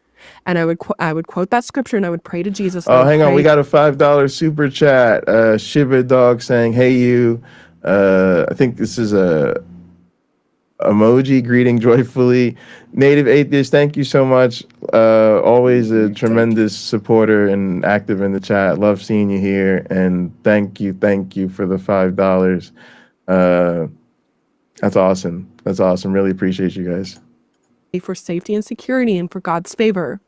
And I would quote that scripture and I would pray to Jesus. Oh, hang on. We got a $5 super chat. Shiba Dog saying, hey, you. I think this is a emoji greeting joyfully. Native Atheist, thank you so much. Always a tremendous supporter and active in the chat. Love seeing you here. And thank you for the $5. That's awesome. That's awesome. Really appreciate you guys. For safety and security and for God's favor,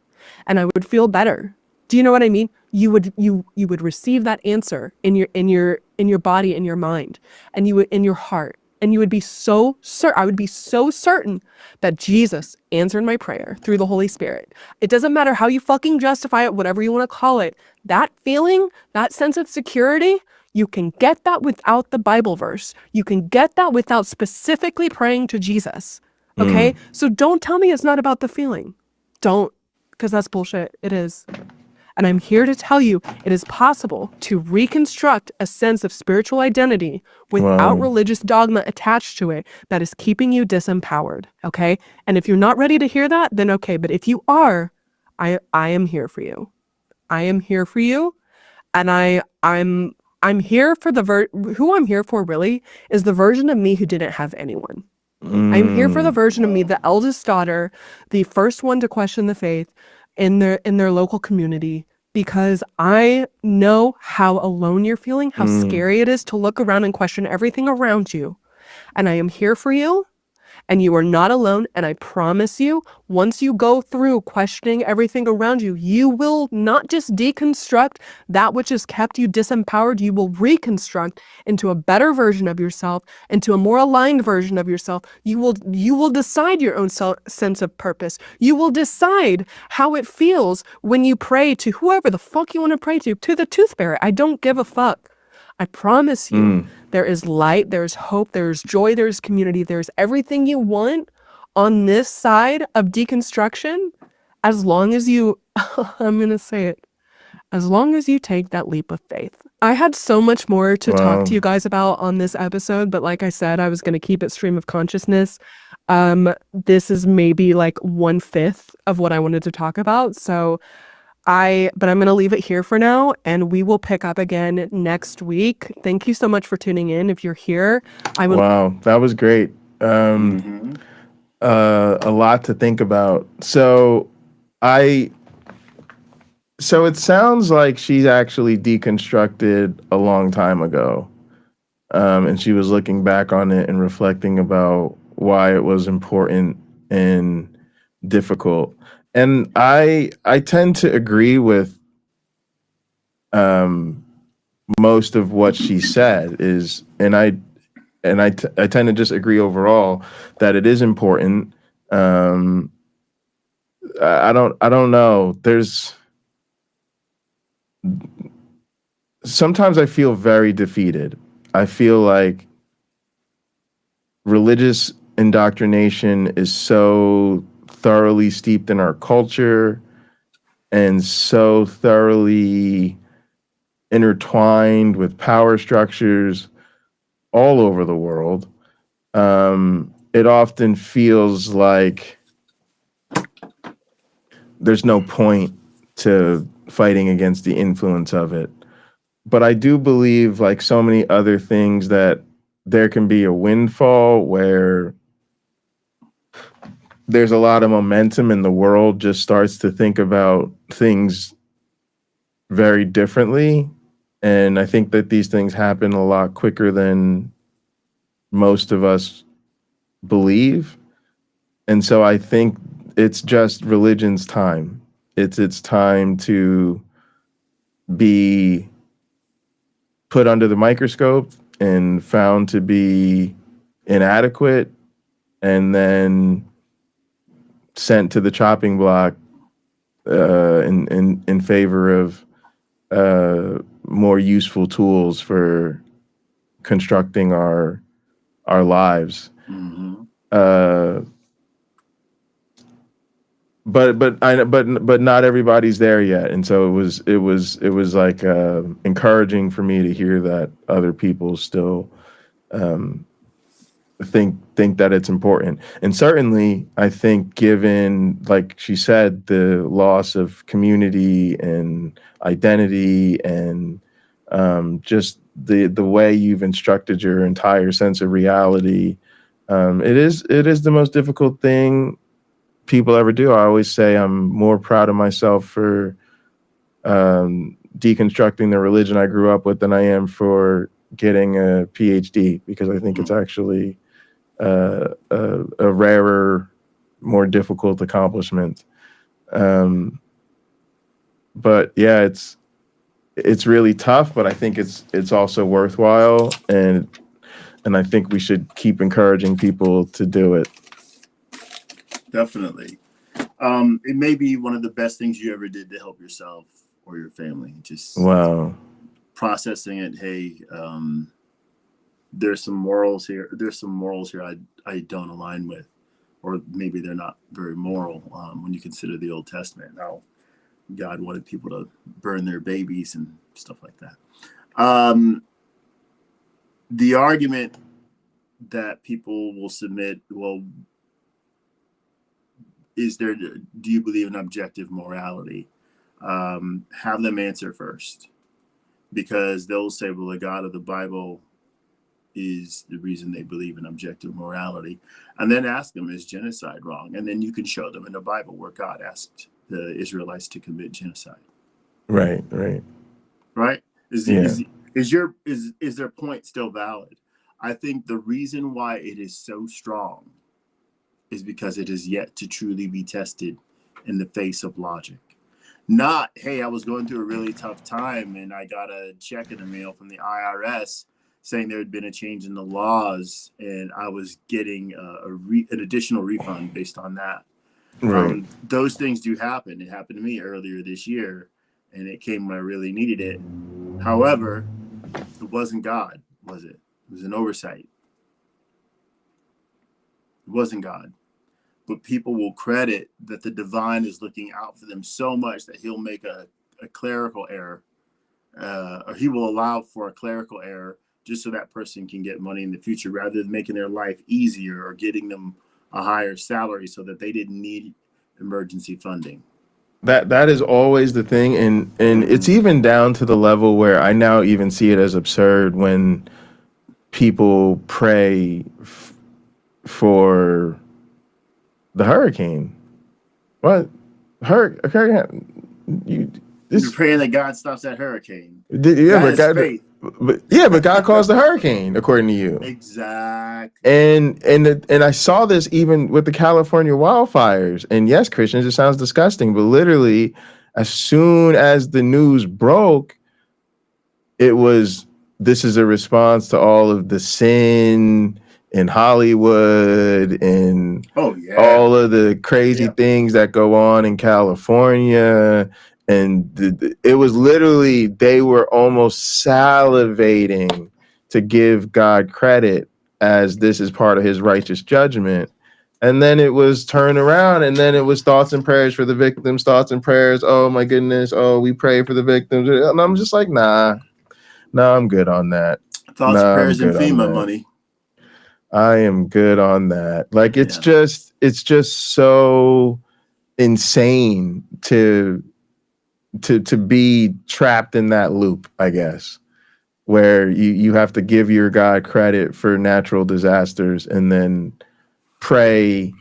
and I would feel better. Do you know what I mean? You would receive that answer in your body, in your mind, and you would in your heart, and you would be so certain. I would be so certain that Jesus answered my prayer through the Holy Spirit. It doesn't matter how you fucking justify it, whatever you want to call it. That feeling, that sense of security, you can get that without the Bible verse. You can get that without specifically praying to Jesus. Okay? So don't tell me it's not about the feeling. Don't, because that's bullshit. It is. And I'm here to tell you it is possible to reconstruct a sense of spiritual identity without religious dogma attached to it that is keeping you disempowered. Okay? And if you're not ready to hear that, then okay. But if you are, I am here for you. I am here for you. And I'm here for who I'm here for really is the version of me who didn't have anyone. I'm here for the version of me, the eldest daughter, the first one to question the faith in their local community, because I know how alone you're feeling, how scary it is to look around and question everything around you. And I am here for you. And you are not alone. And I promise you, once you go through questioning everything around you, you will not just deconstruct that which has kept you disempowered. You will reconstruct into a better version of yourself, into a more aligned version of yourself. You will decide your own sense of purpose. You will decide how it feels when you pray to whoever the fuck you want to pray to the tooth fairy. I don't give a fuck. I promise you, there is light, there's hope, there's joy, there's community, there's everything you want on this side of deconstruction, as long as you, I'm going to say it, as long as you take that leap of faith. I had so much more to talk to you guys about on this episode, but like I said, I was going to keep it stream of consciousness. This is maybe like 1/5 of what I wanted to talk about, but I'm going to leave it here for now, and we will pick up again next week. Thank you so much for tuning in. If you're here, Wow, that was great. A lot to think about. So it sounds like she's actually deconstructed a long time ago. And she was looking back on it and reflecting about why it was important and difficult. And I tend to agree with most of what she said and I tend to just agree overall that it is important. I don't know. Sometimes I feel very defeated. I feel like religious indoctrination is so thoroughly steeped in our culture and so thoroughly intertwined with power structures all over the world. It often feels like there's no point to fighting against the influence of it. But I do believe, like so many other things, that there can be a windfall where there's a lot of momentum and the world just starts to think about things very differently. And I think that these things happen a lot quicker than most of us believe. And so I think it's just religion's time. It's time to be put under the microscope and found to be inadequate, and then sent to the chopping block in favor of more useful tools for constructing our lives. Mm-hmm. But not everybody's there yet, and so it was like encouraging for me to hear that other people still think that it's important. And certainly I think, given, like she said, the loss of community and identity and just the way you've instructed your entire sense of reality, it is the most difficult thing people ever do. I always say I'm more proud of myself for deconstructing the religion I grew up with than I am for getting a PhD, because I think it's actually a rarer, more difficult accomplishment. But yeah, it's really tough, but I think it's also worthwhile, and I think we should keep encouraging people to do it. Definitely. It may be one of the best things you ever did to help yourself or your family. Just Wow. processing it. Hey, there's some morals here. I don't align with, or maybe they're not very moral. When you consider the Old Testament, how God wanted people to burn their babies and stuff like that. The argument that people will submit, well, do you believe in objective morality? Have them answer first, because they'll say, well, the God of the Bible is the reason they believe in objective morality. And then ask them, is genocide wrong? And then you can show them in the Bible where God asked the Israelites to commit genocide. Right. Is their point still valid? I think the reason why it is so strong is because it is yet to truly be tested in the face of logic. Not, hey, I was going through a really tough time and I got a check in the mail from the IRS saying there had been a change in the laws and I was getting an additional refund based on that. Right. Those things do happen. It happened to me earlier this year, and it came when I really needed it. However, it wasn't God, was it? It was an oversight. It wasn't God. But people will credit that the divine is looking out for them so much that he'll make a clerical error, or he will allow for a clerical error just so that person can get money in the future, rather than making their life easier or getting them a higher salary so that they didn't need emergency funding. That is always the thing, and it's even down to the level where I now even see it as absurd when people pray for the hurricane. What? Hurricane? You're praying that God stops that hurricane. Yeah, that is faith. But God caused the hurricane, according to you. Exactly. And I saw this even with the California wildfires. And yes, Christians, it sounds disgusting, but literally, as soon as the news broke, it was, this is a response to all of the sin in Hollywood and all of the crazy things that go on in California. And it was literally, they were almost salivating to give God credit as this is part of his righteous judgment. And then it was turned around, and then it was thoughts and prayers for the victims, thoughts and prayers. Oh my goodness. Oh, we pray for the victims. And I'm just like, nah, I'm good on that. Thoughts, prayers, and FEMA money. I am good on that. Like, it's just so insane to be trapped in that loop, I guess, where you have to give your God credit for natural disasters and then pray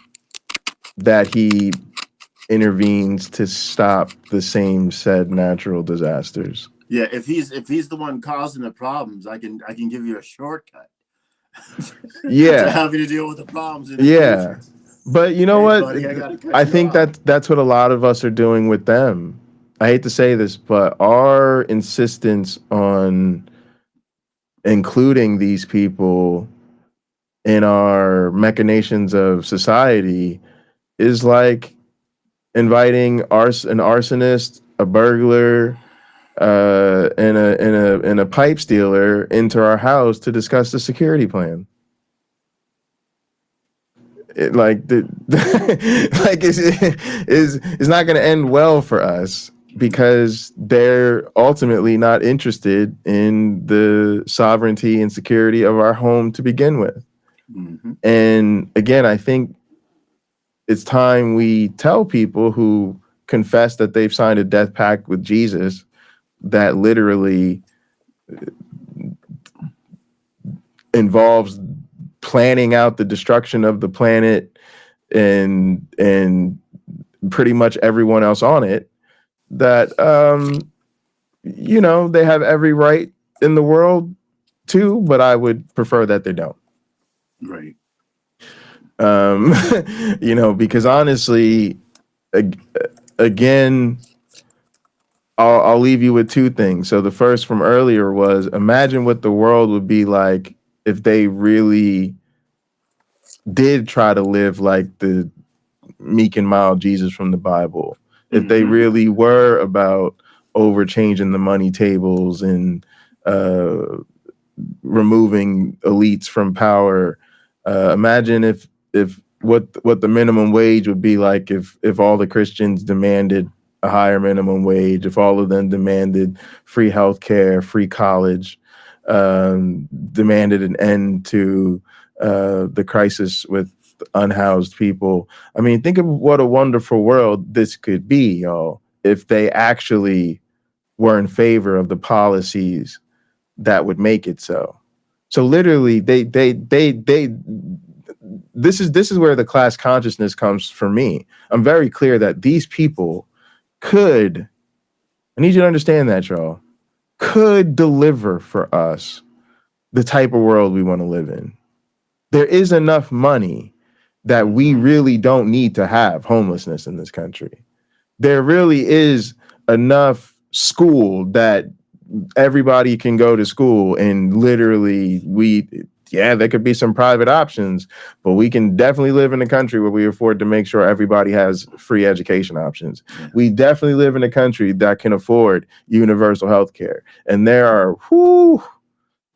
that he intervenes to stop the same said natural disasters. Yeah, if he's the one causing the problems, I can give you a shortcut. Yeah. To having to deal with the problems in the Yeah. future. But you know Hey, what? buddy, I I think that's what a lot of us are doing with them. I hate to say this, but our insistence on including these people in our machinations of society is like inviting an arsonist, a burglar, and a pipe stealer into our house to discuss the security plan. It, like the like is not going to end well for us because they're ultimately not interested in the sovereignty and security of our home to begin with. Mm-hmm. And again, I think it's time we tell people who confess that they've signed a death pact with Jesus that literally involves planning out the destruction of the planet and pretty much everyone else on it, that they have every right in the world to, but I would prefer that they don't. Right. Because honestly, again, I'll leave you with two things. So the first from earlier was, imagine what the world would be like if they really did try to live like the meek and mild Jesus from the Bible. If they really were about overchanging the money tables and removing elites from power. Imagine if what the minimum wage would be like if all the Christians demanded a higher minimum wage, if all of them demanded free healthcare, free college, demanded an end to the crisis with unhoused people. I mean, think of what a wonderful world this could be, y'all, if they actually were in favor of the policies that would make it so. So literally, they this is where the class consciousness comes for me. I'm very clear that these people could, I need you to understand that, y'all, could deliver for us the type of world we want to live in. There is enough money that we really don't need to have homelessness in this country. There really is enough school that everybody can go to school, and literally there could be some private options, but we can definitely live in a country where we afford to make sure everybody has free education options. Yeah. We definitely live in a country that can afford universal health care. And there are,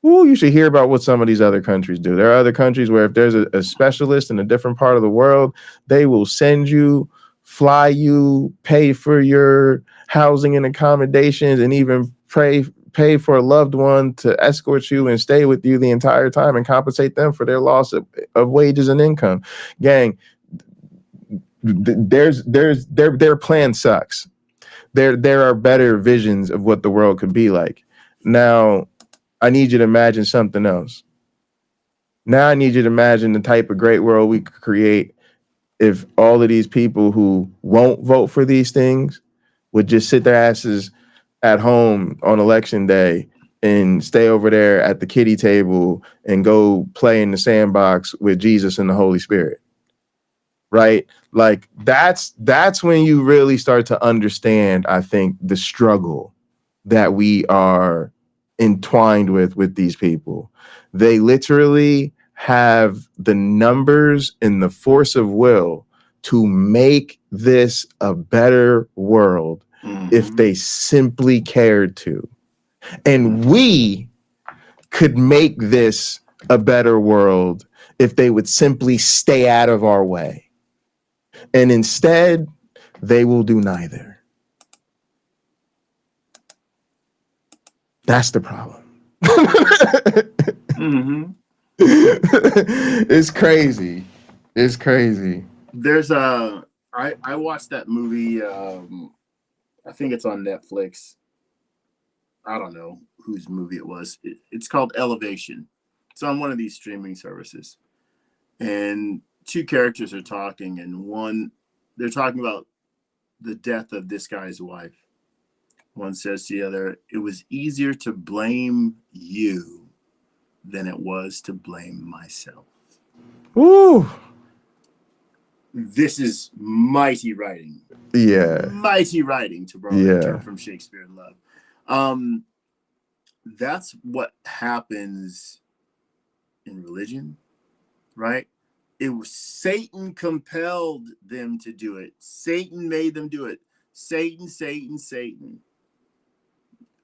you should hear about what some of these other countries do. There are other countries where if there's a specialist in a different part of the world, they will send you, fly you, pay for your housing and accommodations, and even pay for a loved one to escort you and stay with you the entire time and compensate them for their loss of wages and income. Gang, their plan sucks. There are better visions of what the world could be like. Now, I need you to imagine something else. Now I need you to imagine the type of great world we could create if all of these people who won't vote for these things would just sit their asses at home on election day and stay over there at the kiddie table and go play in the sandbox with Jesus and the Holy Spirit. Right? Like that's when you really start to understand, I think, the struggle that we are entwined with these people. They literally have the numbers and the force of will to make this a better world if they simply cared to. And we could make this a better world if they would simply stay out of our way. And instead, they will do neither. That's the problem. It's crazy. It's crazy. There's I watched that movie. I think it's on Netflix. I don't know whose movie it was. It's called Elevation. It's on one of these streaming services. And two characters are talking, and one they're talking about the death of this guy's wife. One says to the other, it was easier to blame you than it was to blame myself. Ooh. This is mighty writing. Yeah. Mighty writing, to borrow a term from Shakespeare in Love. That's what happens in religion, right? It was Satan compelled them to do it. Satan made them do it. Satan, Satan, Satan.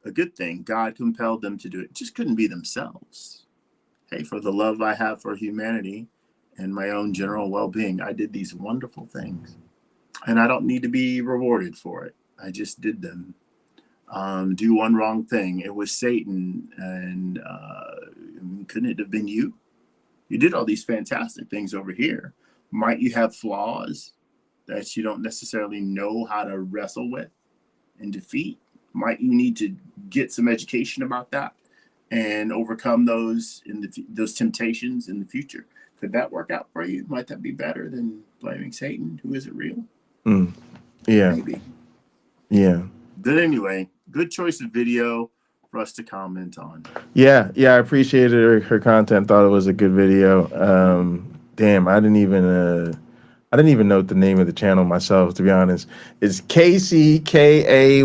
A good thing, God compelled them to do it. Just couldn't be themselves. Hey, for the love I have for humanity and my own general well-being, I did these wonderful things. And I don't need to be rewarded for it. I just did them. Do one wrong thing. It was Satan. And couldn't it have been you? You did all these fantastic things over here. Might you have flaws that you don't necessarily know how to wrestle with and defeat? Might you need to get some education about that and overcome those those temptations in the future? Could that work out for you? Might that be better than blaming Satan, who isn't real? Yeah. Maybe. Yeah. But anyway, good choice of video for us to comment on. Yeah, I appreciated her content. Thought it was a good video. Damn, I didn't even know the name of the channel myself, to be honest. It's KCKAY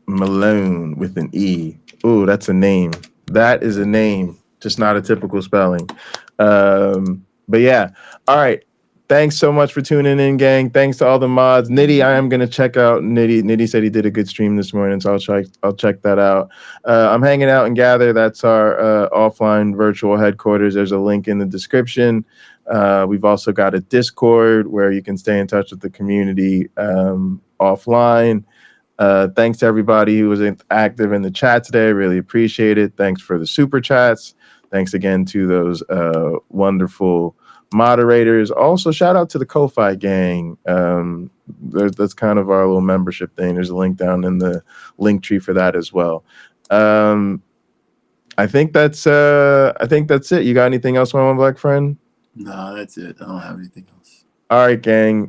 Malone with an E. Ooh, that's a name. That is a name, just not a typical spelling. But yeah, all right. Thanks so much for tuning in, gang. Thanks to all the mods. Nitty, I am gonna check out Nitty. Nitty said he did a good stream this morning, so I'll check that out. I'm hanging out and Gather. That's our offline virtual headquarters. There's a link in the description. We've also got a Discord where you can stay in touch with the community offline. Thanks to everybody who was active in the chat today. I really appreciate it. Thanks for the super chats. Thanks again to those wonderful moderators. Also, shout out to the Ko-Fi gang. That's kind of our little membership thing. There's a link down in the link tree for that as well. I think that's it. You got anything else, my one black friend? No, that's it. I don't have anything else. All right, gang.